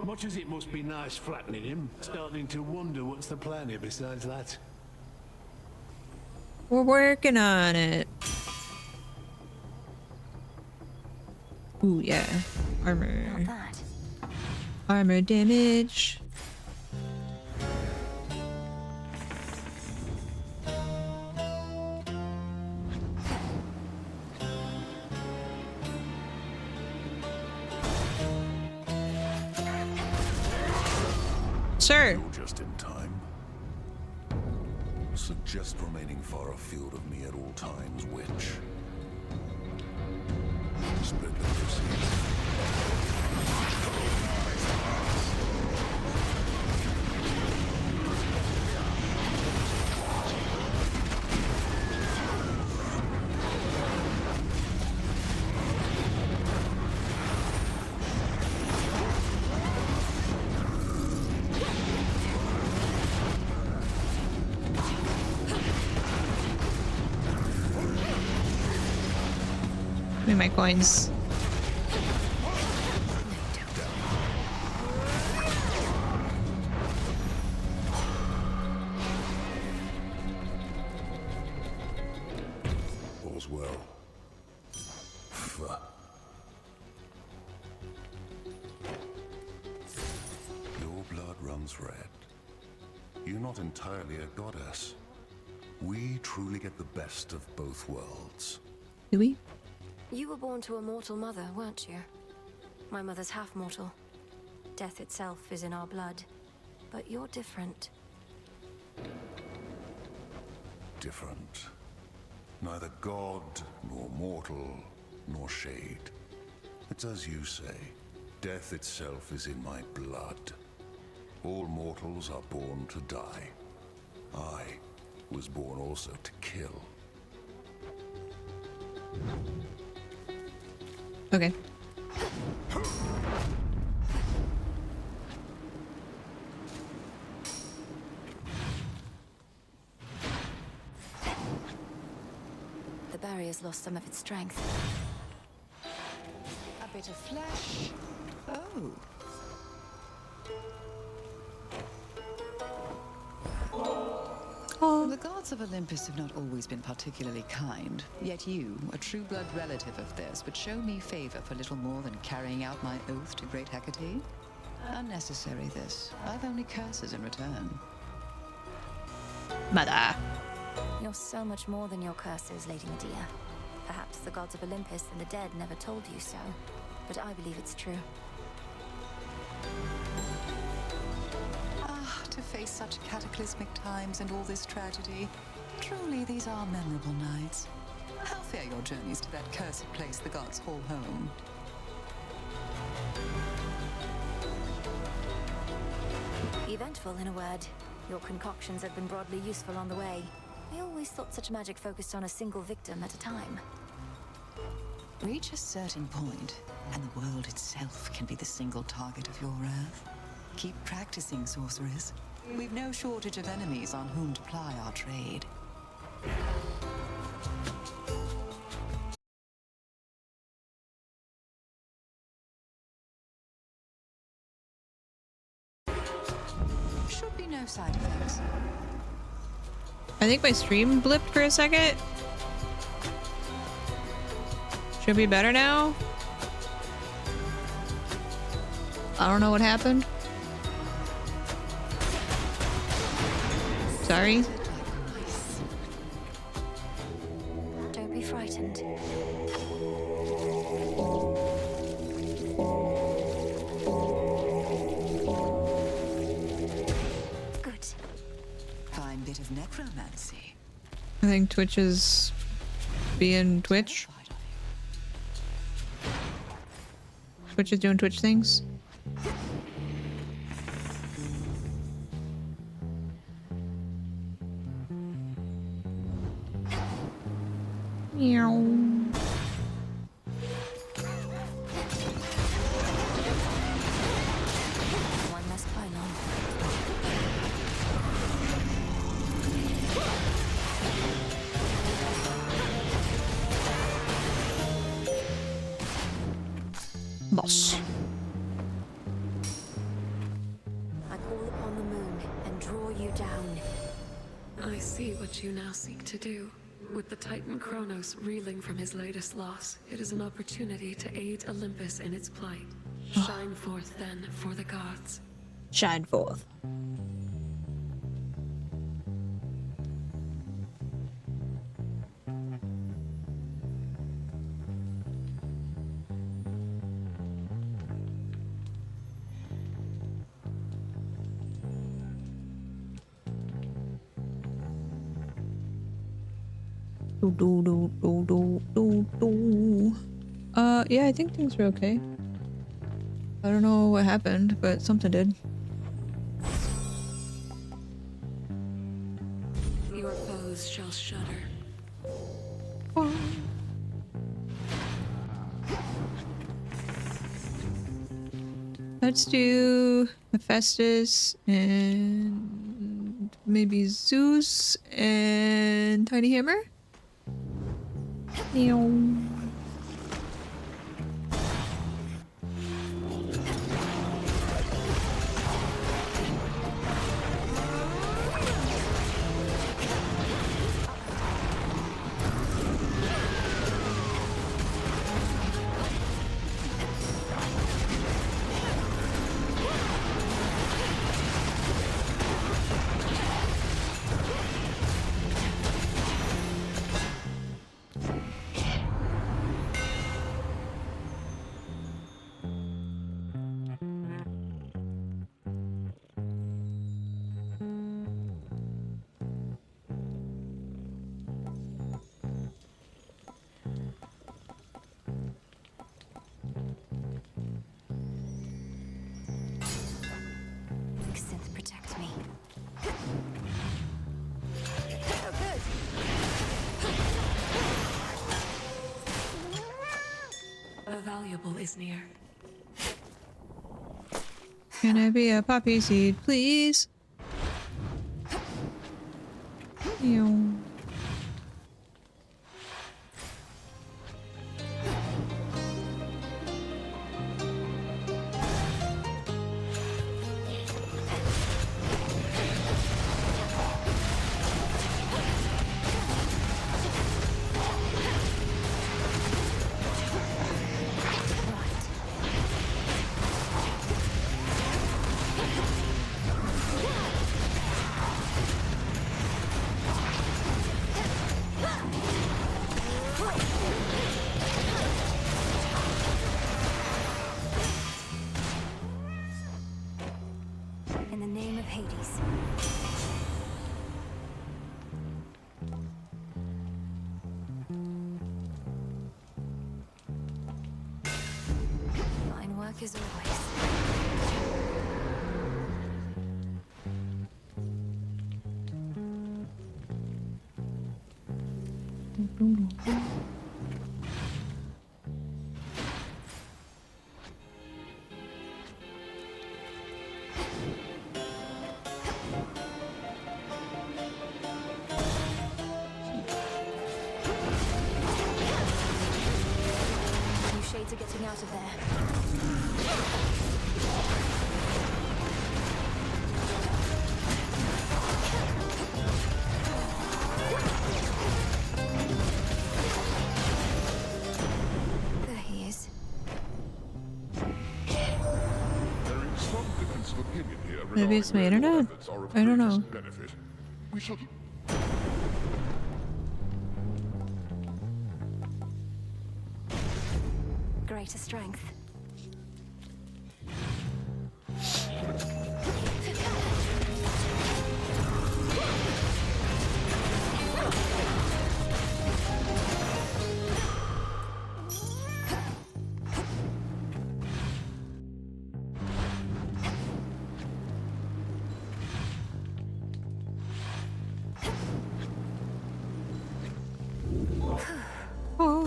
Much as it must be nice flattening him, starting to wonder what's the plan here besides that. We're working on it. Ooh, yeah. Armor. Armor damage. Sir. You're just in time. Suggest remaining far afield of me at all times, witch. Split the proceeds. Give me my coins. All's well. Fuck. Your blood runs red. You're not entirely a goddess. We truly get the best of both worlds. Do we? You were born to a mortal mother, weren't you? My mother's half-mortal. Death itself is in our blood. But you're different. Different. Neither god, nor mortal, nor shade. It's as you say. Death itself is in my blood. All mortals are born to die. I was born also to kill. Okay. The barrier's lost some of its strength. A bit of flesh. Oh. The gods of Olympus have not always been particularly kind. Yet you, a true-blood relative of theirs, would show me favor for little more than carrying out my oath to great Hecate? Unnecessary, this. I've only curses in return. Mother. You're so much more than your curses, Lady Medea. Perhaps the gods of Olympus and the dead never told you so, but I believe it's true. To face such cataclysmic times and all this tragedy. Truly, these are memorable nights. How fare your journeys to that cursed place the gods call home? Eventful, in a word. Your concoctions have been broadly useful on the way. I always thought such magic focused on a single victim at a time. Reach a certain point, and the world itself can be the single target of your wrath. Keep practicing, sorceress. We've no shortage of enemies on whom to ply our trade. Should be no side effects. I think my stream blipped for a second. Should be better now. I don't know what happened. Sorry. Don't be frightened. Good. Fine bit of necromancy. I think Twitch is being Twitch. Twitch is doing Twitch things. Meow. One less pylon. Boss. I call upon the moon and draw you down. I see what you now seek to do. With the Titan Kronos reeling from his latest loss, it is an opportunity to aid Olympus in its plight. Shine forth then for the gods. Shine forth. Yeah, I think things were okay. I don't know what happened, but something did. Your foes shall shudder. Let's do Hephaestus and maybe Zeus and Tiny Hammer. Meow. valuable is near. Can I be a poppy seed, please? Ew. In the name of Hades. Fine work as always. You shades are getting out of there. There he is. There is some difference of opinion here. Maybe it's my internet? I don't know. Benefit. We shall. Greater strength. Oh.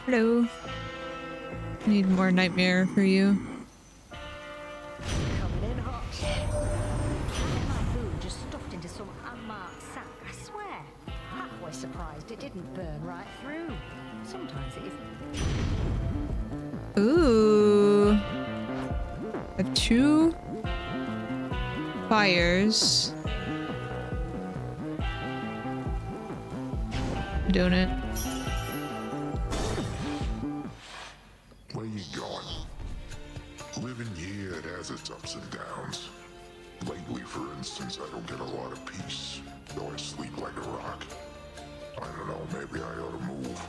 Hello. Need more nightmare for you. Coming in hot. My food just stuffed into some unmarked sack, I swear. Halfway surprised it didn't burn right through. Sometimes it isn't. Ooh. I have 2 fires. Doing it. Where you going? Living here, it has its ups and downs. Lately, for instance, I don't get a lot of peace, though I sleep like a rock. I don't know, maybe I ought to move.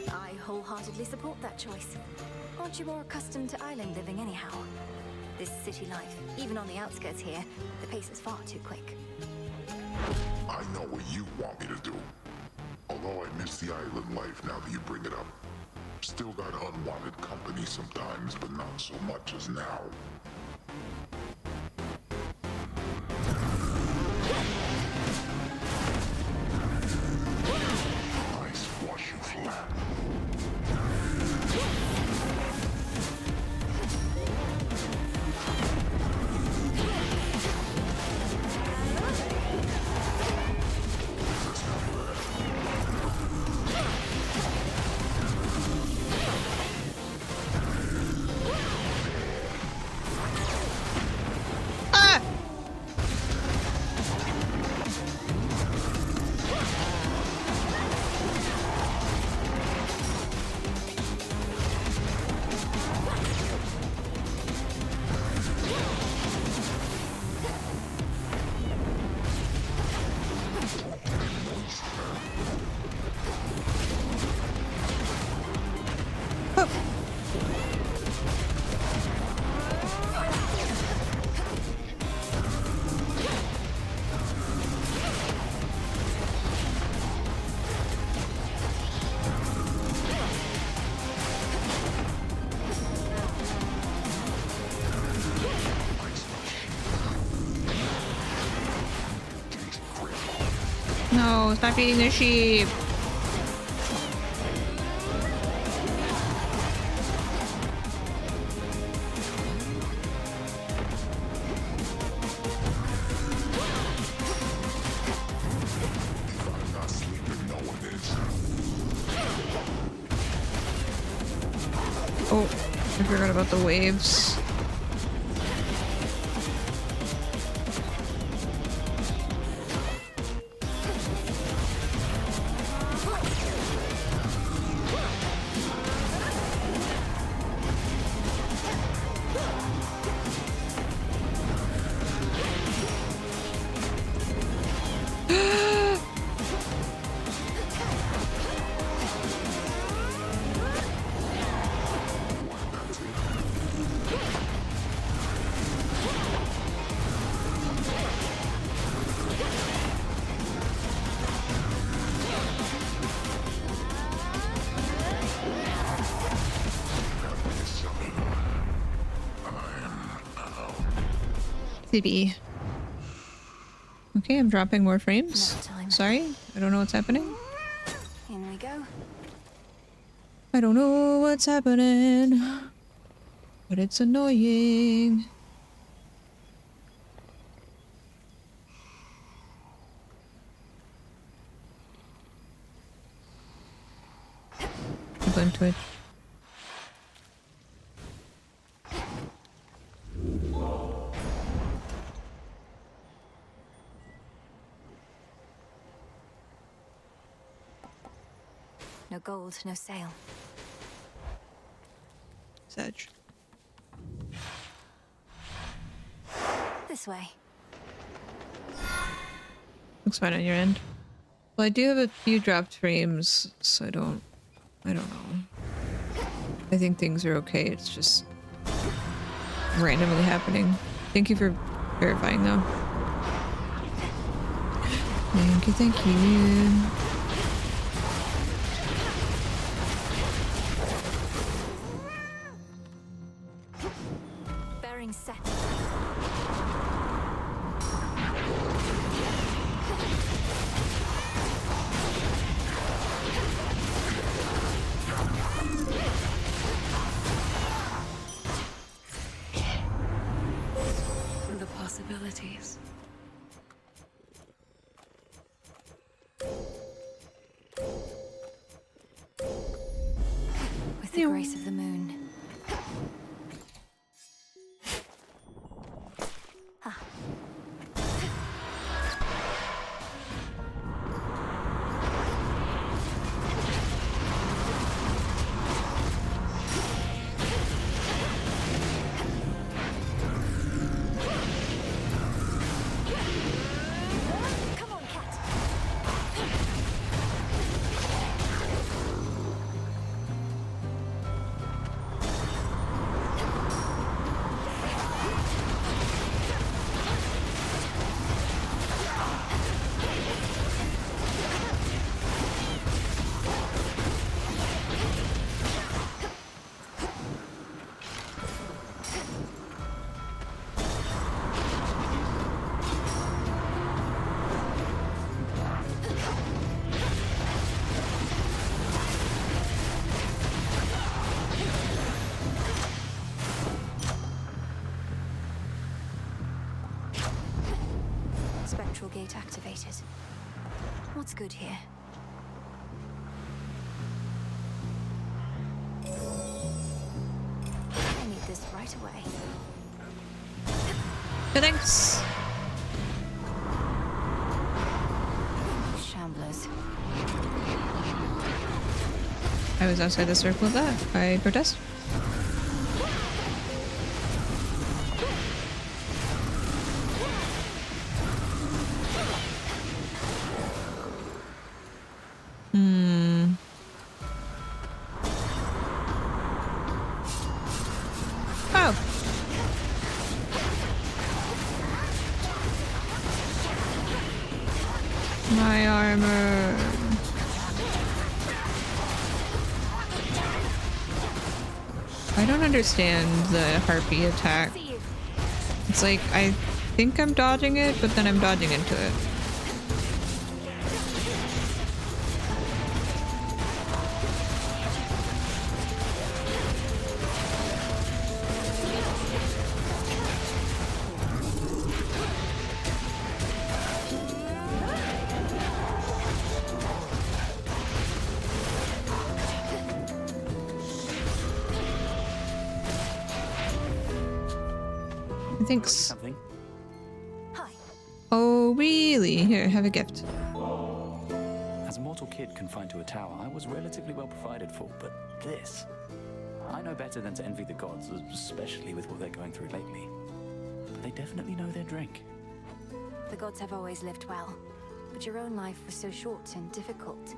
I wholeheartedly support that choice. Aren't you more accustomed to island living anyhow? This city life, even on the outskirts here, the pace is far too quick. I know what you want me to do. Although I miss the island life now that you bring it up. Still got unwanted company sometimes, but not so much as now. I squash you flat. No, stop eating the sheep. Oh, I forgot about the waves. CB. Okay, I'm dropping more frames. Sorry, I don't know what's happening. In we go. I don't know what's happening, but it's annoying. People on Twitch. No gold, no sale. Sedge. This way. Looks fine on your end. Well, I do have a few dropped frames, so I don't know. I think things are okay. It's just randomly happening. Thank you for verifying, though. Thank you, thank you. Bearing set. The possibilities. With the grace of the moon. Spectral gate activated. What's good here? I need this right away. Thanks. Shamblers. I was outside the circle of that. I protest. Oh. My armor. I don't understand the harpy attack. It's like, I think I'm dodging it, but then I'm dodging into it. thanks. Something. Oh, really? Here, have a gift. As a mortal kid confined to a tower, I was relatively well provided for, but this... I know better than to envy the gods, especially with what they're going through lately. But they definitely know their drink. The gods have always lived well, but your own life was so short and difficult.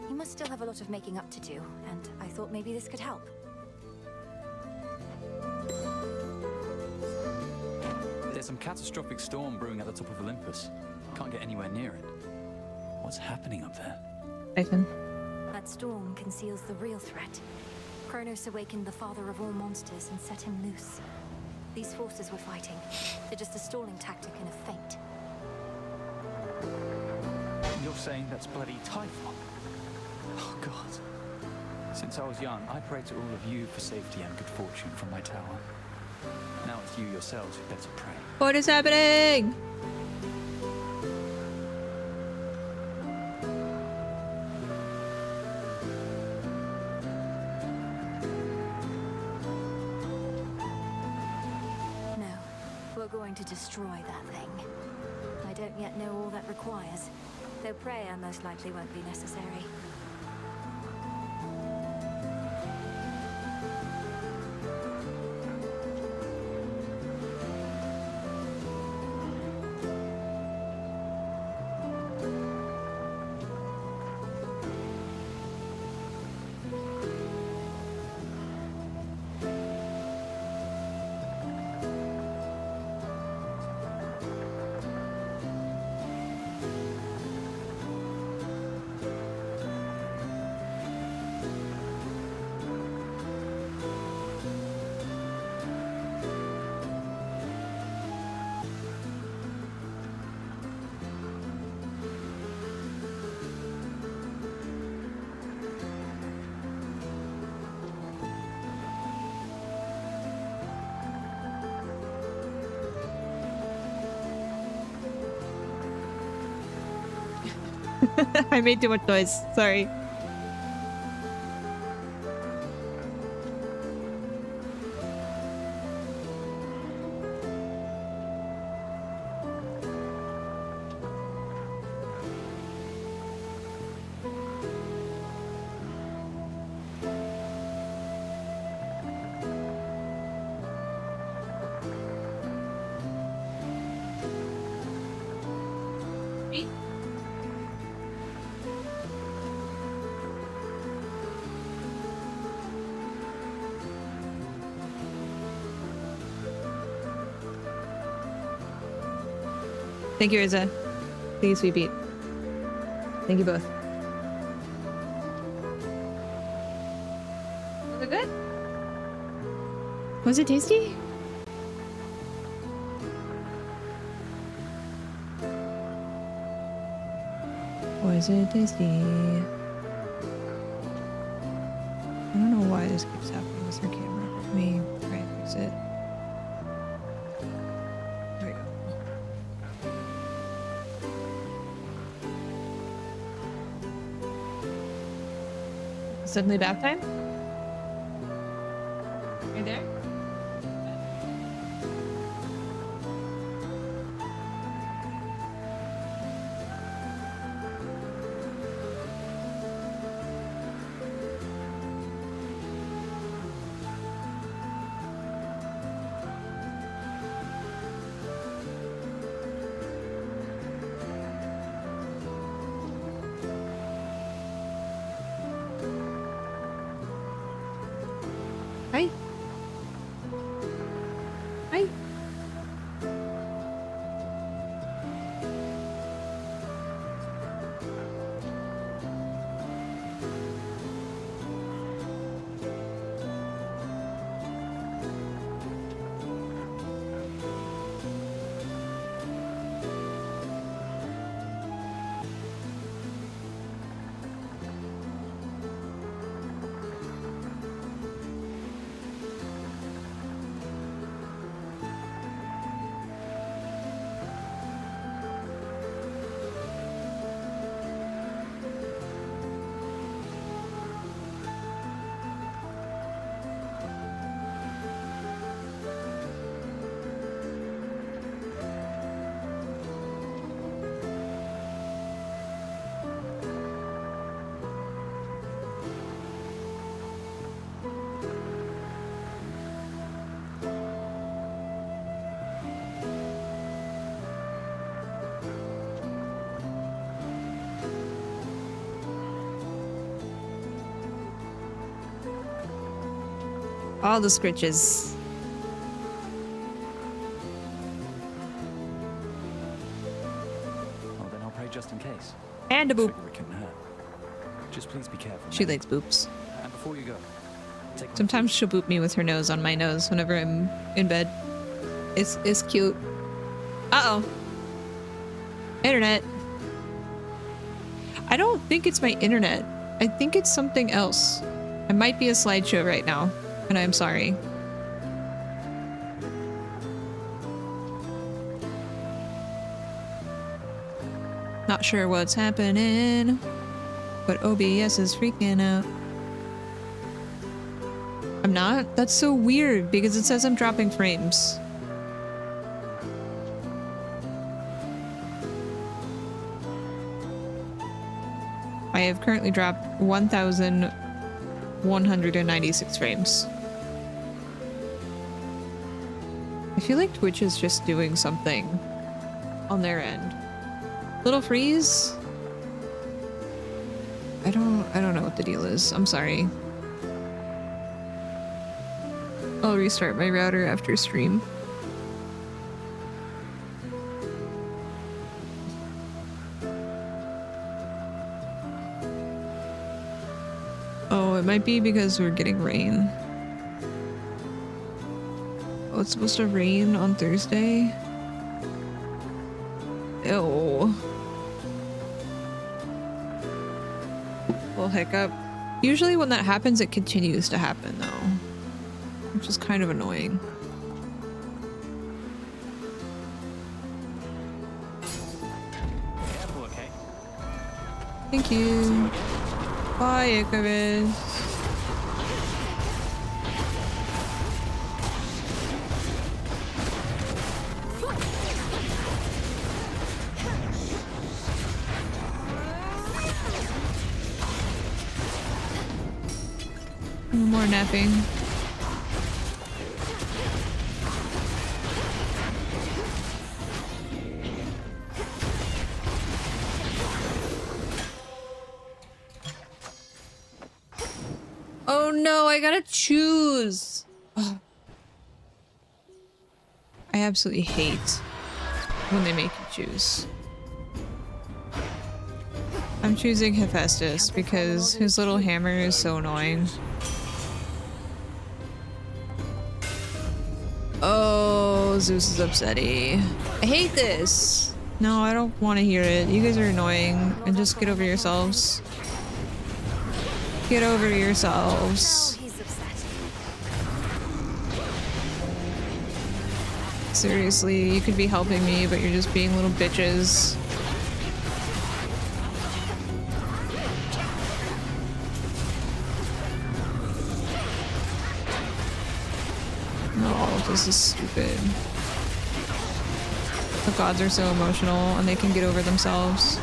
You must still have a lot of making up to do, and I thought maybe this could help. There's some catastrophic storm brewing at the top of Olympus. Can't get anywhere near it. What's happening up there? Typhon. That storm conceals the real threat. Kronos awakened the father of all monsters and set him loose. These forces we're fighting, they're just a stalling tactic and a feint. You're saying that's bloody Typhon? Oh, God. Since I was young, I prayed to all of you for safety and good fortune from my tower. Now it's you yourselves who better pray. What is happening? No, we're going to destroy that thing. I don't yet know all that requires, though prayer most likely won't be necessary. I made too much noise. Sorry. Thank you, Riza. Thank you, Sweet Beat. Thank you both. Was it good? Was it tasty? Was it tasty? I don't know why this keeps happening with our camera. Let me try and fix it. There we go. Suddenly bath time? You there? Hi. All the scritches. Oh, then I'll pray just in case. And a boop. Figure it couldn't hurt. Just please be careful. She man. likes boops. And before you go, take my Sometimes she'll boop me with her nose on my nose whenever I'm in bed. It's cute. Uh-oh. Internet. I don't think it's my internet. I think it's something else. I might be a slideshow right now, and I'm sorry. Not sure what's happening, but OBS is freaking out. I'm not? That's so weird because it says I'm dropping frames. I have currently dropped 1,196 frames. I feel like Twitch is just doing something on their end. Little freeze? I don't know what the deal is. I'm sorry. I'll restart my router after stream. Oh, it might be because we're getting rain. Oh, it's supposed to rain on Thursday? Ew. Little hiccup. Usually when that happens, it continues to happen though. Which is kind of annoying. Careful, okay? Thank you. Bye, Icarus. No more napping. Oh no, I gotta choose. Ugh. I absolutely hate when they make you choose. I'm choosing Hephaestus because his little hammer is so annoying. Oh, Zeus is upsetty. I hate this. No, I don't want to hear it. You guys are annoying. And just get over yourselves. Get over yourselves. Seriously, you could be helping me, but you're just being little bitches. No, this is stupid. The gods are so emotional and they can get over themselves.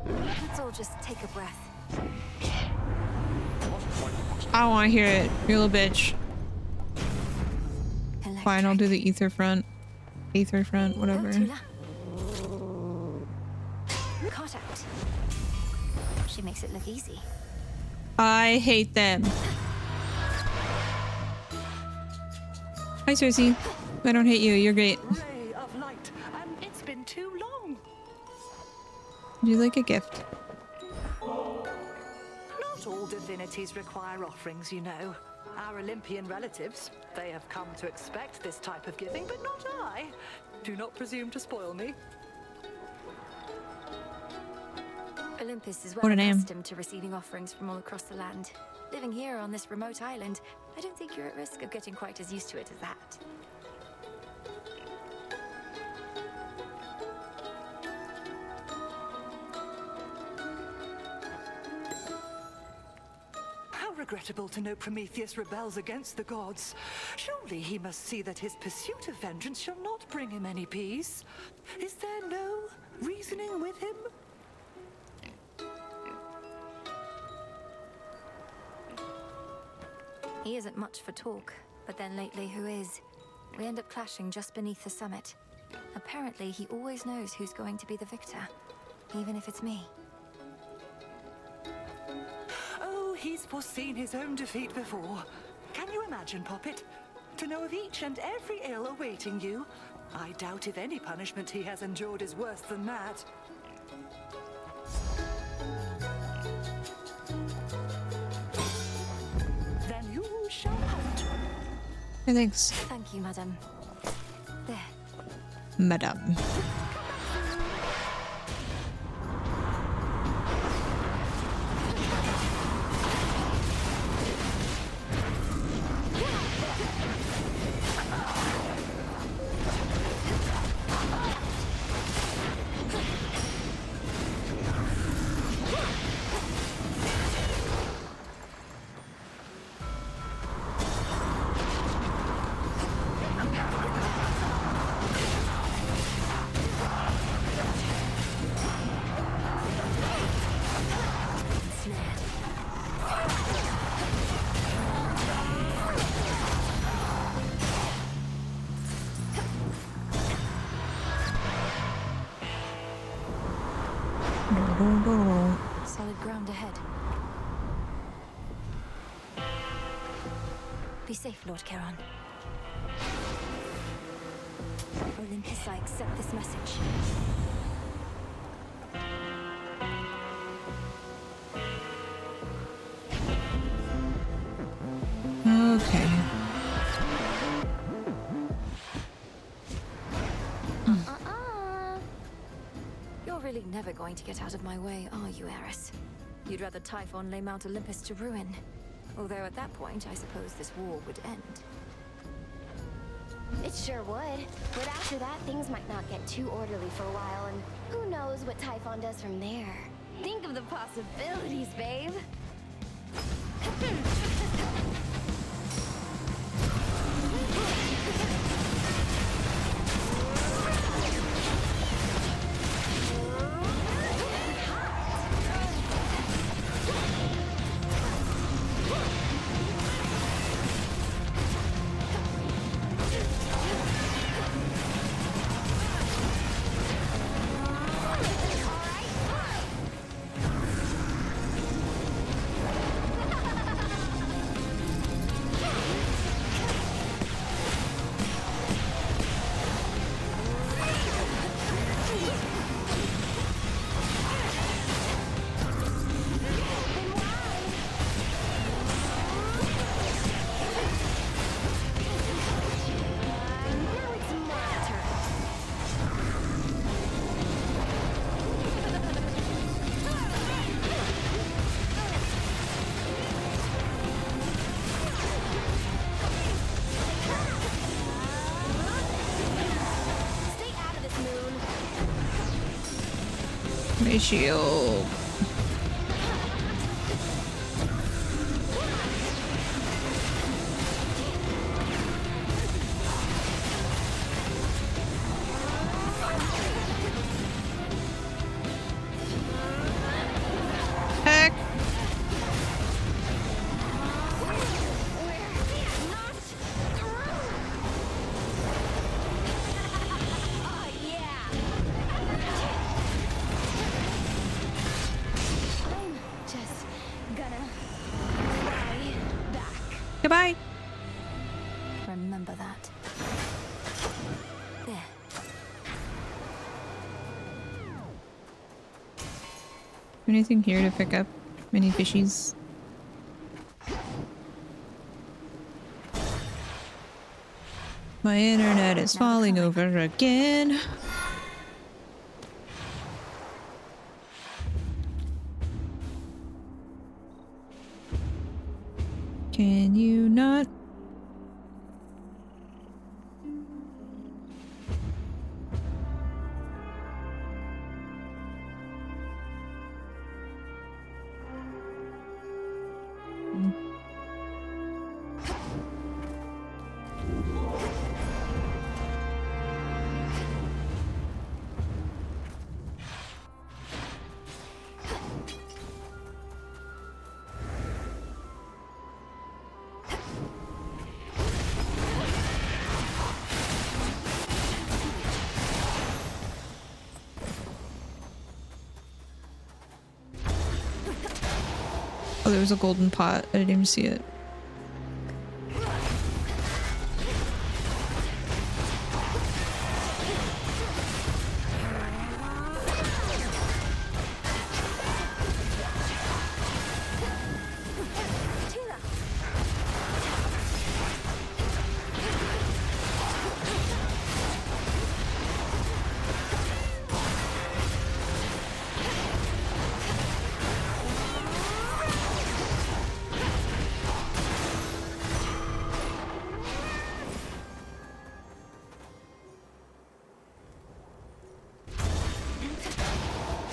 Let's all just take a breath. I don't want to hear it. You're a little bitch. Fine, I'll do the ether front. Ether front, whatever. Caught out. She makes it look easy. I hate them. Hi, Cersei. I don't hate you. You're great. Ray of light, and it's been too long. Would you like a gift? Not all divinities require offerings, you know. Our Olympian relatives, they have come to expect this type of giving, but not I. Do not presume to spoil me. Olympus is What well a name. accustomed to receiving offerings from all across the land. Living here on this remote island, I don't think you're at risk of getting quite as used to it as that. How regrettable to know Prometheus rebels against the gods. Surely he must see that his pursuit of vengeance shall not bring him any peace. Is there no reasoning with him? He isn't much for talk, but then lately who is? We end up clashing just beneath the summit. Apparently he always knows who's going to be the victor, even if it's me. He's foreseen his own defeat before. Can you imagine, Poppet? To know of each and every ill awaiting you? I doubt if any punishment he has endured is worse than that. Then you shall have it. Hey, thanks. Thank you, madam. There. Madame. Solid ground ahead. Be safe, Lord Charon. Olympus, I accept this message. Okay. You're really never going to get out of my way, are you, Eris? You'd rather Typhon lay Mount Olympus to ruin. Although at that point, I suppose this war would end. It sure would. But after that, things might not get too orderly for a while, and who knows what Typhon does from there. Think of the possibilities, babe. My shield. Heck. Goodbye. Remember that. There. Anything here to pick up? Many fishies? My internet is falling over again. Can you not? Oh, there was a golden pot. I didn't even see it.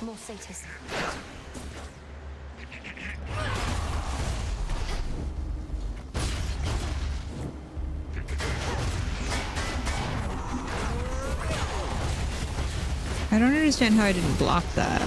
More satyrs. I don't understand how I didn't block that.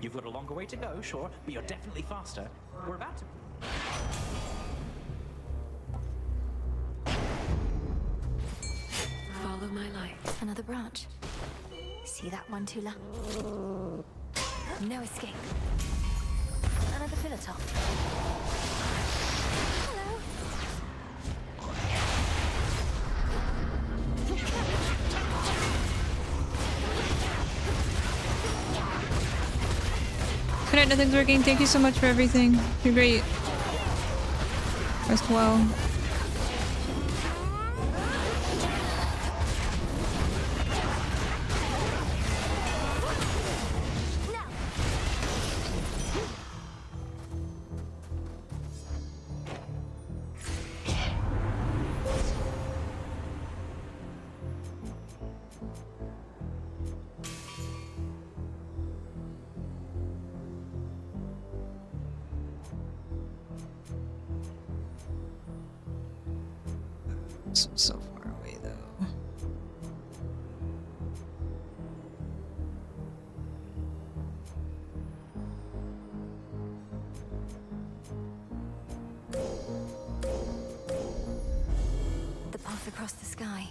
You've got a longer way to go, sure, but you're definitely faster. We're about to... Follow my light. Another branch. See that one, Tula? No escape. Another pillar top. Alright, nothing's working. Thank you so much for everything. You're great. Rest well. So far away though. The path across the sky.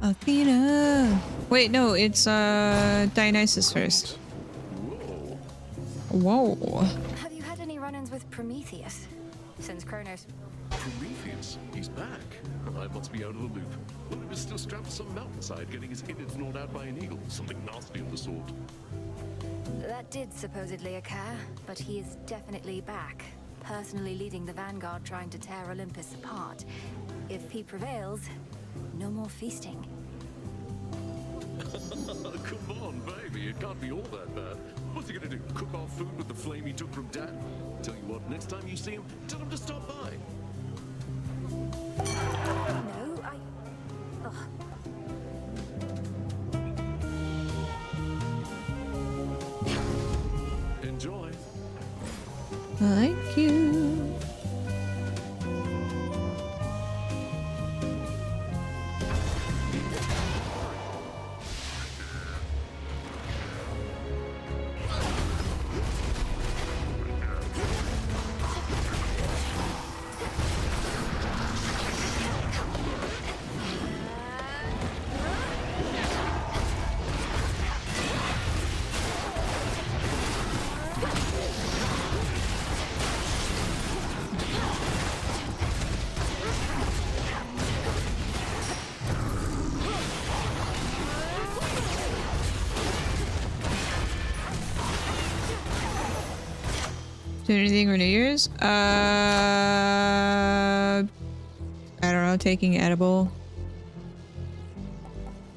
Athena! Wait, no, it's Dionysus first. Whoa. Have you had any run-ins with Prometheus since Kronos? Prometheus? He's back. I must be out of the loop. Well, he was still strapped to some mountainside getting his innards gnawed out by an eagle. Something nasty of the sort. That did supposedly occur, but he is definitely back. Personally leading the vanguard trying to tear Olympus apart. If he prevails, no more feasting. Come on, baby. It can't be all that bad. What's he gonna do? Cook our food with the flame he took from Dad? Tell you what, next time you see him, tell him to stop by. No, Ugh. Enjoy. Thank you. to anything for New Year's? I don't know, taking edible.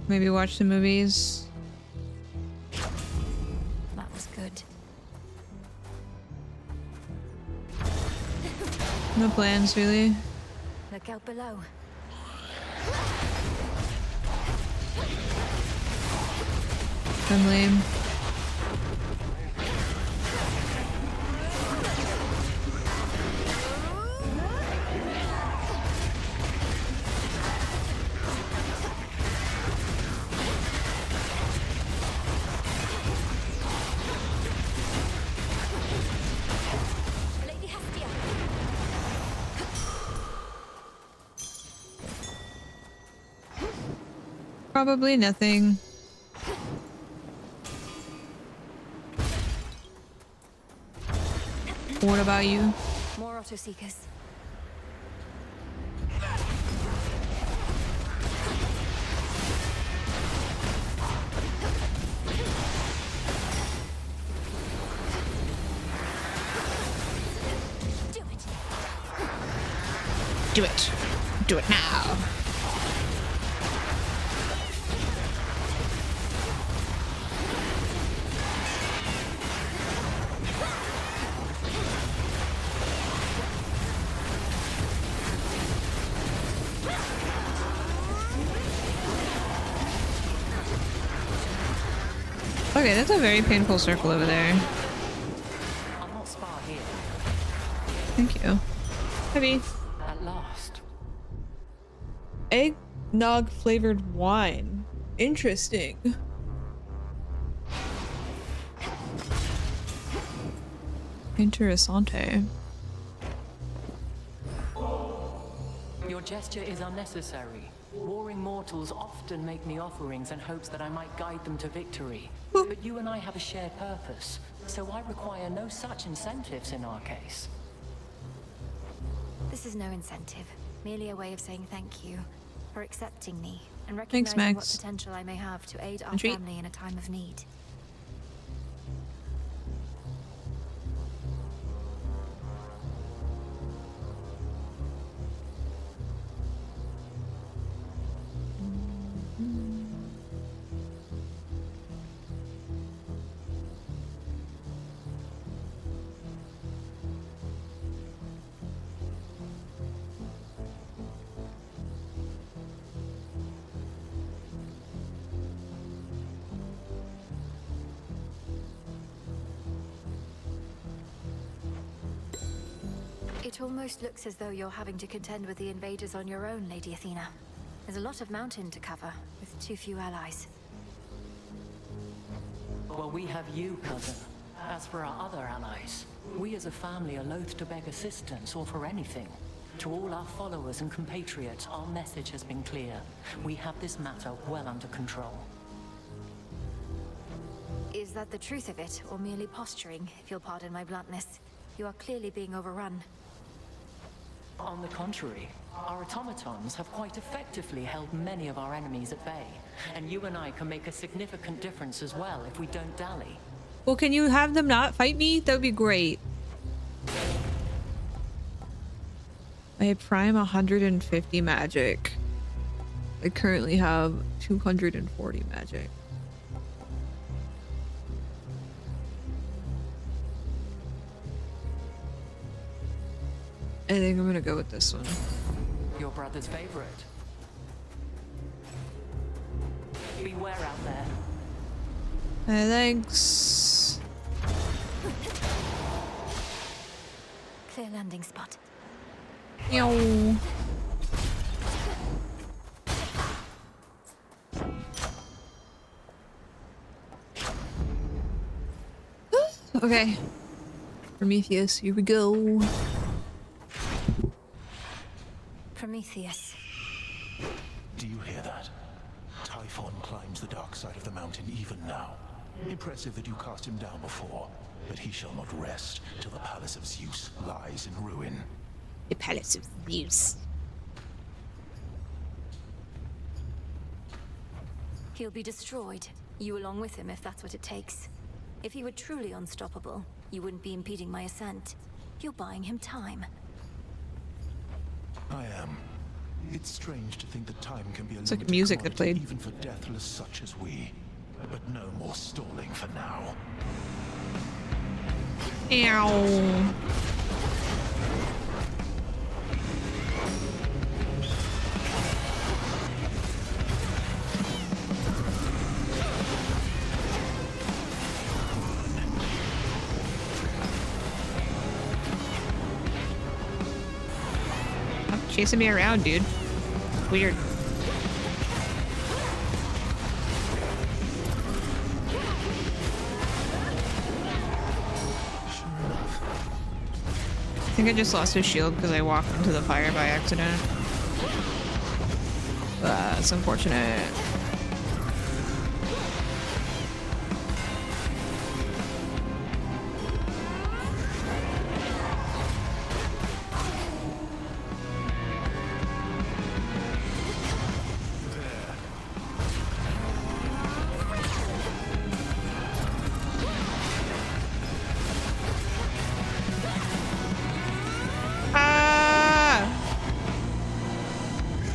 Maybe watch the movies. That was good. No plans, really. Look out below. I'm lame. Lady Hestia. Probably nothing. What about you? More auto seekers. Do it. Do it now. Okay, that's a very painful circle over there. I'll not spar here. Thank you. Heavy. At last. Eggnog flavored wine. Interesting. Interessante. Your gesture is unnecessary. Warring mortals often make me offerings in hopes that I might guide them to victory. But you and I have a shared purpose, so I require no such incentives in our case. This is no incentive, merely a way of saying thank you for accepting me and Thanks, recognizing what Max. potential I may have to aid our And treat. family in a time of need. It almost looks as though you're having to contend with the invaders on your own, Lady Athena. There's a lot of mountain to cover, with too few allies. Well, we have you, cousin. As for our other allies, we as a family are loath to beg assistance or for anything. To all our followers and compatriots, our message has been clear. We have this matter well under control. Is that the truth of it, or merely posturing, if you'll pardon my bluntness? You are clearly being overrun. On the contrary, our automatons have quite effectively held many of our enemies at bay, and you and I can make a significant difference as well if we don't dally. Well, can you have them not fight me? That would be great. I have prime 150 magic. I currently have 240 magic. I think I'm gonna go with this one. Your brother's favorite. Beware out there. Thanks. Clear landing spot. Yo. Okay. Prometheus, here we go. Prometheus. Do you hear that? Typhon climbs the dark side of the mountain even now. Impressive that you cast him down before, but he shall not rest till the palace of Zeus lies in ruin. The palace of Zeus. He'll be destroyed. You along with him if that's what it takes. If he were truly unstoppable, You wouldn't be impeding my ascent. You're buying him time. I am. It's strange to think that time can be a It's like limited music that commodity played. even for deathless such as we. But no more stalling for now. Ow. Stop chasing me around, dude. Weird. I think I just lost his shield because I walked into the fire by accident. That's unfortunate.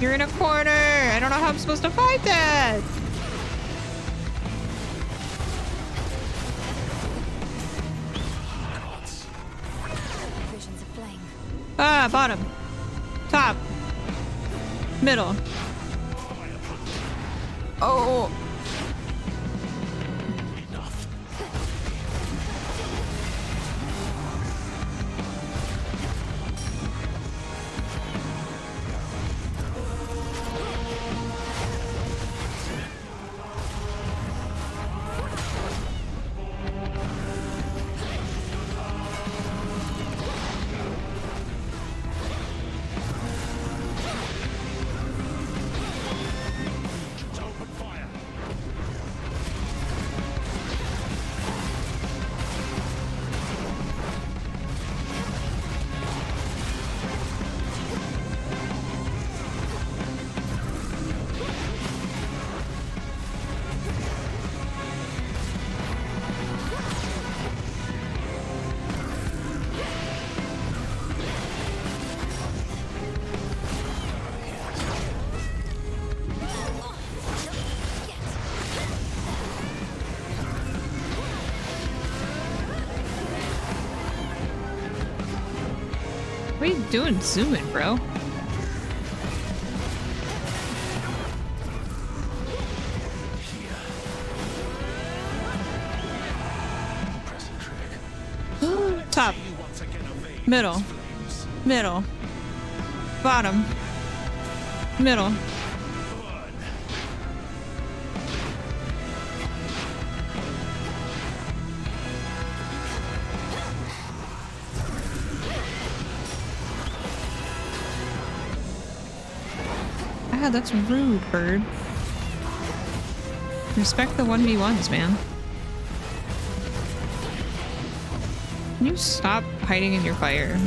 You're in a corner. I don't know how I'm supposed to fight that. Visions of flame. Ah, bottom. Top. Middle. Oh. What are you doing zooming, bro? Top. Middle. Middle. Bottom. Middle. Ah, that's rude, bird. Respect the 1v1s, man. Can you stop hiding in your fire?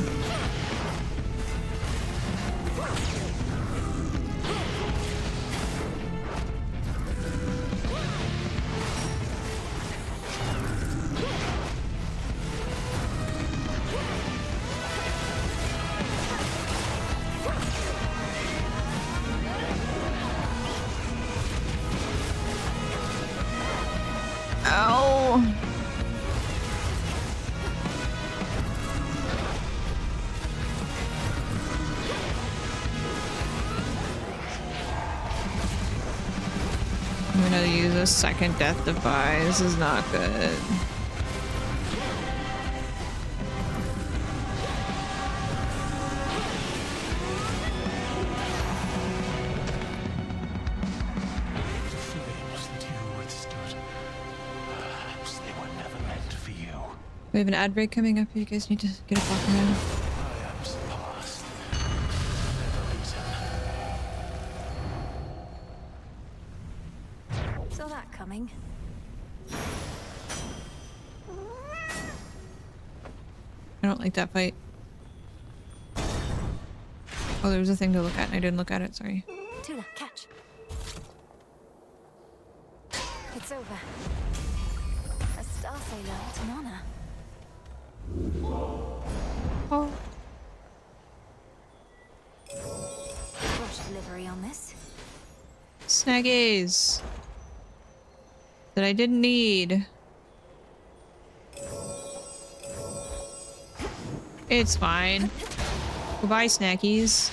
Ow. I'm gonna use a second death defy. This is not good. We have an ad break coming up. You guys need to get up off now. Saw that coming. I don't like that fight. Oh, there was a thing to look at and I didn't look at it. Sorry. Tula, catch. It's over. A Star Sailor, what an honor. Oh. Rush delivery on this. Snaggies that I didn't need. It's fine. Goodbye, snackies.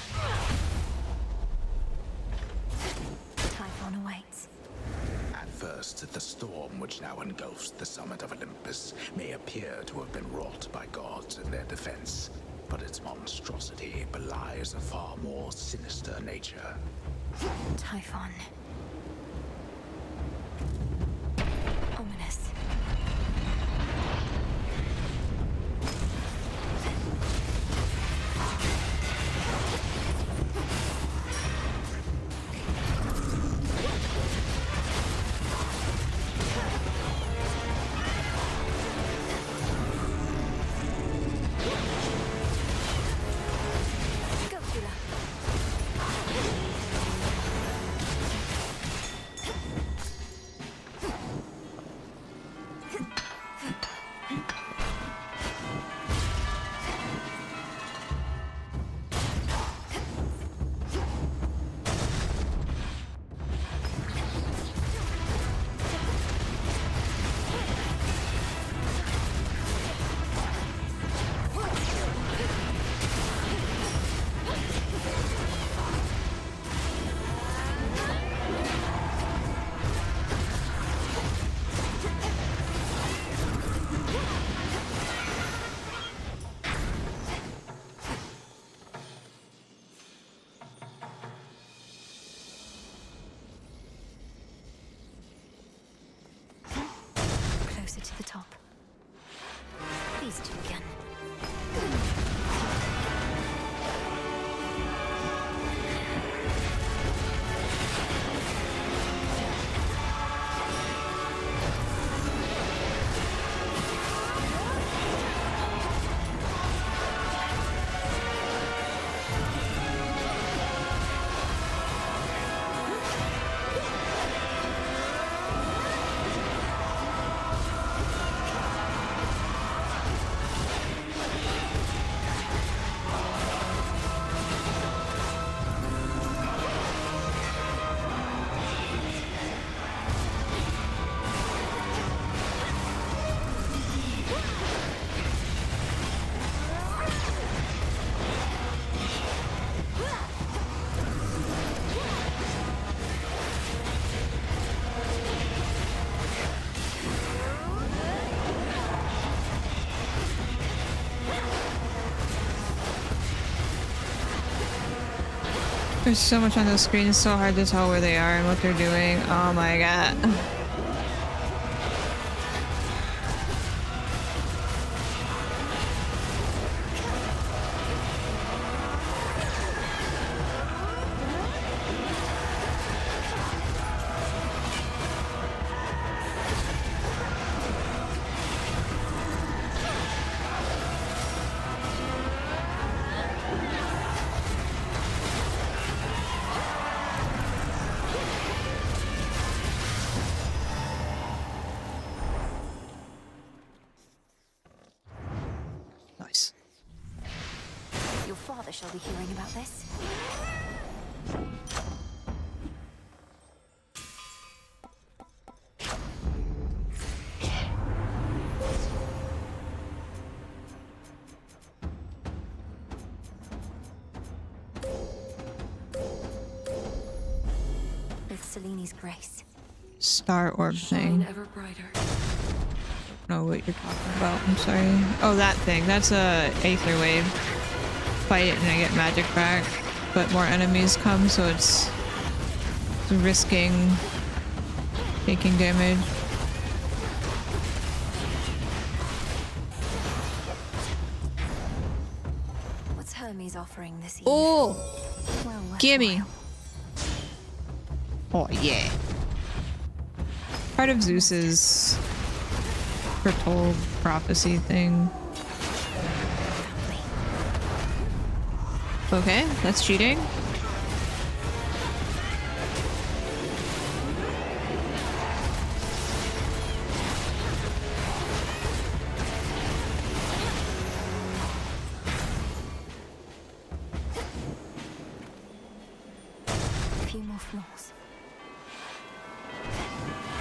Typhon awaits. At first, the storm which now engulfs the summit of Olympus may appear to have been wrought by gods in their defense, but its monstrosity belies a far more sinister nature. Typhon. Ominous. To the top. These two again. There's so much on the screen, it's so hard to tell where they are and what they're doing. Oh my god. Nice. Your father shall be hearing about this. With Seleni's grace. Star orb thing. Ever brighter. I don't know what you're talking about. I'm sorry. Oh, that thing. That's a Aether Wave. Fight it and I get magic back. But more enemies come, so it's risking taking damage. What's Hermes offering this eve? Oh! Well, Gimme! Oh, yeah. Part of Zeus's foretold prophecy thing. Okay, that's cheating.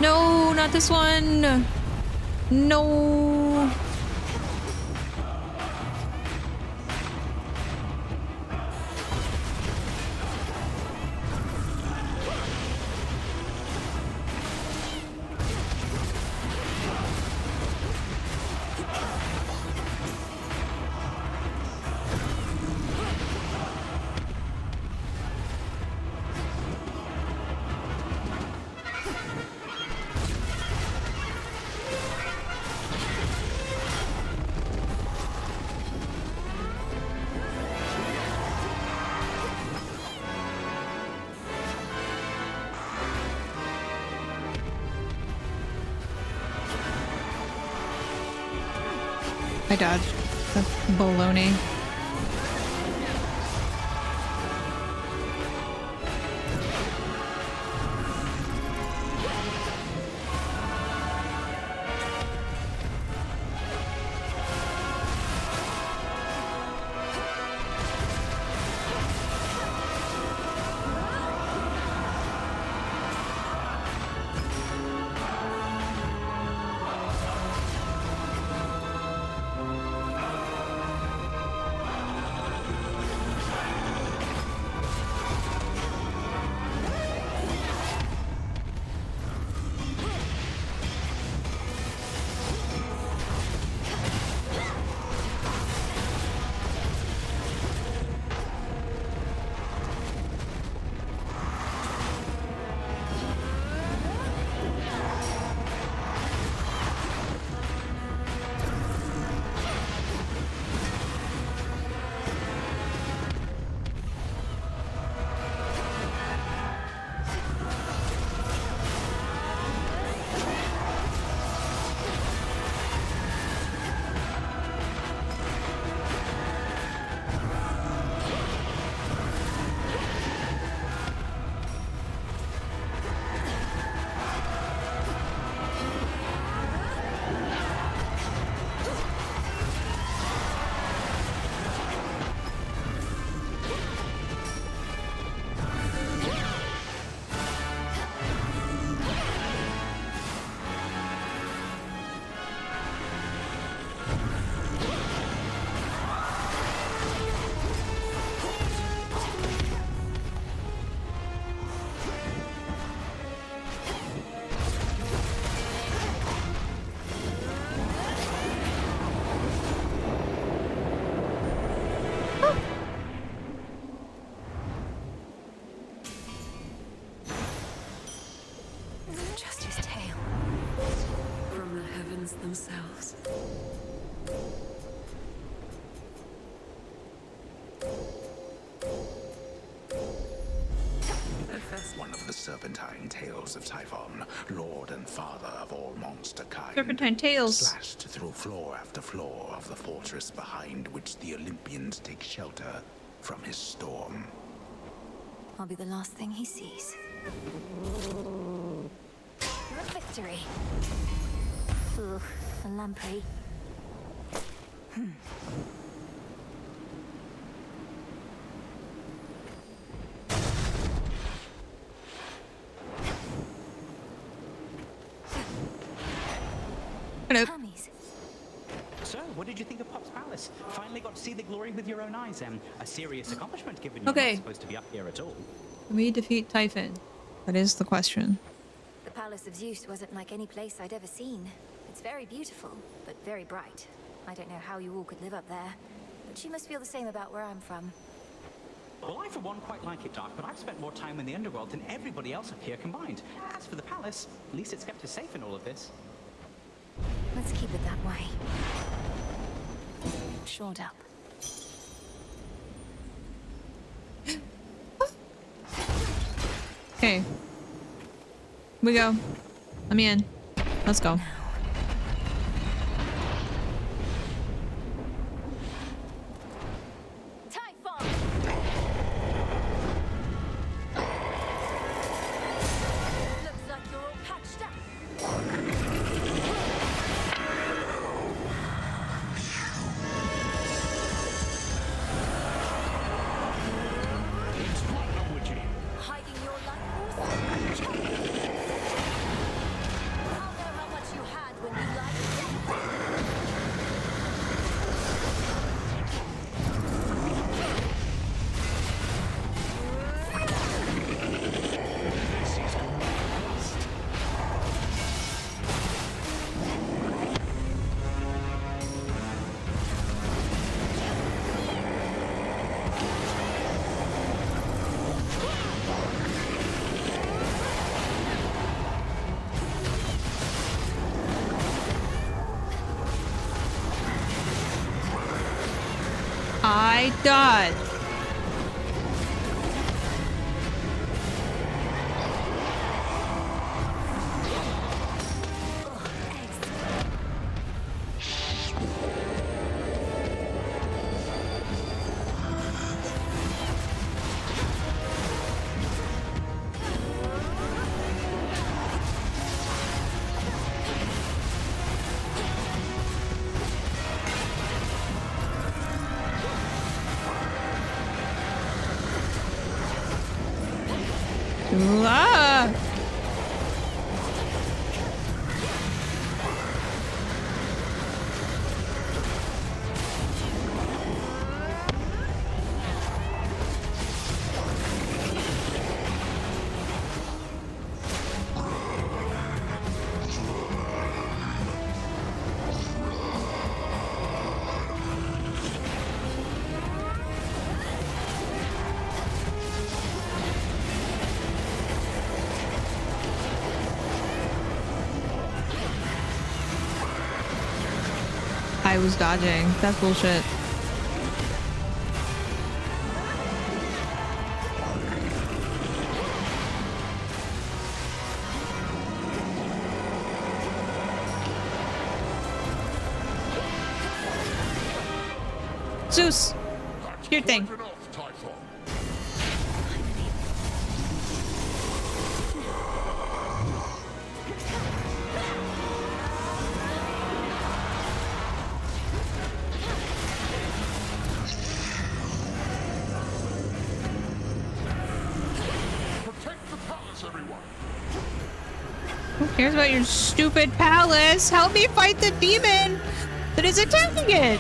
No, not this one. No. I dodged. That's baloney. Just his tail. From the heavens themselves. One of the serpentine tails of Typhon, lord and father of all monster kind. Serpentine tails. Slashed through floor after floor of the fortress behind which the Olympians take shelter from his storm. I'll be the last thing he sees. Your victory. Ugh, a lamprey. Hello. So, what did you think of Pop's Palace? Finally got to see the glory with your own eyes, a serious accomplishment given you're Okay. not supposed to be up here at all. Can we defeat Typhon? That is the question. The Palace of Zeus wasn't like any place I'd ever seen. It's very beautiful, but very bright. I don't know how you all could live up there, but you must feel the same about where I'm from. Well, I for one quite like it, Dark, but I've spent more time in the underworld than everybody else up here combined. As for the palace, at least it's kept us safe in all of this. Let's keep it that way. Shored up. Okay. We go. I'm in. Let's go. Looks like you're all patched up. Hiding your life force? I dodged. Ah! I was dodging. That's bullshit. Zeus, your thing. Who cares about your stupid palace? Help me fight the demon that is attacking it!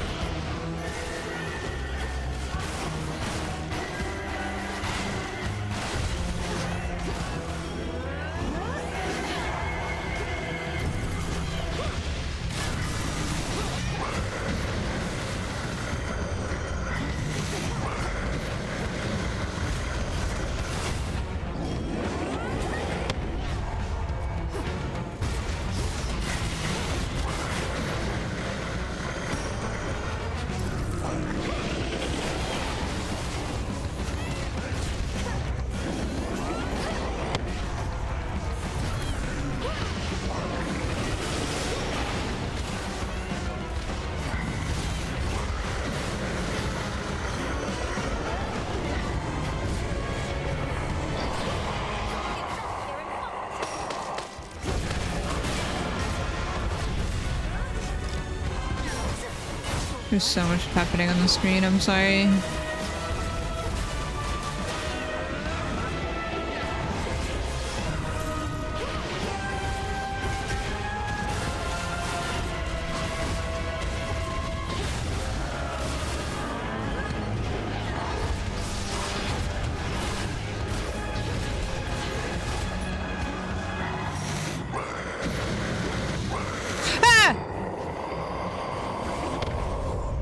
There's so much happening on the screen, I'm sorry.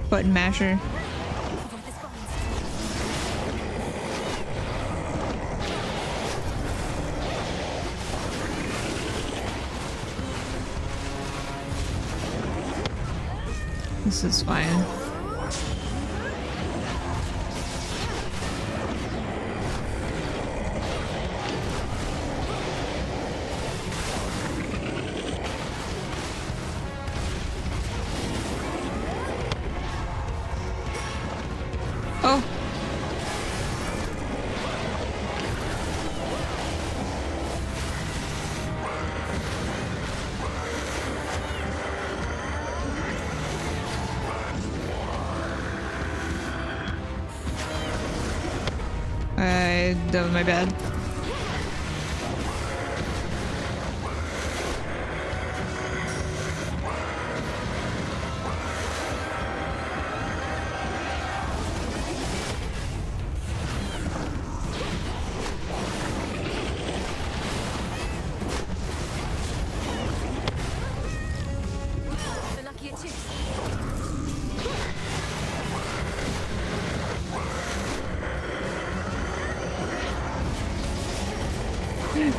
Button masher. This is fine. Oh. That was my bad.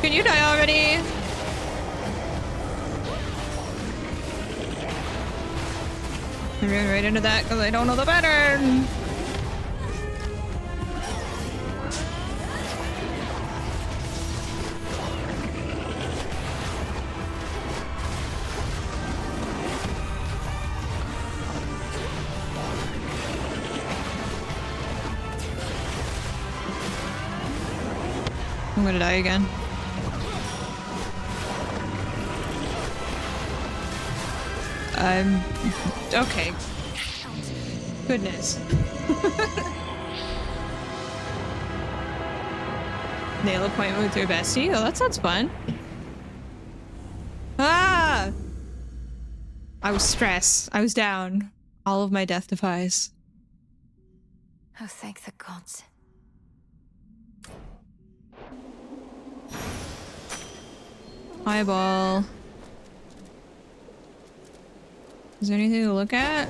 Can you die already? I ran right into that because I don't know the pattern. I'm gonna die again. Okay. Goodness. Nail appointment with your bestie? Oh, that sounds fun. Ah! I was stressed. I was down. All of my death defies. Oh, thank the gods. Eyeball. Is there anything to look at?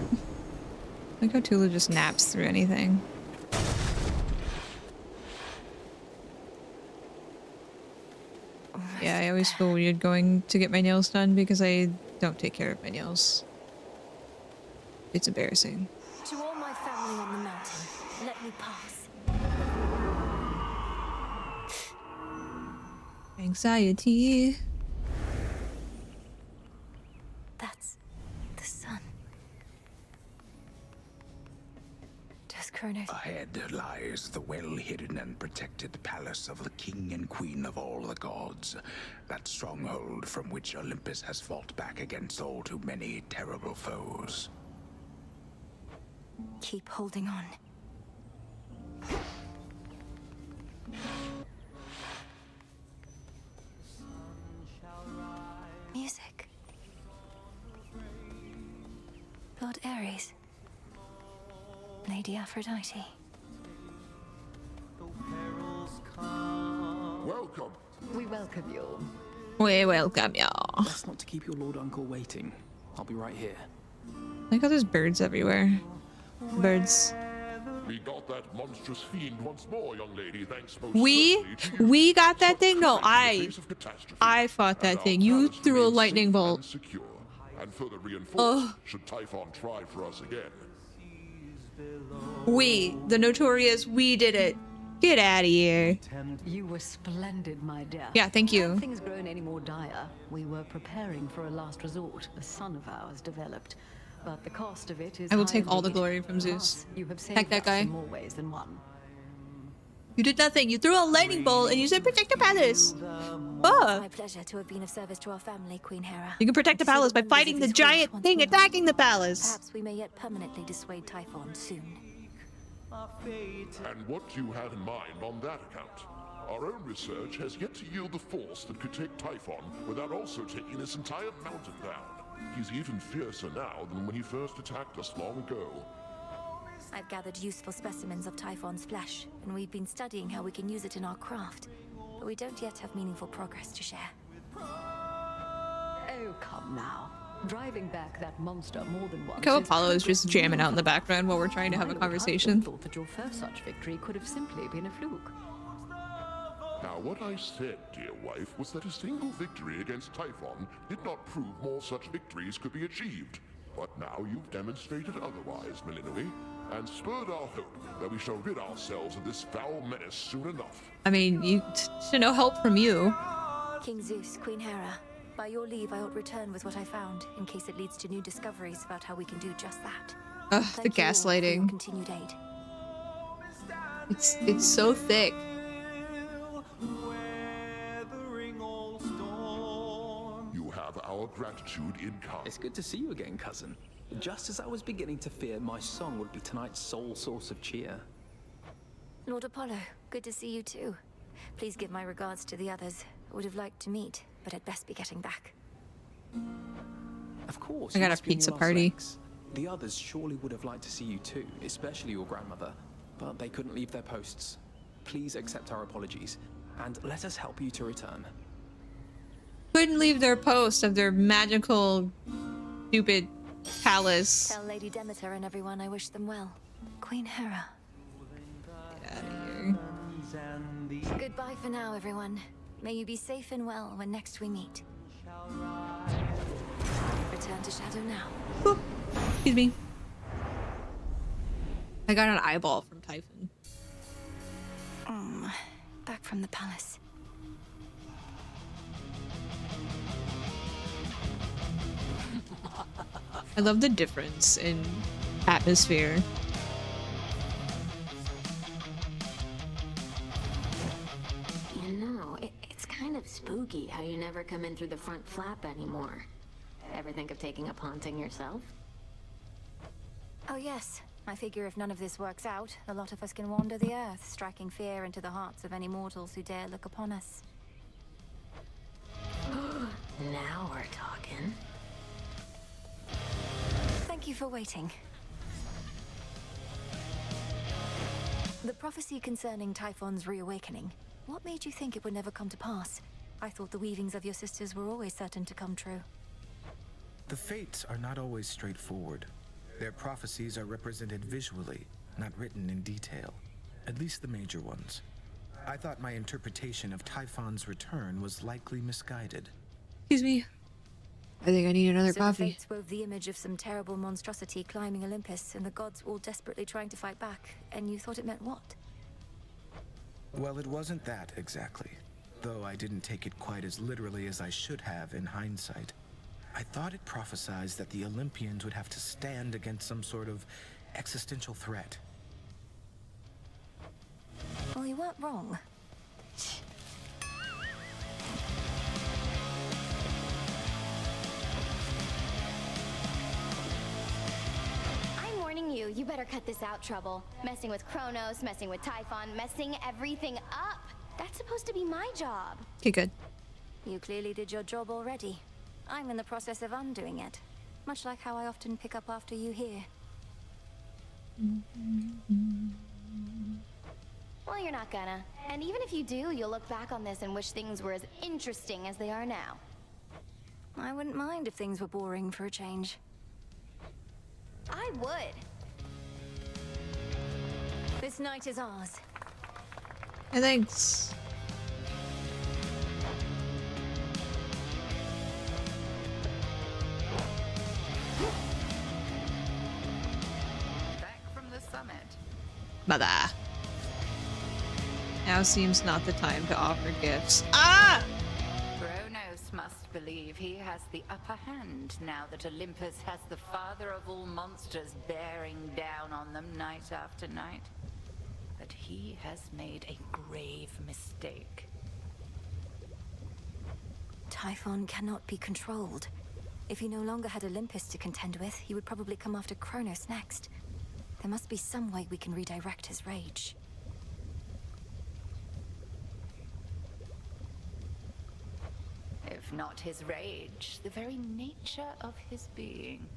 Look how Tula just naps through anything. Yeah, I always feel weird going to get my nails done because I don't take care of my nails. It's embarrassing. To all my family on the mountain, let me pass. Anxiety. That's the sun. Does Kronos... Ahead lies the well-hidden and protected palace of the king and queen of all the gods. That stronghold from which Olympus has fought back against all too many terrible foes. Keep holding on. Music. Lord Ares. Lady Aphrodite. Welcome. We welcome you. We welcome y'all. Best not to keep your lord uncle waiting. I'll be right here. Look how there's birds everywhere. Birds. We got that monstrous fiend once more, young lady, thanks most We certainly to you. got that thing? No, In the face of catastrophe, I fought that and thing. our You palace threw a remains lightning safe bolt. and secure, and further reinforced Ugh. should Typhon try for us again. The notorious we did it. Get out of here. You were splendid, my dear. Yeah, thank you. Had things grown any more dire, we were preparing for a last resort a son of ours developed. But the cost of it is I will high take all the indeed. glory from Zeus. Plus, you have Heck saved that us guy. in more ways than one. You did nothing. You threw a lightning bolt and you said protect the palace. It's Oh. my pleasure to have been of service to our family, Queen Hera. You can protect the palace by fighting the giant thing attacking the palace. Perhaps we may yet permanently dissuade Typhon soon. And what do you have in mind on that account? Our own research has yet to yield the force that could take Typhon without also taking this entire mountain down. He's even fiercer now than when he first attacked us long ago. I've gathered useful specimens of Typhon's flesh, and we've been studying how we can use it in our craft. But we don't yet have meaningful progress to share. Oh, come now. Driving back that monster more than once. Look how Apollo is just jamming out in the background while we're trying to have a My lord conversation. thought that your first such victory could have simply been a fluke. Now, what I said, dear wife, was that a single victory against Typhon did not prove more such victories could be achieved. But now you've demonstrated otherwise, Melinoe, and spurred our hope that we shall rid ourselves of this foul menace soon enough. I mean, to no help from you. King Zeus, Queen Hera, by your leave I ought return with what I found, in case it leads to new discoveries about how we can do just that. Ugh, Thank the you all for your gaslighting. continued aid. It's so thick. You have our gratitude in kind. It's good to see you again, cousin. Just as I was beginning to fear my song would be tonight's sole source of cheer. Lord Apollo, good to see you too. Please give my regards to the others. I would have liked to meet, but I'd best be getting back. Of course. I you got a must be in pizza your last party. legs. The others surely would have liked to see you too, especially your grandmother. But they couldn't leave their posts. Please accept our apologies, and let us help you to return. Couldn't leave their post of their magical, stupid palace. Tell Lady Demeter and everyone I wish them well. Queen Hera. Get out of here. Goodbye for now, everyone. May you be safe and well when next we meet. Return to Shadow now. Excuse me. I got an eyeball from Typhon. Back from the palace. I love the difference in atmosphere. You know, never come in through the front flap anymore. Ever think of taking up haunting yourself? Oh yes. I figure if none of this works out, a lot of us can wander the earth, striking fear into the hearts of any mortals who dare look upon us. Now we're talking. Thank you for waiting. The prophecy concerning Typhon's reawakening. What made you think it would never come to pass? I thought the weavings of your sisters were always certain to come true. The fates are not always straightforward. Their prophecies are represented visually, not written in detail. At least the major ones. I thought my interpretation of Typhon's return was likely misguided. Excuse me. I think I need another So coffee. the fates wove the image of some terrible monstrosity climbing Olympus, and the gods all desperately trying to fight back, and you thought it meant what? Well, it wasn't that exactly. Though I didn't take it quite as literally as I should have in hindsight. I thought it prophesied that the Olympians would have to stand against some sort of existential threat. Well, you weren't wrong. I'm warning you, you better cut this out, Trouble. Messing with Kronos, messing with Typhon, messing everything up. That's supposed to be my job. Okay, good. You clearly did your job already. I'm in the process of undoing it. Much like how I often pick up after you here. Well, you're not gonna. And even if you do, you'll look back on this and wish things were as interesting as they are now. I wouldn't mind if things were boring for a change. I would. This night is ours. Hey, thanks. Back from the summit. Mother. Now seems not the time to offer gifts. Ah! Kronos must believe he has the upper hand now that Olympus has the father of all monsters bearing down on them night after night. But he has made a grave mistake. Typhon cannot be controlled. If he no longer had Olympus to contend with, he would probably come after Kronos next. There must be some way we can redirect his rage. If not his rage, the very nature of his being.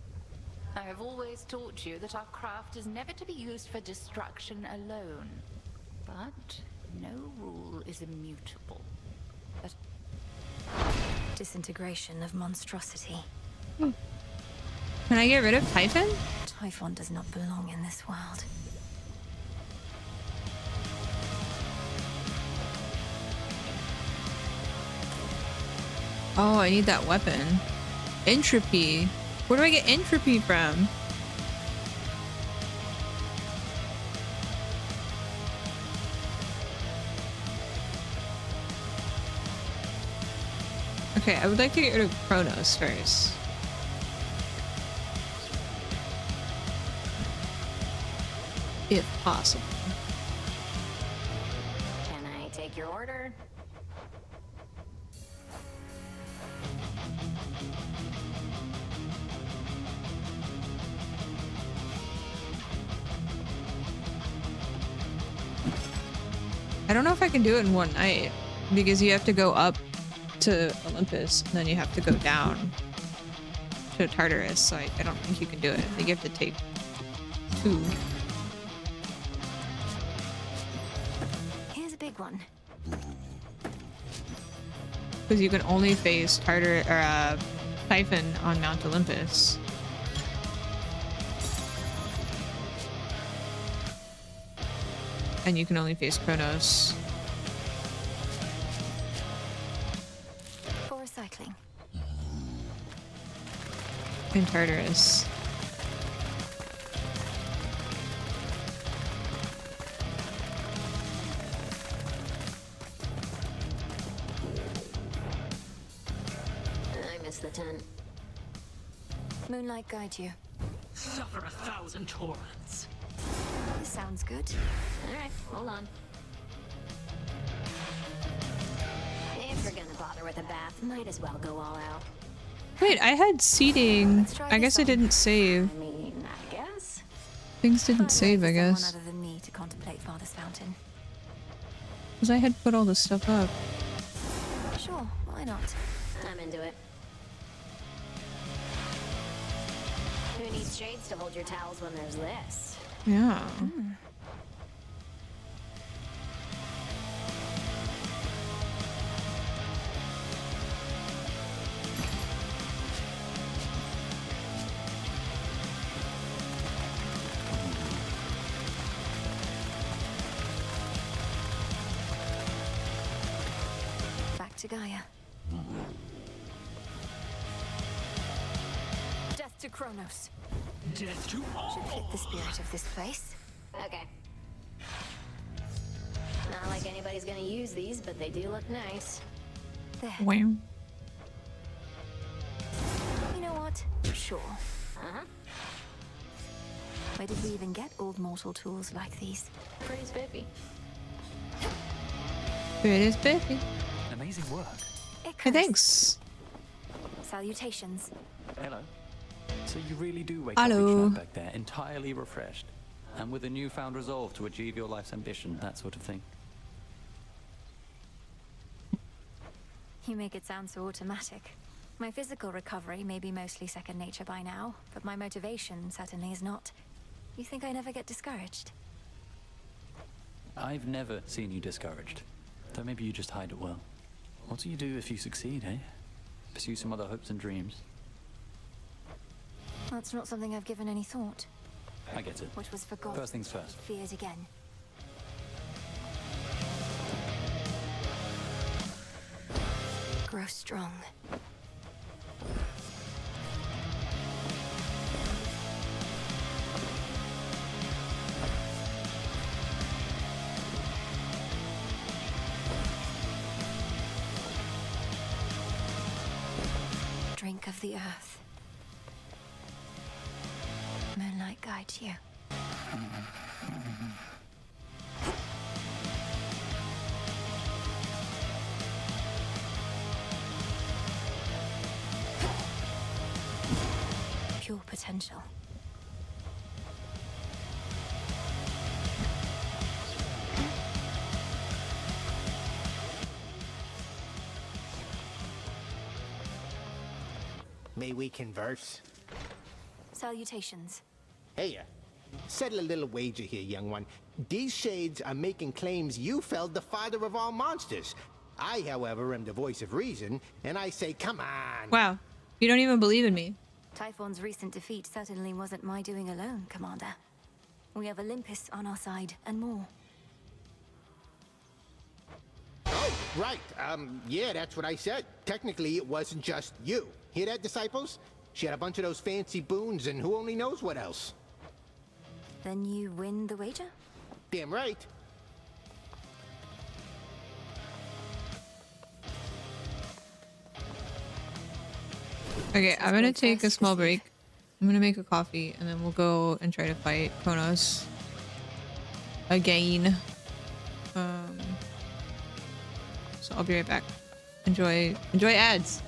I have always taught you that our craft is never to be used for destruction alone. But no rule is immutable. But disintegration of monstrosity. Can I get rid of Typhon? Typhon does not belong in this world. Oh, I need that weapon. Entropy. Where do I get entropy from? Okay, I would like to get rid of Kronos first. If possible. Can I take your order? I don't know if I can do it in one night because you have to go up to Olympus and then you have to go down to Tartarus, so I don't think you can do it. I think you have to take 2. Here's a big one. Because you can only face Typhon on Mount Olympus. And you can only face Kronos. For recycling. In Tartarus. I missed the tent. Moonlight guide you. Suffer 1,000 torments. This sounds good. Alright, hold on. If you're gonna bother bother with a bath. Might as well go all out. Wait, I had seating. I guess I didn't save. I mean, I guess. Things didn't save, I Someone guess. other than me to contemplate Father's fountain. Because I had put all this stuff up. Sure, why not? I'm into it. Who needs shades to hold your towels when there's this? Yeah. Back to Gaia. Death to Kronos. Death to Should fit the spirit of this place. Okay. Not like anybody's gonna use these, but they do look nice. There. Wow. You know what? Sure. Uh-huh. Where did we even get old mortal tools like these? Pretty spiffy. Pretty spiffy. Amazing work. Hey, thanks. Salutations. Hello. So you really do wake Hello. up each night back there, entirely refreshed, and with a newfound resolve to achieve your life's ambition, that sort of thing. You make it sound so automatic. My physical recovery may be mostly second nature by now, but my motivation certainly is not. You think I never get discouraged? I've never seen you discouraged. Though maybe you just hide it well. What do you do if you succeed, eh? Pursue some other hopes and dreams? That's not something I've given any thought. I get it. Which was forgotten. First things first. Feared again. Grow strong. Drink of the earth. Moonlight guides you. Pure potential. May we converse? Salutations. Hey, settle a little wager here, young one. These shades are making claims you felled the father of all monsters. I, however, am the voice of reason, and I say, come on. Wow. You don't even believe in me. Typhon's recent defeat certainly wasn't my doing alone, Commander. We have Olympus on our side, and more. Oh, right. Yeah, that's what I said. Technically, it wasn't just you. Hear that, disciples? She had a bunch of those fancy boons, and who only knows what else. Then you win the wager? Damn right. Okay, I'm gonna take a small break. I'm gonna make a coffee and then we'll go and try to fight Kronos again. So I'll be right back. Enjoy ads.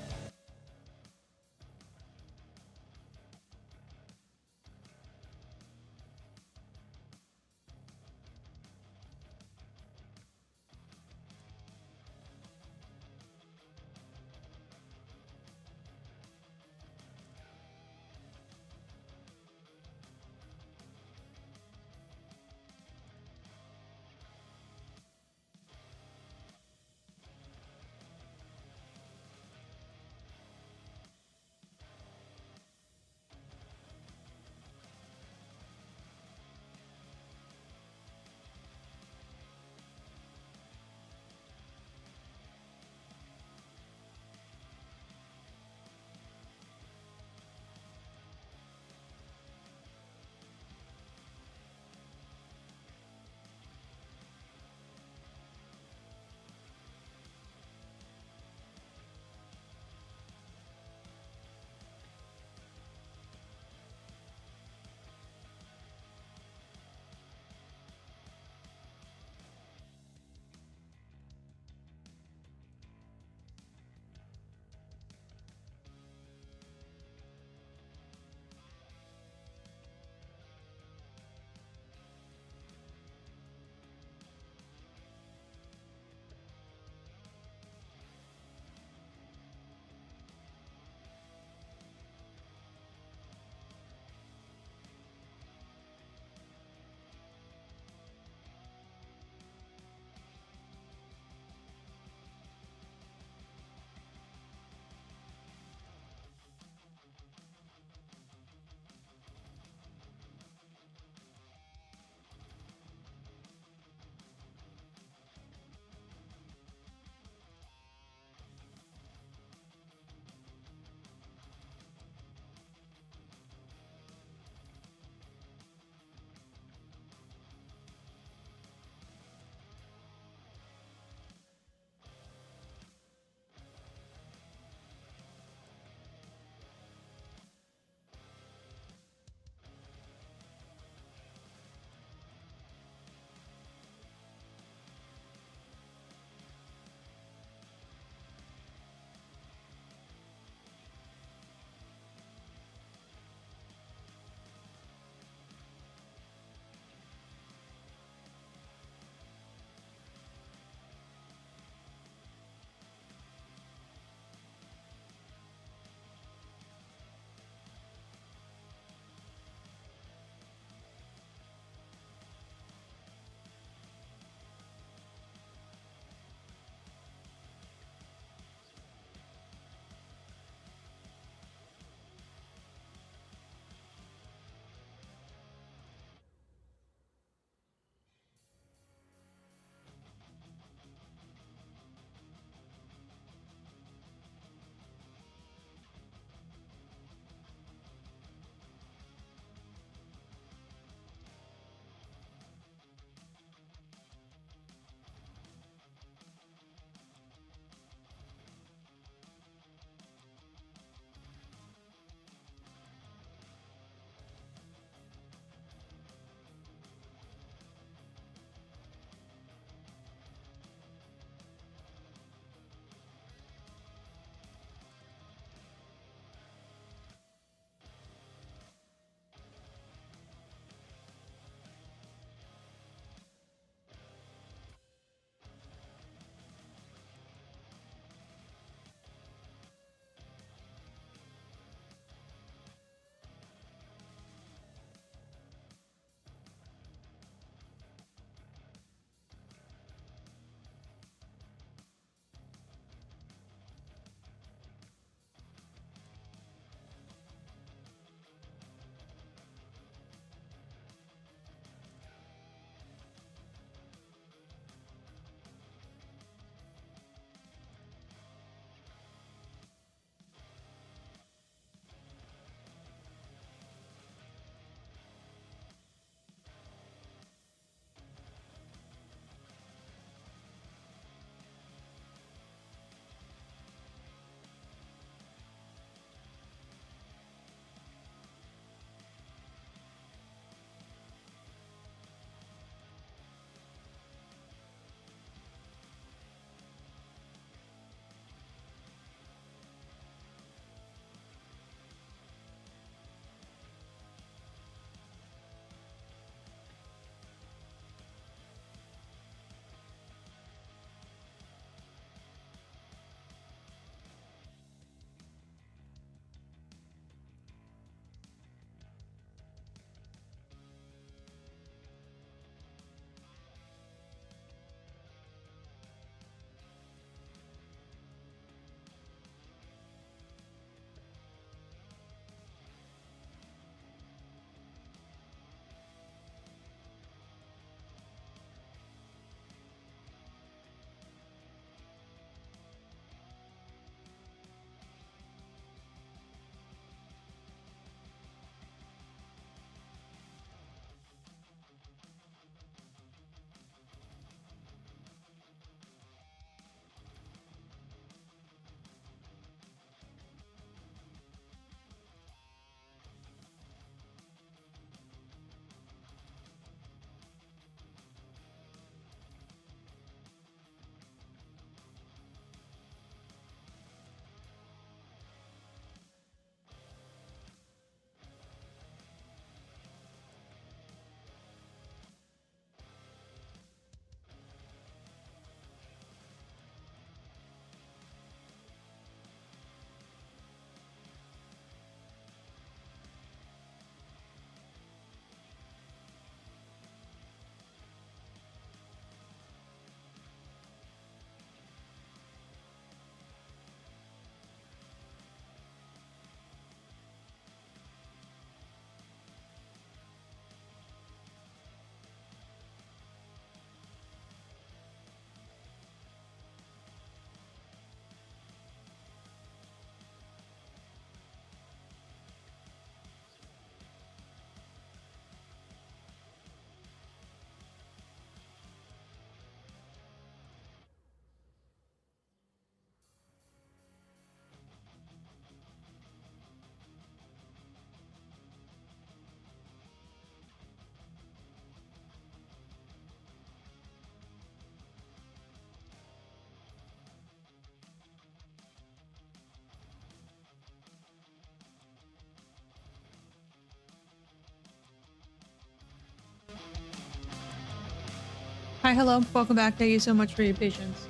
Hi, hello, welcome back. Thank you so much for your patience.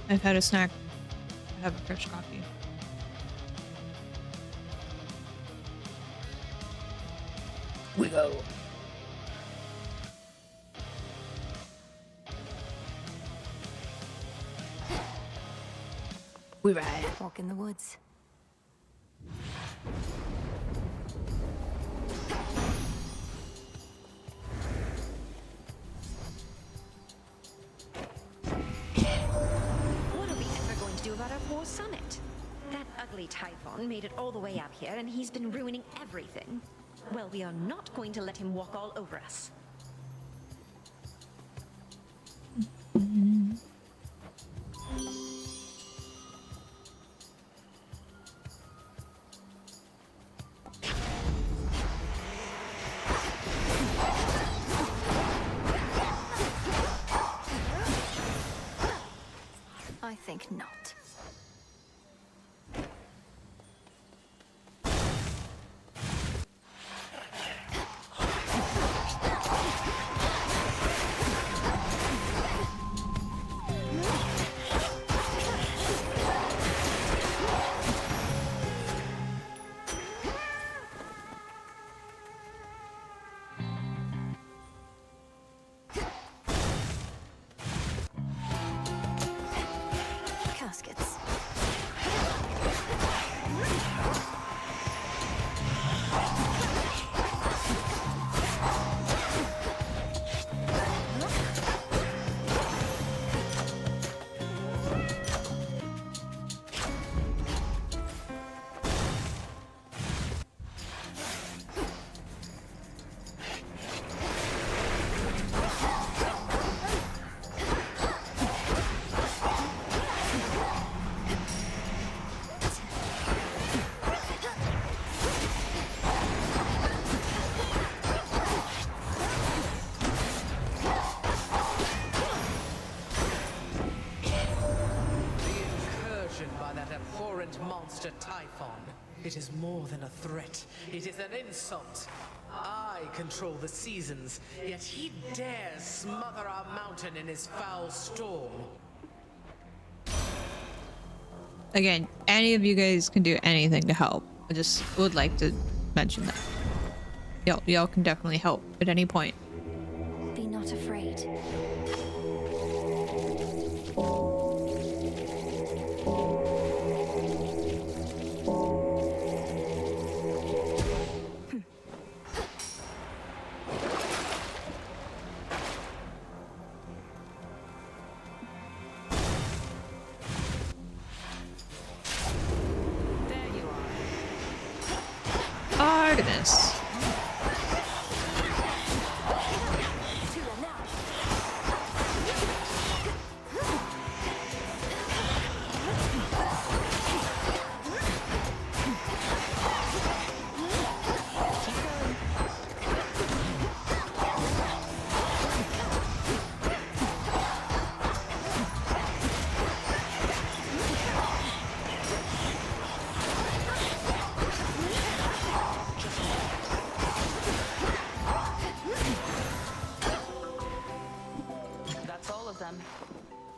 I've had a snack. I have a fresh coffee. We go. We ride. Walk in the woods. What are we ever going to do about our poor summit? That ugly Typhon made it all the way up here, and he's been ruining everything. Well, we are not going to let him walk all over us. I think not. Caskets. By that abhorrent monster Typhon. It is more than a threat. It is an insult. I control the seasons, yet he dares smother our mountain in his foul storm. Again, any of you guys can do anything to help. I just would like to mention that. Y'all can definitely help at any point. Be not afraid. Artemis.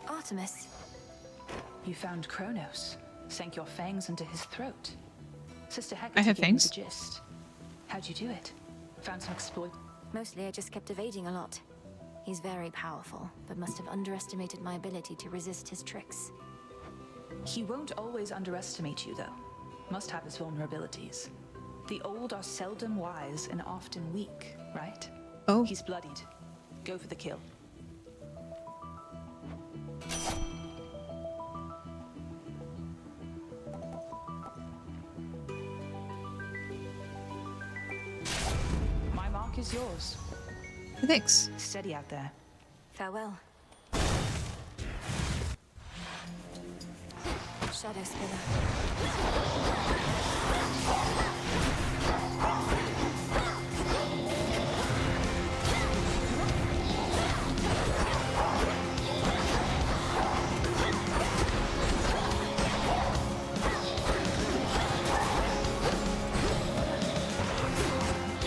Artemis. You found Kronos. Sank your fangs into his throat. Sister Hecate I have gave me fangs. the gist. How'd you do it? Found some exploit? Mostly I just kept evading a lot. He's very powerful, but must have underestimated my ability to resist his tricks. He won't always underestimate you, though. Must have his vulnerabilities. The old are seldom wise and often weak, right? Oh. He's bloodied. Go for the kill. My mark is yours. Thanks. Steady out there. Farewell. Shadow Spiller.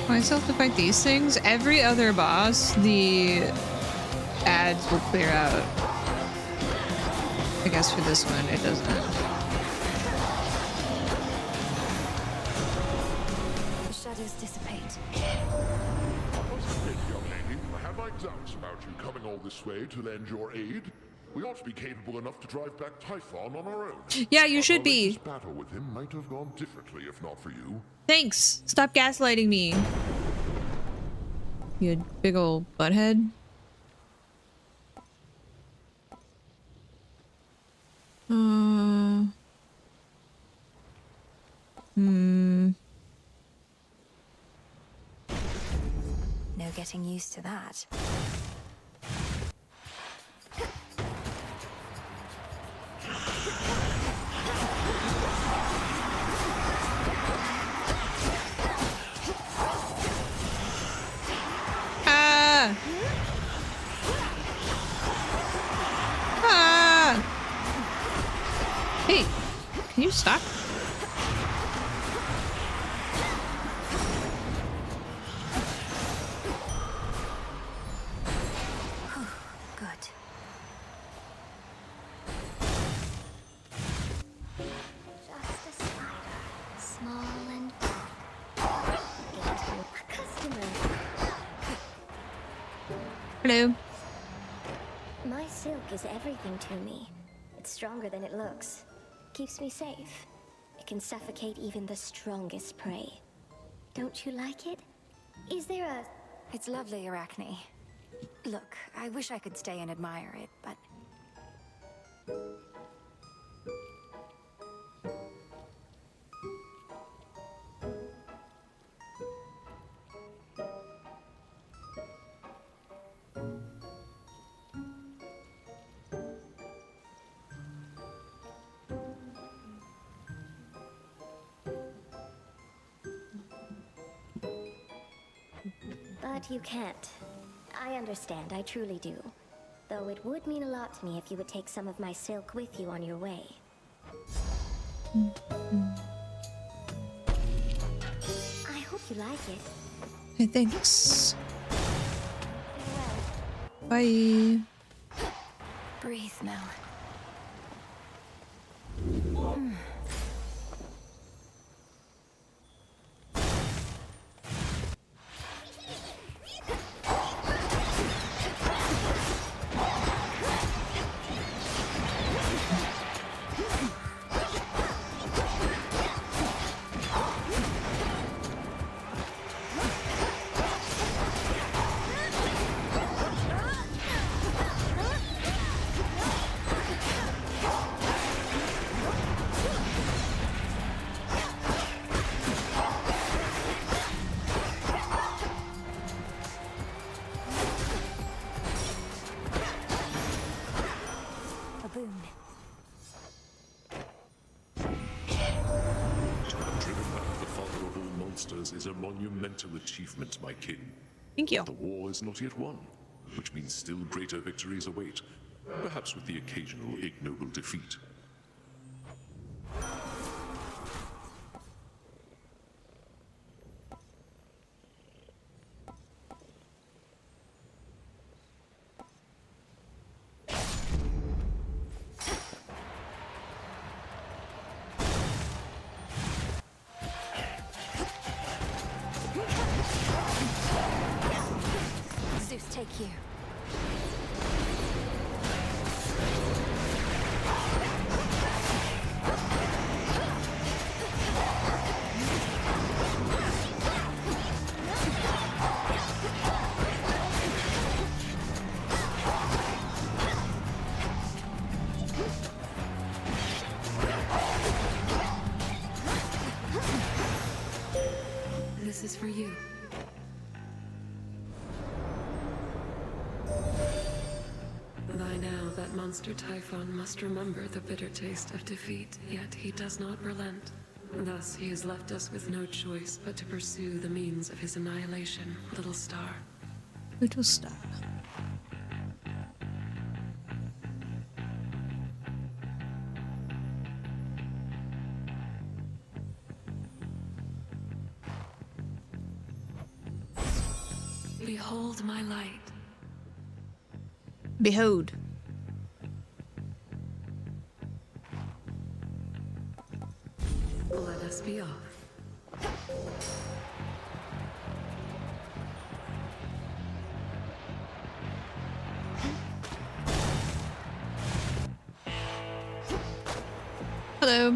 Myself to fight these things. Every other boss, the ads will clear out. I guess for this one, it doesn't. The shadows dissipate. What's the young lady? I had my doubts about you coming all this way to lend your aid. We ought to be capable enough to drive back Typhon on our own. Yeah, you should be. This battle with him might have gone differently if not for you. Thanks. Stop gaslighting me. You big ol' butthead. No getting used to that. Hey, can you stop? Good. Just a spider, small and dark. Into a customer. Hello. My silk is everything to me. It's stronger than it looks. Keeps me safe. It can suffocate even the strongest prey. Don't you like it? Is there a... It's lovely, Arachne. Look, I wish I could stay and admire it, but... But you can't. I understand, I truly do. Though it would mean a lot to me if you would take some of my silk with you on your way. I hope you like it. Hey, thanks. Bye. Breathe, Mel. Is a monumental achievement, my king. Thank you. The war is not yet won, which means still greater victories await, perhaps with the occasional ignoble defeat. Zeus, take you. This is for you. By now, that monster Typhon must remember the bitter taste of defeat, yet he does not relent. Thus, he has left us with no choice but to pursue the means of his annihilation, Little Star. Little Star. Behold my light. Behold. Let us be off. Hello.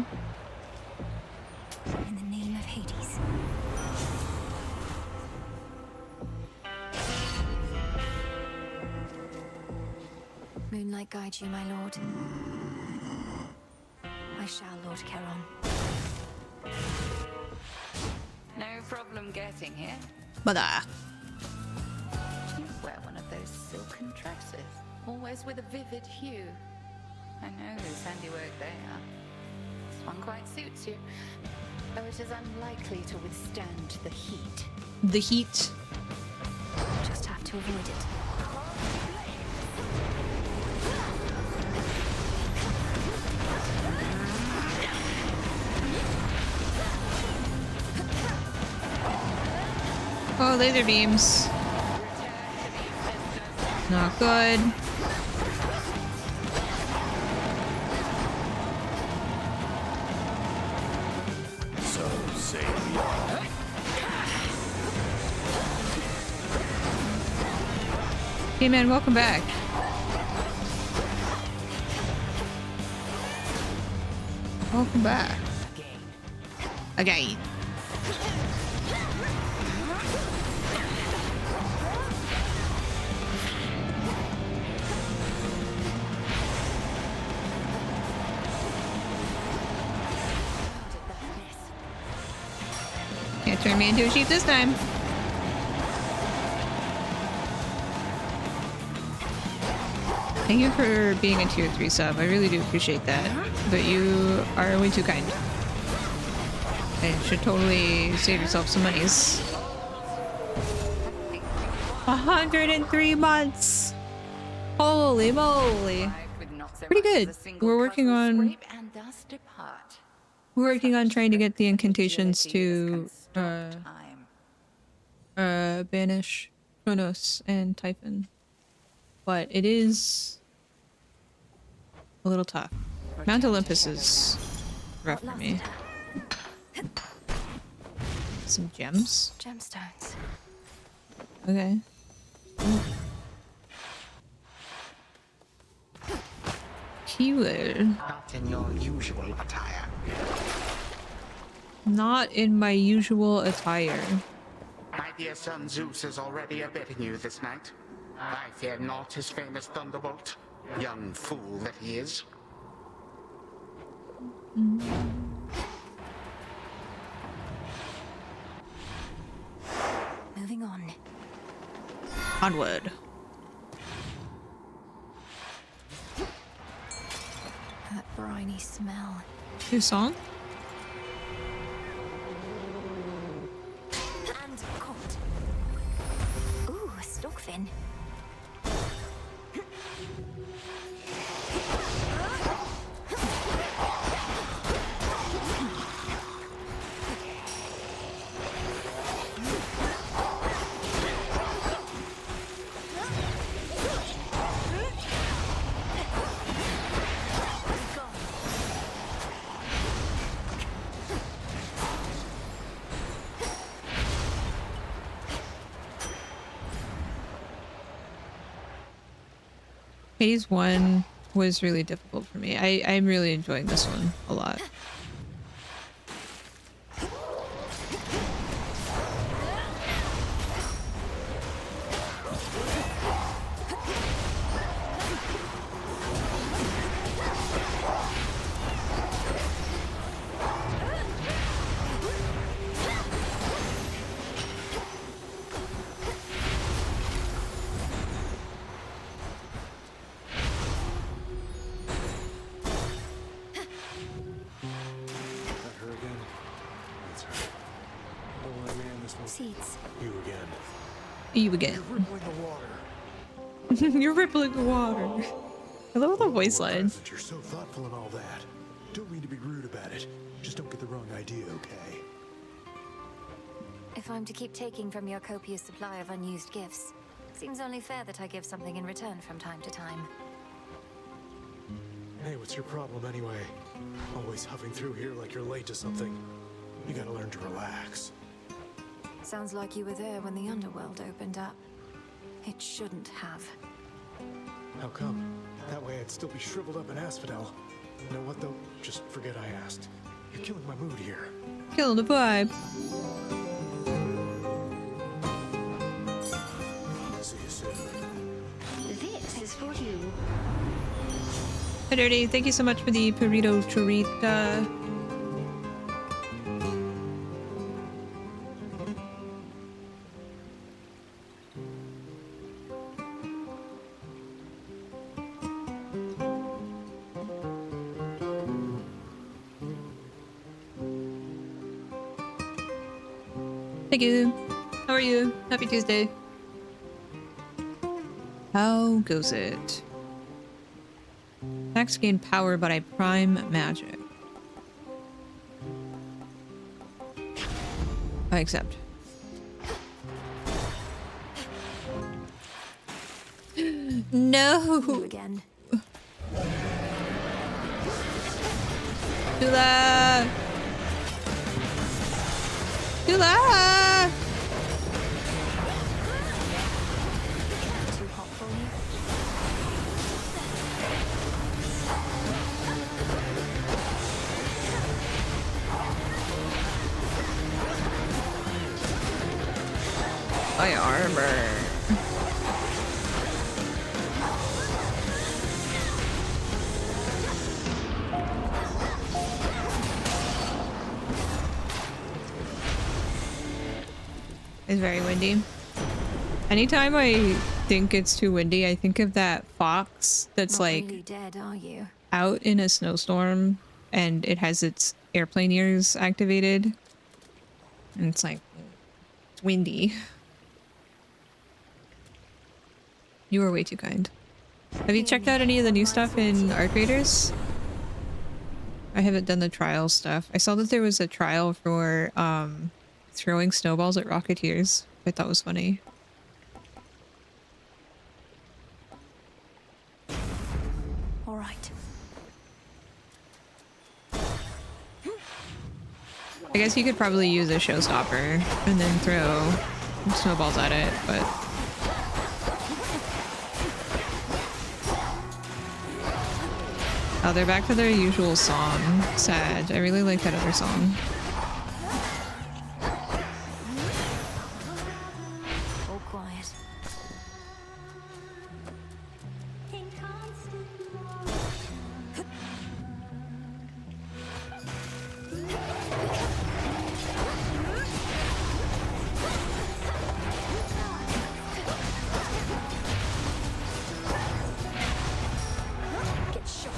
In the name of Hades. Moonlight guide you, my lord. I shall, Lord Charon. No problem getting here. Mother. You wear one of those silken dresses, always with a vivid hue. I know whose handiwork they are. This one quite suits you, though it is unlikely to withstand the heat. The heat. Just have to avoid it. Oh, laser beams. Not good. So say we are. Hey man, welcome back. Welcome back. Again. Can't turn me into a sheep this time. Thank you for being a tier 3 sub. I really do appreciate that. But you are way too kind. And should totally save yourself some monies. 103 months! Holy moly! Pretty good. We're working on trying to get the incantations to banish Kronos and Typhon. But it is a little tough. Mount Olympus is rough for me. Some gems? Gemstones. Okay. Keyword. Not in your usual attire. Not in my usual attire. My dear son Zeus is already abetting you this night. I fear not his famous thunderbolt. Young fool that he is. Moving on. Onward. That briny smell. New song? And caught. Ooh, a stockfin. Phase 1 was really difficult for me. I'm really enjoying this one a lot. Seeds. You again. You again. You're rippling the water. You're rippling the water. I love the voice lines. You're so thoughtful and all that. Don't mean to be rude about it. Just don't get the wrong idea, okay? If I'm to keep taking from your copious supply of unused gifts, Seems only fair that I give something in return from time to time. Hey, what's your problem anyway? Always huffing through here like you're late to something. You gotta learn to relax. Sounds like you were there when the underworld opened up. It shouldn't have. How come? That way I'd still be shriveled up in Asphodel. You know what though? Just forget I asked. You're killing my mood here. Killing the vibe. See you soon. This is for you. Hey, Dirty, thank you so much for the burrito chorita. Thank you. How are you? Happy Tuesday. How goes it? Attacks gain power, but I prime magic. I accept. No. You again. Tula. Tula. Too hot for you? My armor. It's very windy. Anytime I think it's too windy, I think of that fox that's Not like really dead, are you? out in a snowstorm and it has its airplane ears activated. And it's like, it's windy. You were way too kind. Have you checked out any of the new stuff in Arc Raiders? I haven't done the trial stuff. I saw that there was a trial for throwing snowballs at Rocketeers. I thought was funny. All right. I guess you could probably use a showstopper and then throw snowballs at it, but... Oh, they're back to their usual song. Sad. I really like that other song. All quiet. Get shot.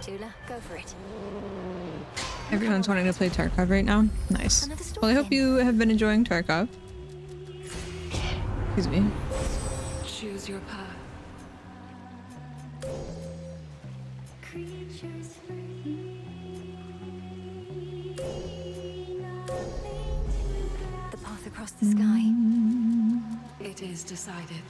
Tula, go for it. Everyone's wanting to play Tarkov right now. Nice. Well, I hope you have been enjoying Tarkov. Excuse me. Choose your path. The path across the sky. It is decided.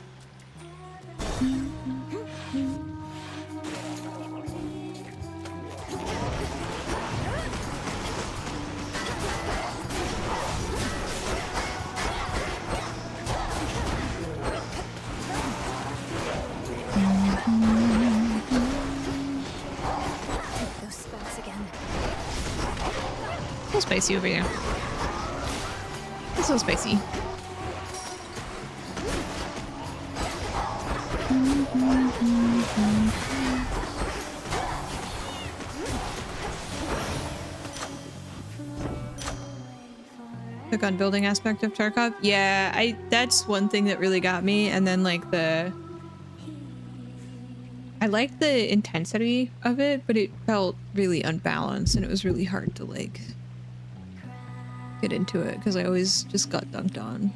Those spells again. So spicy over here. It's so spicy. The gun building aspect of Tarkov? Yeah, that's one thing that really got me. And then like I liked the intensity of it, but it felt really unbalanced and it was really hard to like get into it because I always just got dunked on.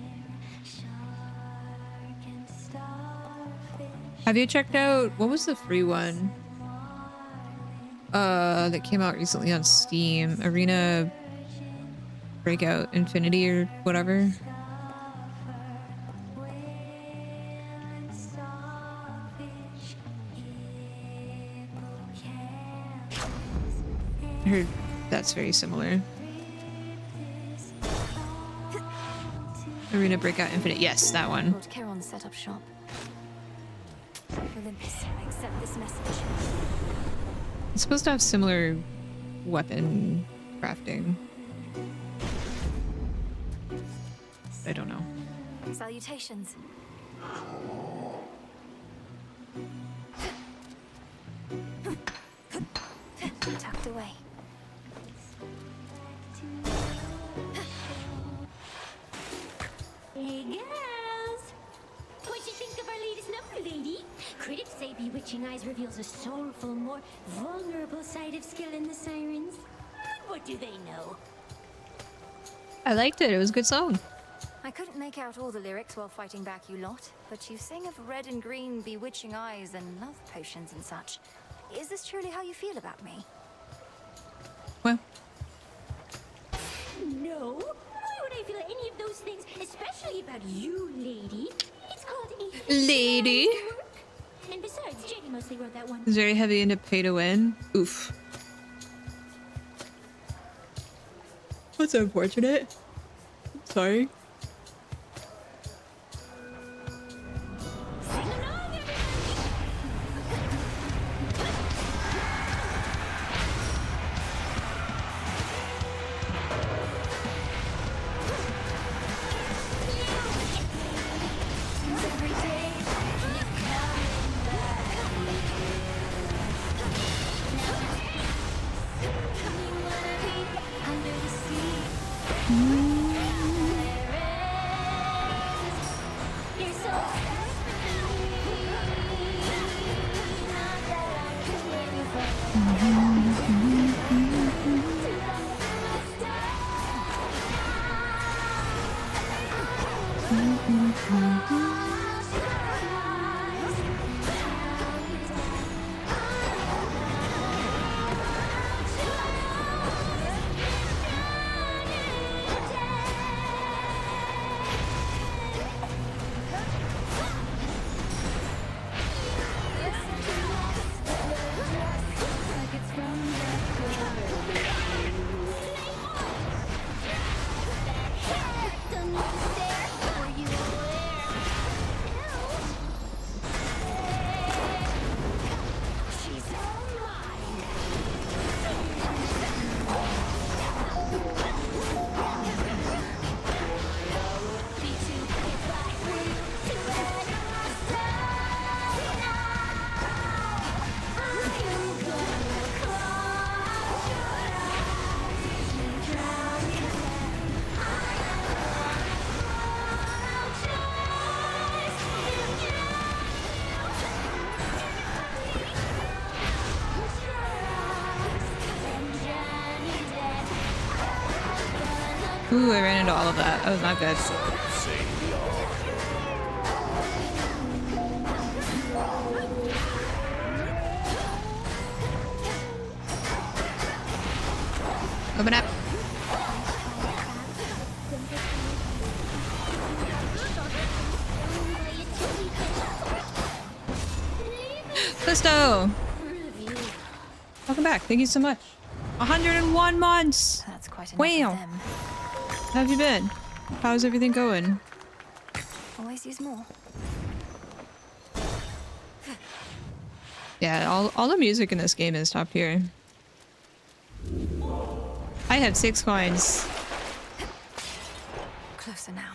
Have you checked out, what was the free one? That came out recently on Steam. Arena Breakout Infinity or whatever. I heard that's very similar. Arena Breakout Infinite. Yes, that one. Lord Charon set up shop. Olympus, accept this message. It's supposed to have similar weapon crafting. I don't know. Salutations. Tucked away. Hey, girls! What'd you think of our latest number, lady? Critics say Bewitching Eyes reveals a soulful, more vulnerable side of skill in the sirens. But what do they know? I liked it. It was a good song. I couldn't make out all the lyrics while fighting back you lot, but you sing of red and green bewitching eyes and love potions and such. Is this truly how you feel about me? Well. No. Why would I feel any of those things, especially about you, lady? It's called a Lady. And besides, Jenny mostly wrote that one. It's very heavy into pay to win. Oof. That's unfortunate. Sorry. Ooh, I ran into all of that. That was not good. Open up. Listo! Welcome back. Thank you so much. 101 months! That's quite enough Wow. of them. How have you been? How's everything going? Always use more. Yeah, all the music in this game is top tier. I have 6 coins. Closer now.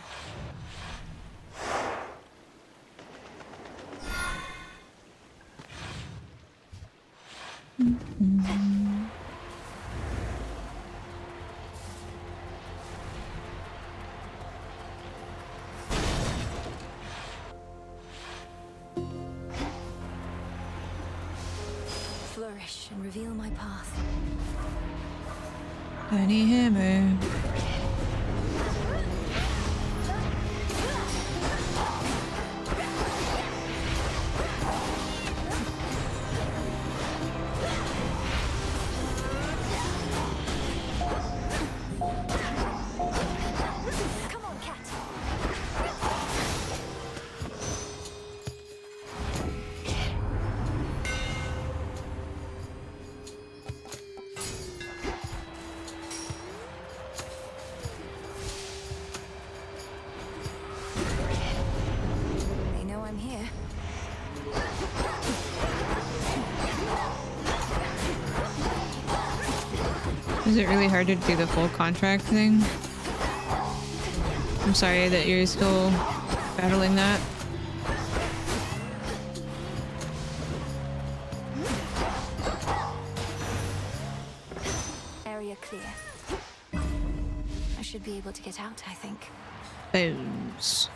Flourish and reveal my path. Tiny hammer. Is it really hard to do the full contract thing? I'm sorry that you're still battling that. Area clear. I should be able to get out, I think. Bones.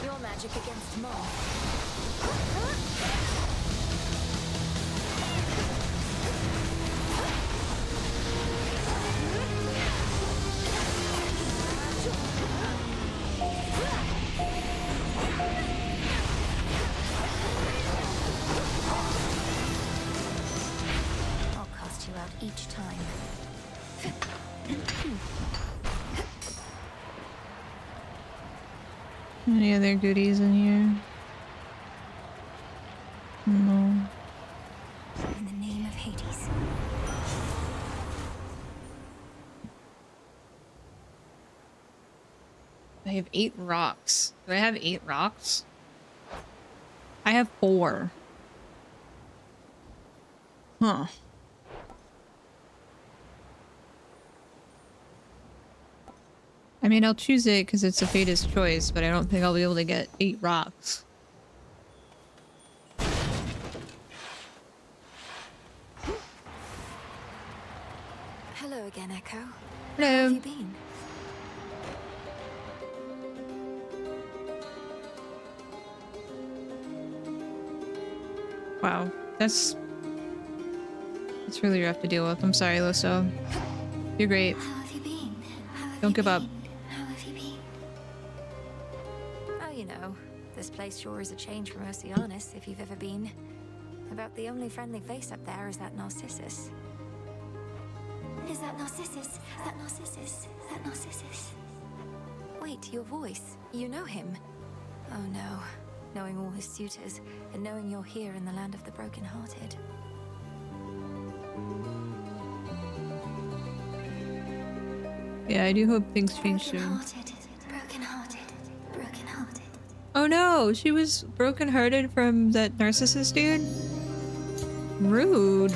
Your magic against Maw. I'll cast you out each time. Any other goodies in here? No. In the name of Hades. I have 8 rocks. Do I have 8 rocks? I have 4. Huh. I mean, I'll choose it because it's a Fate's choice, but I don't think I'll be able to get 8 rocks. Hello again, Echo. Hello. How have you been? Wow, that's really rough to deal with. I'm sorry, Lisso. You're great. How have you been? Don't give up. How have you been? Oh, you know, this place sure is a change from Oceanus, if you've ever been. About the only friendly face up there is that Narcissus. Is that Narcissus? Is that Narcissus? Is that Narcissus? Wait, your voice. You know him? Oh no. Knowing all his suitors, and knowing you're here in the land of the brokenhearted. Yeah, I do hope things change soon. Brokenhearted. Brokenhearted. Oh no, she was brokenhearted from that narcissist dude? Rude.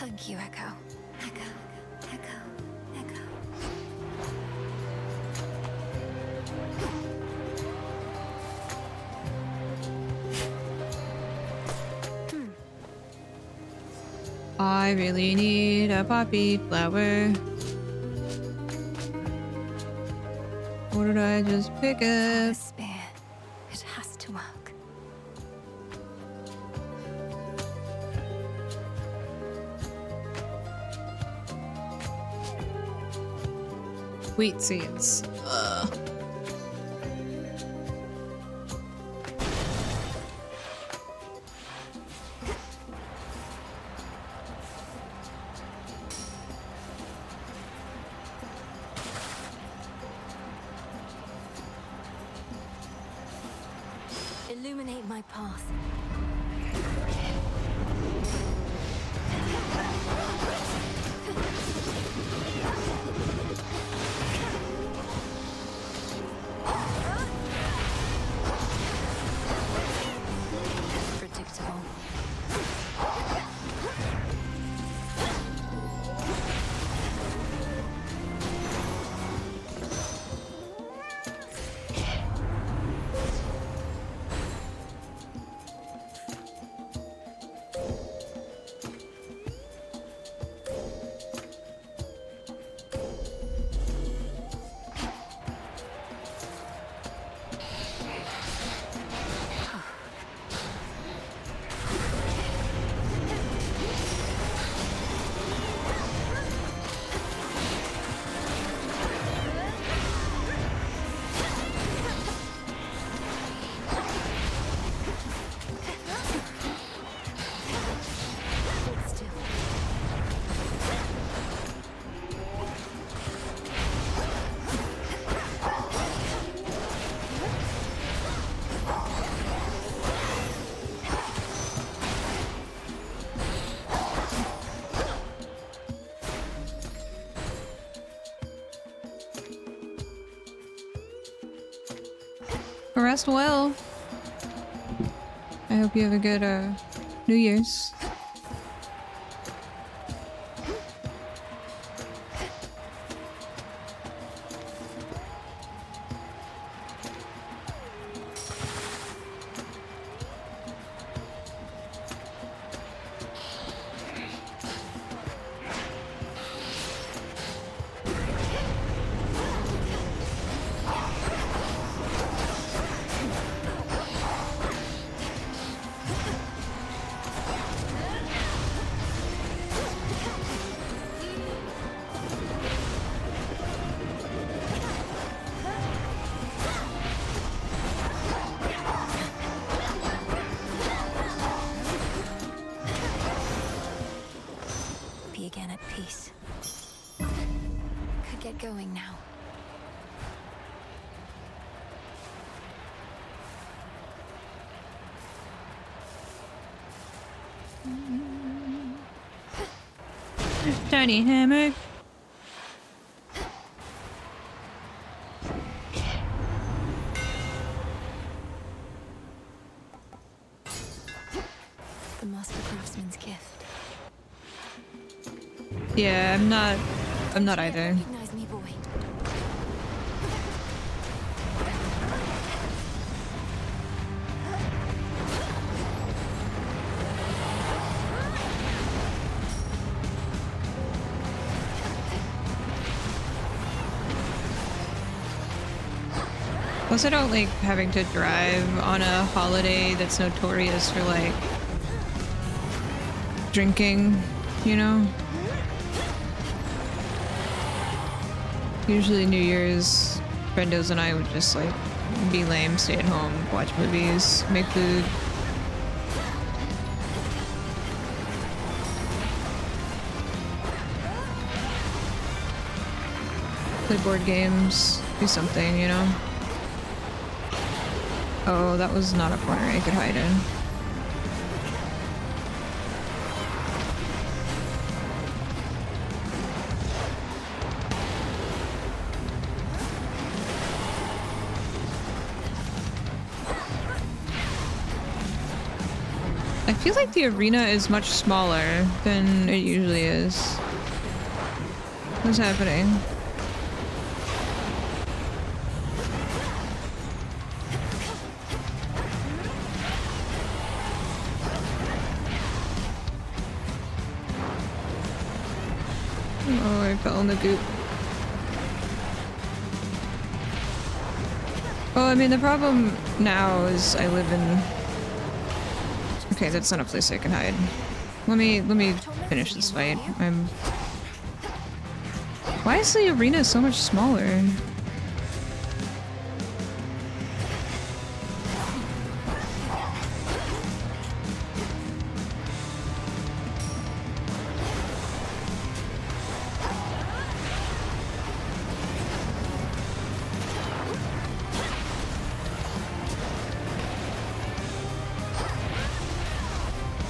Thank you, Echo. Echo. Echo. Echo. I really need a poppy flower. What did I just pick up? Spear. It has to work. Wheat seeds. Ugh. Illuminate my path. Predictable. Rest well. I hope you have a good New Year's. Be again at peace. Could get going now. Tiny hammer. The master craftsman's gift. Yeah, I'm not either. Recognize me, boy. Plus, I don't like having to drive on a holiday that's notorious for like drinking, you know? Usually New Year's, Brendos and I would just like be lame, stay at home, watch movies, make food. Play board games, do something, you know? Oh, that was not a corner I could hide in. I feel like the arena is much smaller than it usually is. What's happening? Oh, I fell in the goop. Well, I mean, the problem now is I live in... Okay, that's not a place I can hide. Let me finish this fight. Why is the arena so much smaller?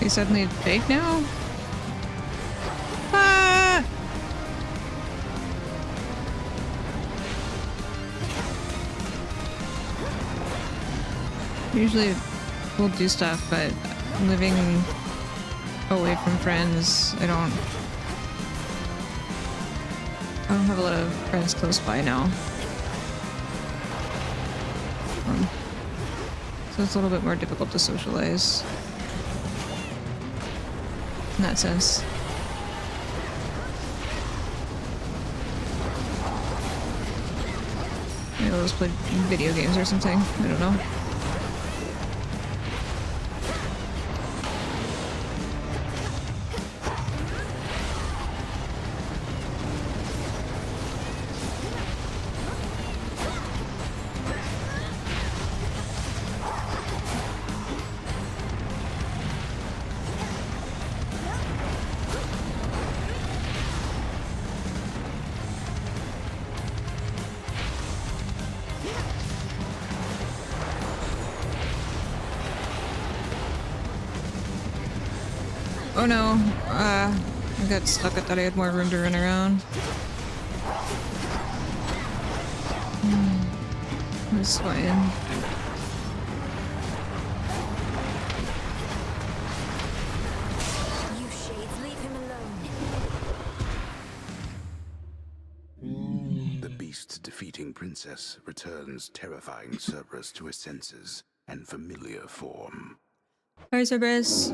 Is he suddenly big now? Ah! Usually we'll do stuff, but living away from friends, I don't have a lot of friends close by now. So it's a little bit more difficult to socialize. In that sense. Maybe I'll just play video games or something. I don't know. Oh no, I got stuck. I thought I had more room to run around. That's fine. beast-defeating princess returns terrifying Cerberus to his senses and familiar form. Hi, Cerberus.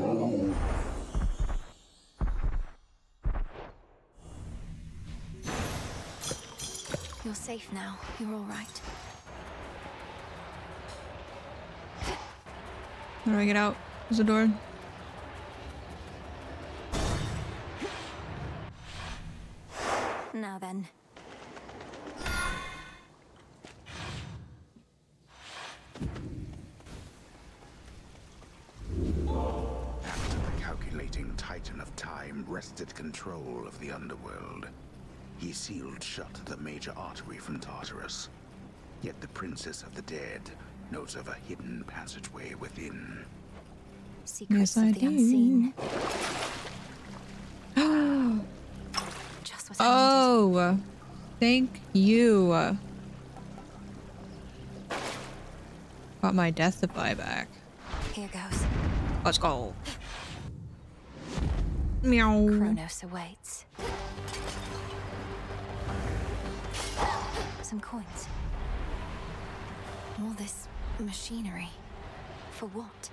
You're safe now. You're all right. How do I get out? There's a door. Now then. After the calculating Titan of Time wrested control of the underworld, he sealed shut the major artery from Tartarus. Yet the Princess of the Dead knows of a hidden passageway within. Secrets Yes, I of the do. unseen. Just what I Oh, thank you. Got my death supply back. needed. Here goes. Let's go. Meow. Kronos awaits. Some coins. All this machinery. For what?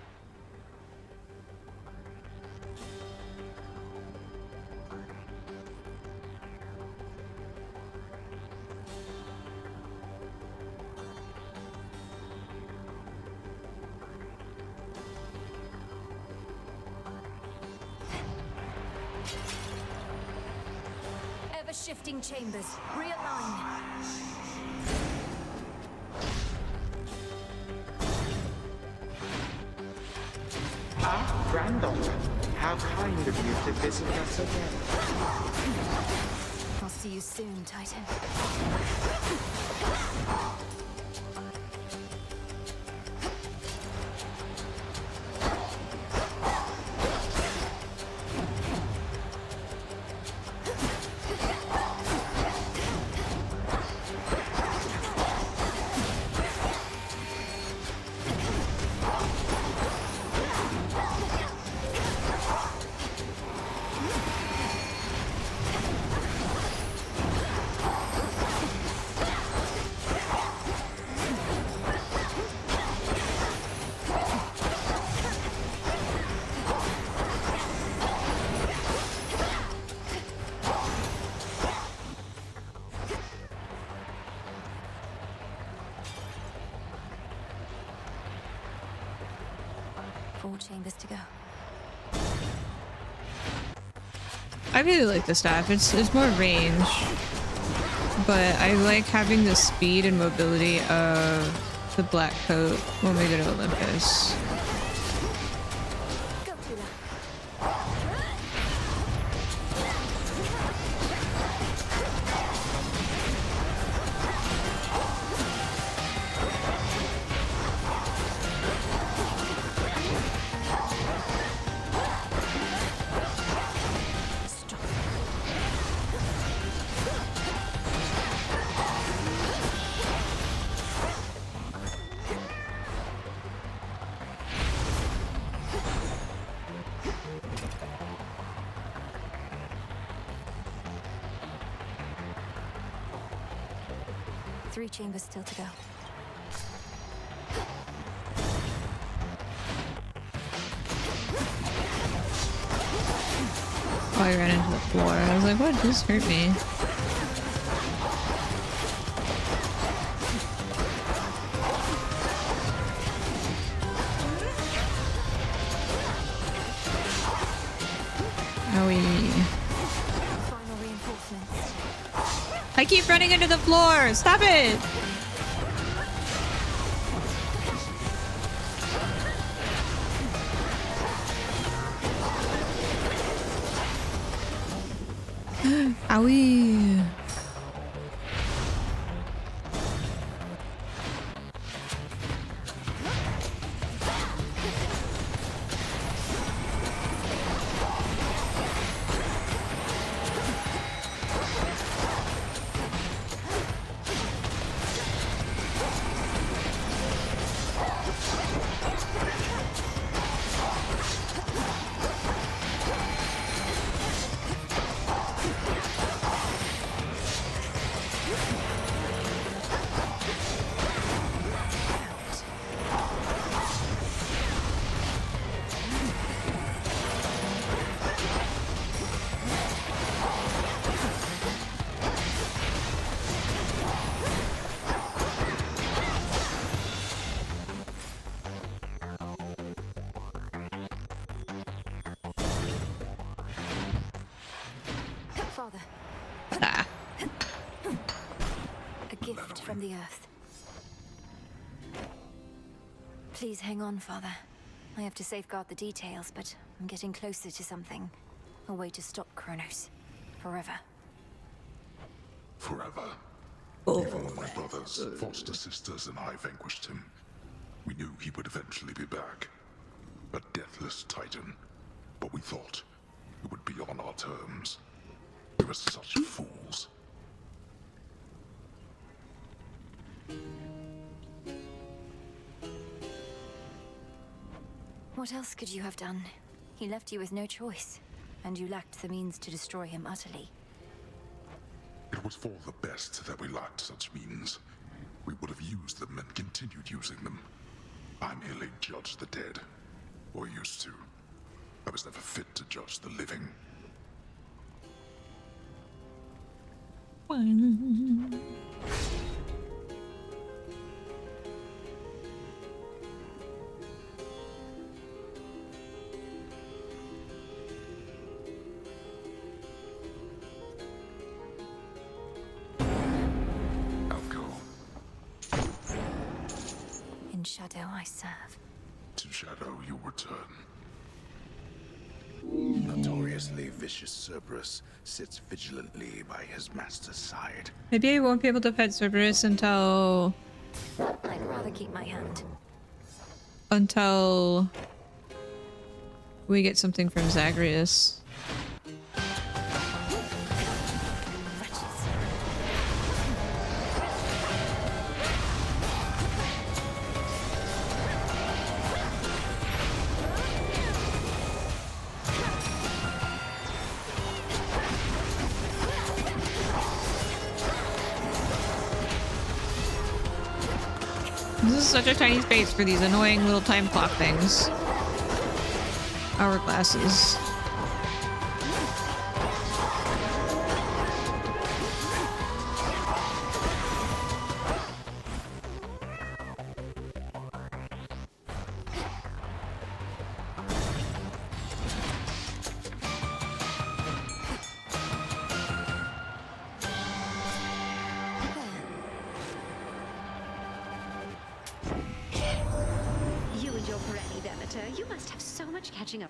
Ever-shifting chambers. Realign. Ah, granddaughter, how kind of you to visit us again. I'll see you soon, Titan. Four chambers to go. I really like the staff. It's more range, but I like having the speed and mobility of the black coat when we go to Olympus. Three chambers still to go. Oh, I ran into the floor. I was like, what just hurt me? Owie. Final reinforcements. I keep running into the floor! Stop it! Owie. Ah. A gift from the earth. Please hang on, Father. I have to safeguard the details, but I'm getting closer to something. A way to stop Kronos. Forever. Forever. Even when my brothers, foster sisters, and I vanquished him, we knew he would eventually be back. A deathless titan. But we thought it would be on our terms. We were such fools. What else could you have done? He left you with no choice, and you lacked the means to destroy him utterly. It was for the best that we lacked such means. We would have used them and continued using them. I merely judged the dead. Or used to. I was never fit to judge the living. In shadow I serve. To shadow you return. Notoriously vicious Cerberus sits vigilantly by his master's side. Maybe I won't be able to pet Cerberus until I'd rather keep my hand. we get something from Zagreus. This is such a tiny space for these annoying little time clock things. Hourglasses.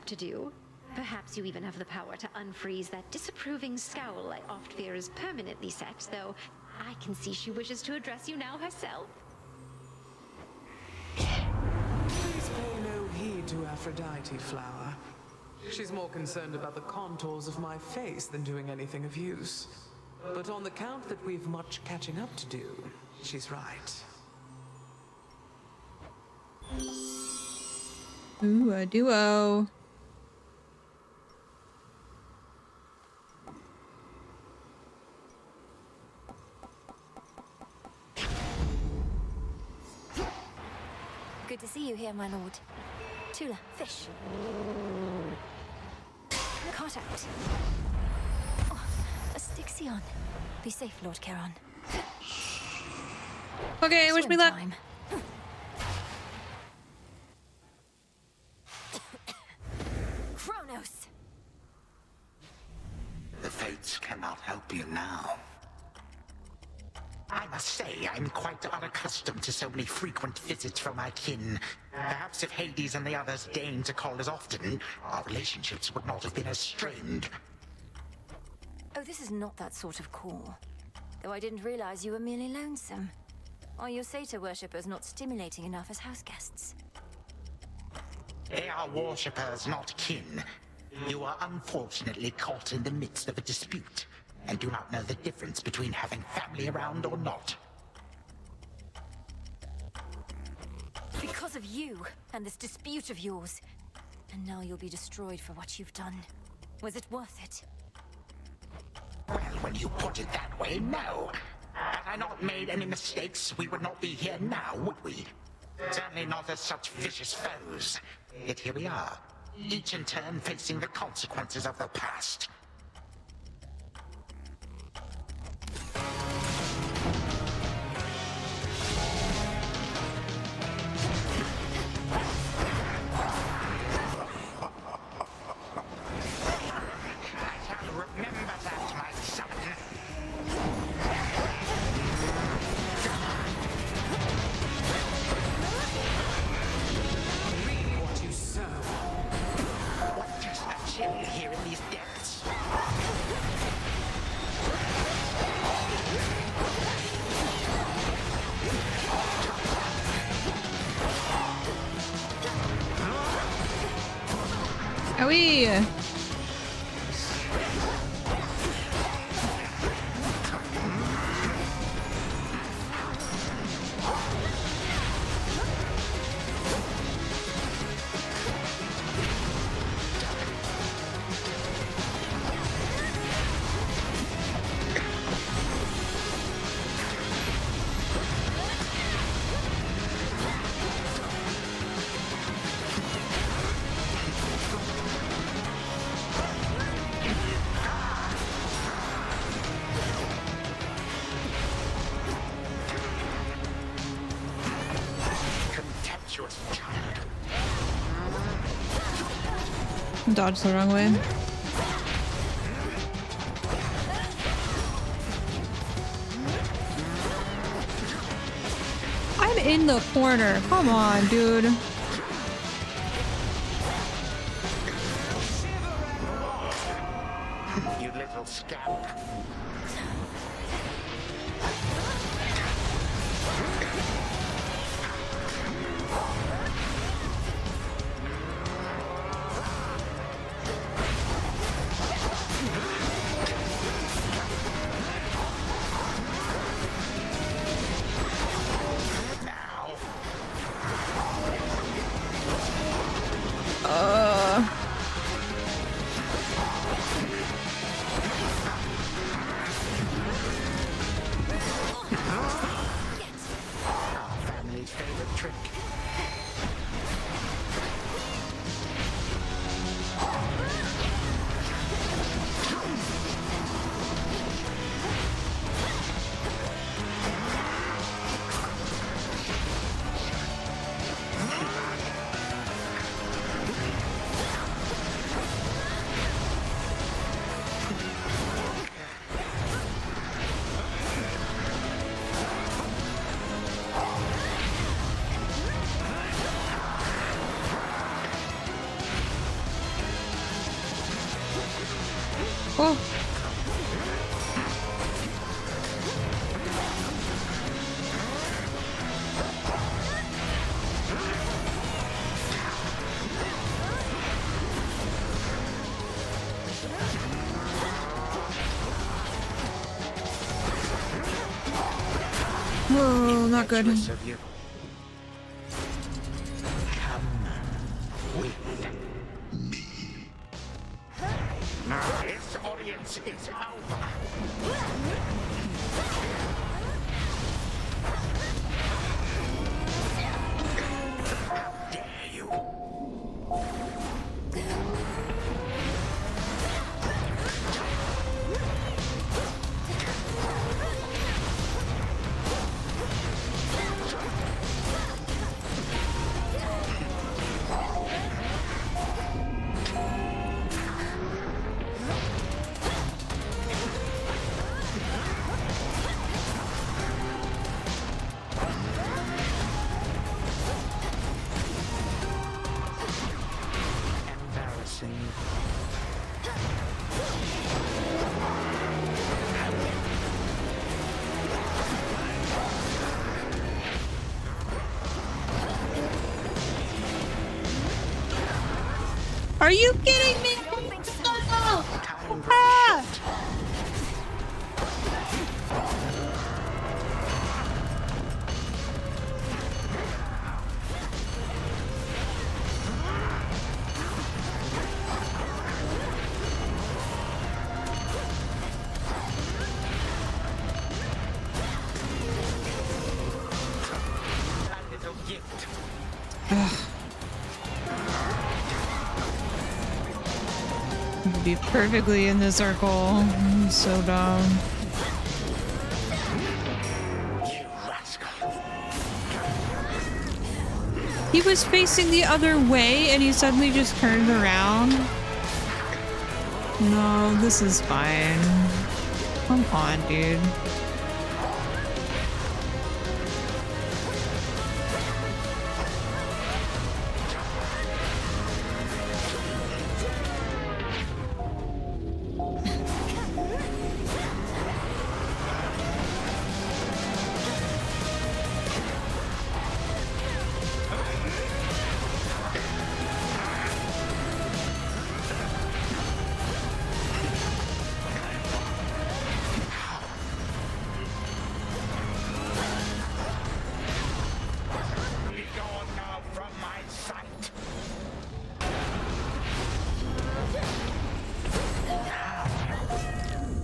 To do. Perhaps you even have the power to unfreeze that disapproving scowl I oft fear is permanently set, though I can see she wishes to address you now herself. Please pay no heed to Aphrodite, Flower. She's more concerned about the contours of my face than doing anything of use. But on the count that we've much catching up to do, she's right. Ooh, a duo. Good to see you here, my lord. Tula, fish. Cart out. Oh, a Styxion. Be safe, Lord Charon. Okay, wish me luck. Kronos! The fates cannot help you now. I must say, I'm quite unaccustomed to so many frequent visits from my kin. Perhaps if Hades and the others deigned to call as often, our relationships would not have been as strained. Oh, this is not that sort of call. Though I didn't realize you were merely lonesome. Are your satyr worshippers not stimulating enough as house guests? They are worshippers, not kin. You are unfortunately caught in the midst of a dispute, and do not know the difference between having family around or not. Because of you, and this dispute of yours. And now you'll be destroyed for what you've done. Was it worth it? Well, when you put it that way, no. Had I not made any mistakes, we would not be here now, would we? Certainly not as such vicious foes. Yet here we are, each in turn facing the consequences of the past. Wee! Contemptuous child. Dodge the wrong way. I'm in the corner. Come on, dude. You little scamp. Oh. Oh, not good. This audience is over. How dare you? Are you kidding me? Ah! Be perfectly in the circle. I'm so dumb. He was facing the other way and he suddenly just turned around. No, this is fine. Come on, dude.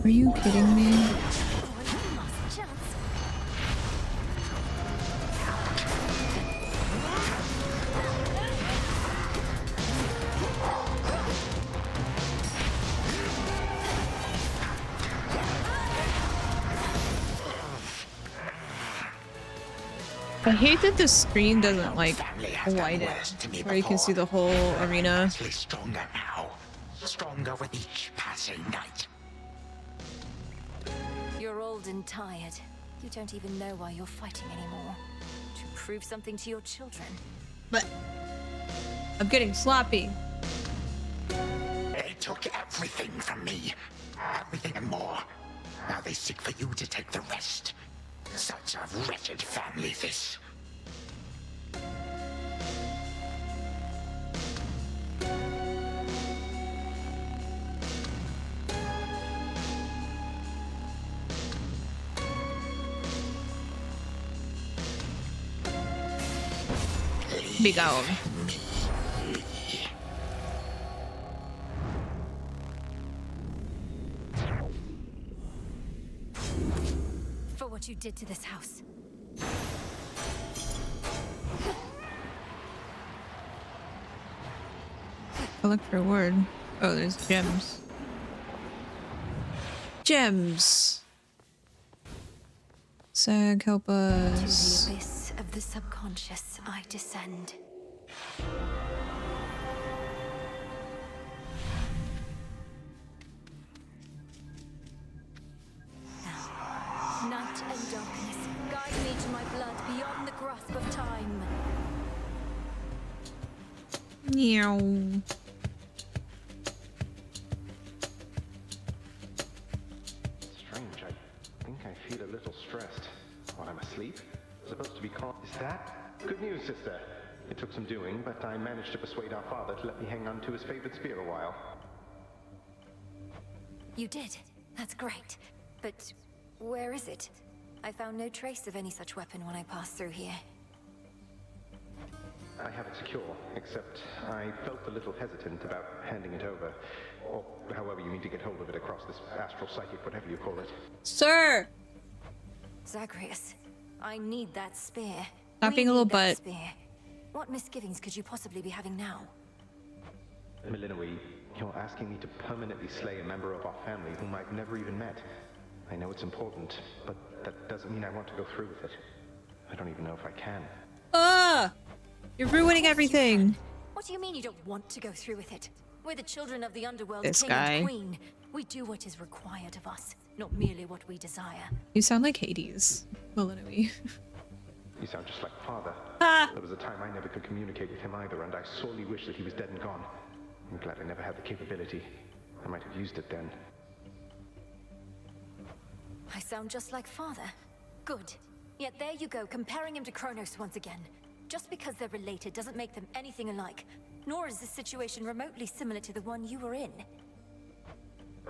Are you kidding me? I hate that the screen doesn't like widen, where you can see the whole arena. Stronger now. Stronger with each passing night. You're old and tired. You don't even know why you're fighting anymore. To prove something to your children. But I'm getting sloppy. They took everything from me. Everything and more. Now they seek for you to take the rest. Such a wretched family, this. Be gone. For what you did to this house. Collect reward. Oh, there's gems. Gems. Sag, help us. To the abyss of the subconscious, I descend. Night and darkness, guide me to my blood beyond the grasp of time. Meow. Strange, I think I feel a little stressed. While I'm asleep? Supposed to be calm. Is that? Good news, sister. It took some doing, but I managed to persuade our father to let me hang on to his favorite spear a while. You did. That's great. But where is it? I found no trace of any such weapon when I passed through here. I have it secure, except I felt a little hesitant about handing it over. Or however you need to get hold of it across this astral psychic, whatever you call it. Sir! Zagreus, I need that spear. Stop being a little butt. Spear. What misgivings could you possibly be having now? Melinoe, you're asking me to permanently slay a member of our family whom I've never even met. I know it's important, but that doesn't mean I want to go through with it. I don't even know if I can. Ah! You're ruining everything. What do you mean you don't want to go through with it? We're the children of the underworld, This king guy. and queen. We do what is required of us, not merely what we desire. You sound like Hades, Melinoe. You sound just like father. Ah! There was a time I never could communicate with him either, and I sorely wish that he was dead and gone. I'm glad I never had the capability. I might have used it then. I sound just like father. Good. Yet there you go, comparing him to Kronos once again. Just because they're related doesn't make them anything alike. Nor is this situation remotely similar to the one you were in.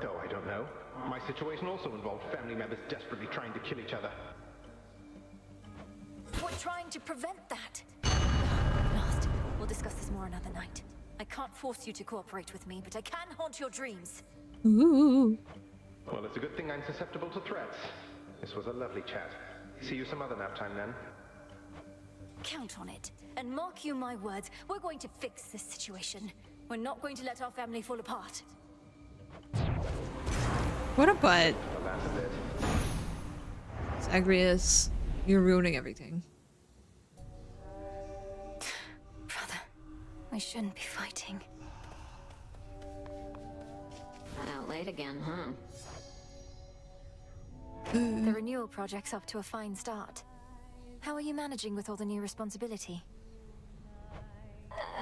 Oh, I don't know. My situation also involved family members desperately trying to kill each other. We're trying to prevent that. Last, we'll discuss this more another night. I can't force you to cooperate with me, but I can haunt your dreams. Ooh. Well, it's a good thing I'm susceptible to threats. This was a lovely chat. See you some other nap time then. Count on it. And mark you my words, we're going to fix this situation. We're not going to let our family fall apart. What a butt. Well, that's it. Zagreus, you're ruining everything. Brother, we shouldn't be fighting. Out late again, huh? The renewal project's up to a fine start. How are you managing with all the new responsibility?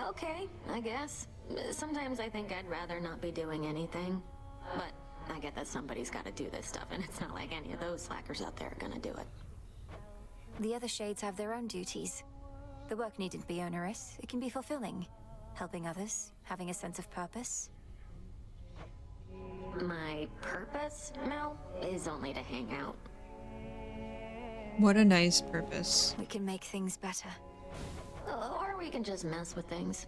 Okay, I guess. Sometimes I think I'd rather not be doing anything. But I get that somebody's got to do this stuff, and it's not like any of those slackers out there are gonna do it. The other shades have their own duties. The work needn't be onerous. It can be fulfilling. Helping others, having a sense of purpose. My purpose, Mel, is only to hang out. What a nice purpose. We can make things better. Or we can just mess with things.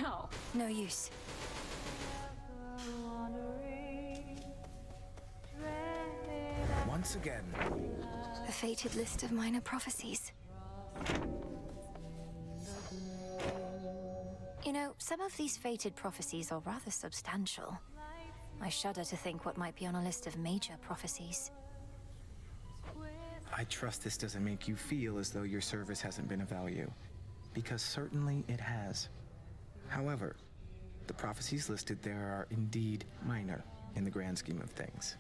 No. No use. once again. A fated list of minor prophecies. You know, some of these fated prophecies are rather substantial. I shudder to think what might be on a list of major prophecies. I trust this doesn't make you feel as though your service hasn't been of value, because certainly it has. However, the prophecies listed there are indeed minor in the grand scheme of things.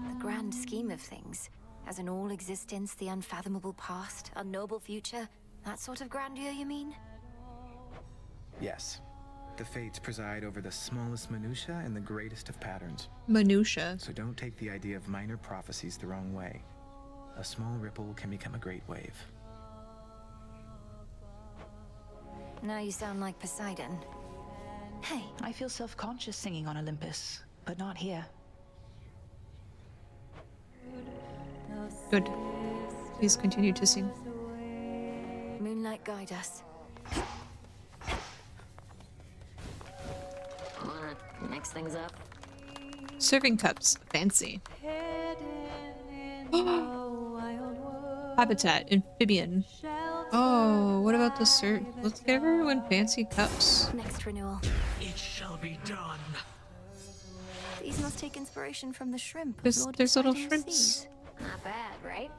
The grand scheme of things, as in all existence, the unfathomable past, a noble future, that sort of grandeur, you mean? Yes. The Fates preside over the smallest minutia and the greatest of patterns. Minutia. So don't take the idea of minor prophecies the wrong way. A small ripple can become a great wave. Now you sound like Poseidon. Hey, I feel self-conscious singing on Olympus, but not here. Good. Please continue to sing. Moonlight, guide us. Wanna mix things up? Serving cups. Fancy. Habitat. Amphibian. Oh, what about the let's give everyone fancy cups. Next renewal. It shall be done. These must take inspiration from the shrimp. There's little Poseidon's shrimps. seas. Not bad, right?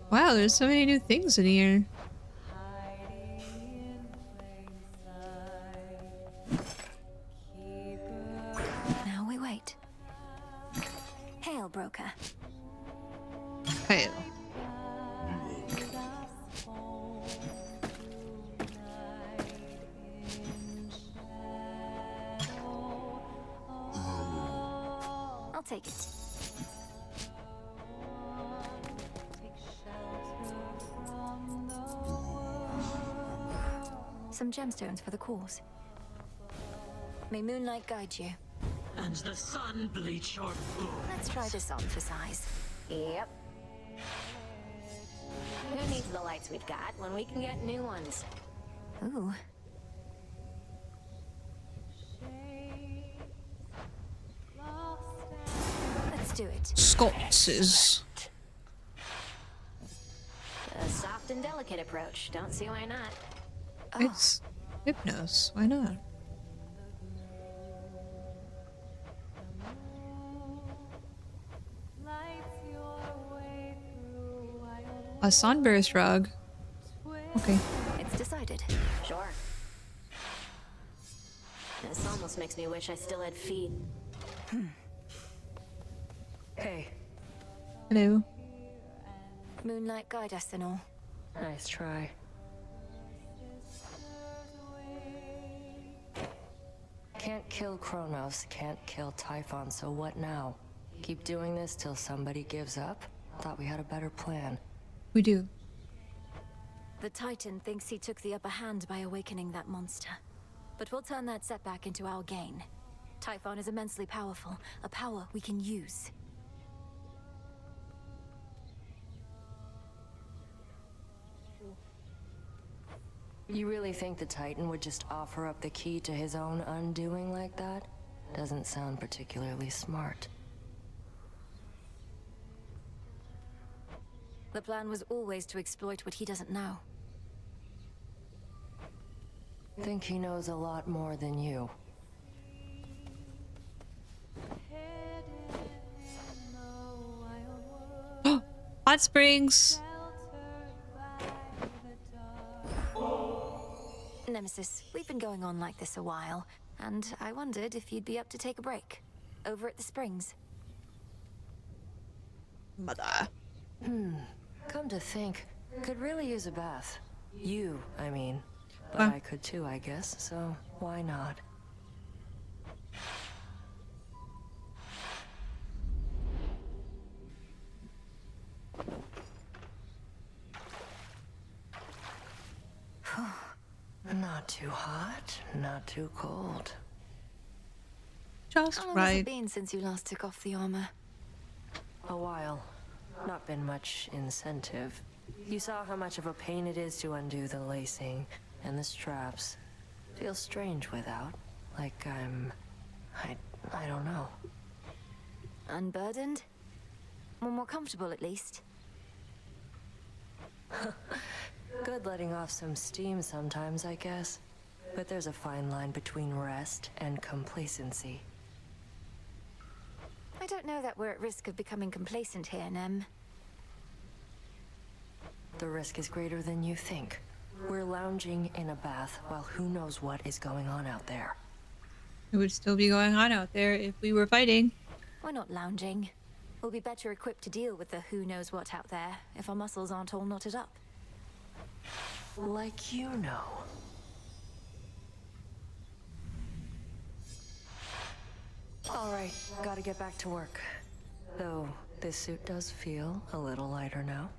Wow, there's so many new things in here. Now we wait. Hail, broker. Hail. I'll take it. Some gemstones for the cause. May moonlight guide you. And the sun bleach your bones. Let's try this on for size. Yep. Who needs the lights we've got when we can get new ones? Ooh. Let's do it. Sculptures. A soft and delicate approach. Don't see why not. It's Hypnos. Why not? A sunburst rug. Okay. It's decided. Sure. This almost makes me wish I still had feet. Hey. Hello. Moonlight guide us and all. Nice try. Can't kill Kronos, can't kill Typhon, so what now? Keep doing this till somebody gives up? Thought we had a better plan. We do. The Titan thinks he took the upper hand by awakening that monster. But we'll turn that setback into our gain. Typhon is immensely powerful, a power we can use. You really think the Titan would just offer up the key to his own undoing like that? Doesn't sound particularly smart. The plan was always to exploit what he doesn't know. Think he knows a lot more than you. Hot springs. Nemesis, we've been going on like this a while, and I wondered if you'd be up to take a break. Over at the springs. Mother. Come to think, could really use a bath. You, I mean. But Huh. I could too, I guess, so why not? Not too hot, not too cold. Just How long has right. it been since you last took off the armor? A while. Not been much incentive. You saw how much of a pain it is to undo the lacing and the straps. Feels strange without. Like I don't know. Unburdened? Or more comfortable, at least? Good letting off some steam sometimes, I guess. But there's a fine line between rest and complacency. I don't know that we're at risk of becoming complacent here, Nem. The risk is greater than you think. We're lounging in a bath while who knows what is going on out there. It would still be going on out there if we were fighting. We're not lounging. We'll be better equipped to deal with the who knows what out there if our muscles aren't all knotted up. Like you know. Alright, gotta get back to work. Though, this suit does feel a little lighter now.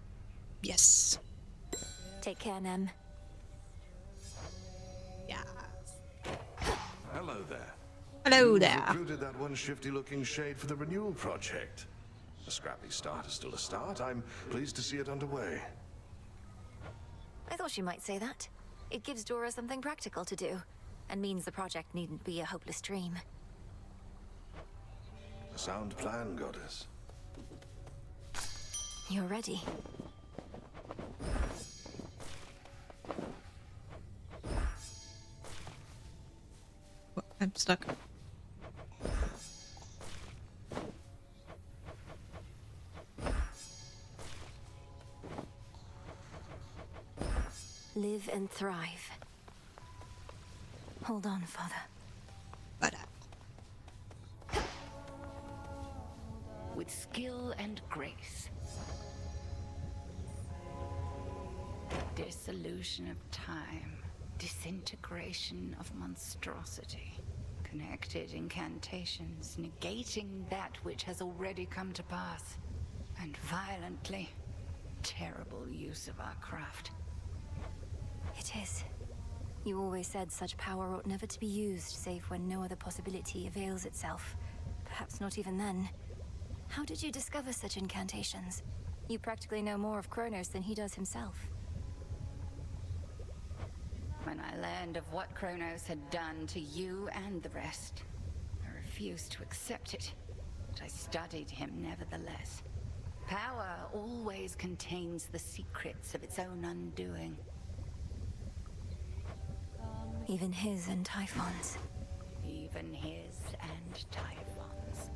Yes. Take care, Nem. Yeah. Hello there. Hello You there. recruited that one shifty-looking shade for the renewal project. A scrappy start is still a start. I'm pleased to see it underway. I thought you might say that. It gives Dora something practical to do, and means the project needn't be a hopeless dream. A sound plan, Goddess. You're ready. I'm stuck. Live and thrive. Hold on, Father. With skill and grace. Dissolution of time. Disintegration of monstrosity. Connected incantations, negating that which has already come to pass. And violently, terrible use of our craft. It is. You always said such power ought never to be used, save when no other possibility avails itself. Perhaps not even then. How did you discover such incantations? You practically know more of Kronos than he does himself. When I learned of what Kronos had done to you and the rest, I refused to accept it, but I studied him nevertheless. Power always contains the secrets of its own undoing. Even his and Typhon's. Even his and Typhon's.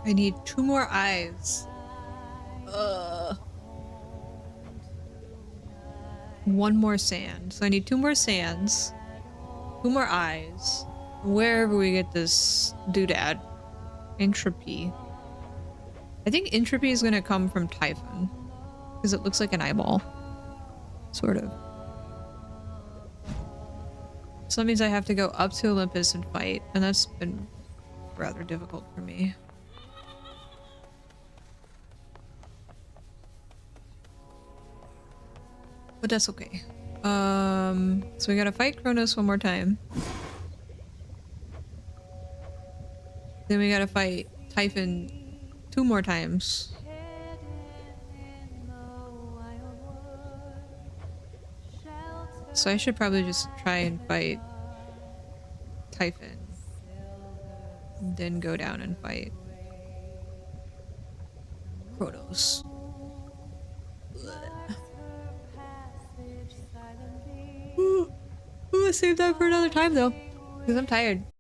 I need 2 more eyes. 1 more sand. So I need 2 more sands, 2 more eyes. Wherever we get this doodad. Entropy. I think entropy is gonna come from Typhon. Because it looks like an eyeball. Sort of. So that means I have to go up to Olympus and fight. And that's been rather difficult for me. But that's okay. So we gotta fight Kronos 1 more time. Then we gotta fight Typhon 2 more times. So I should probably just try and fight Typhon. Then go down and fight Kronos. I'm gonna save that for another time though, because I'm tired.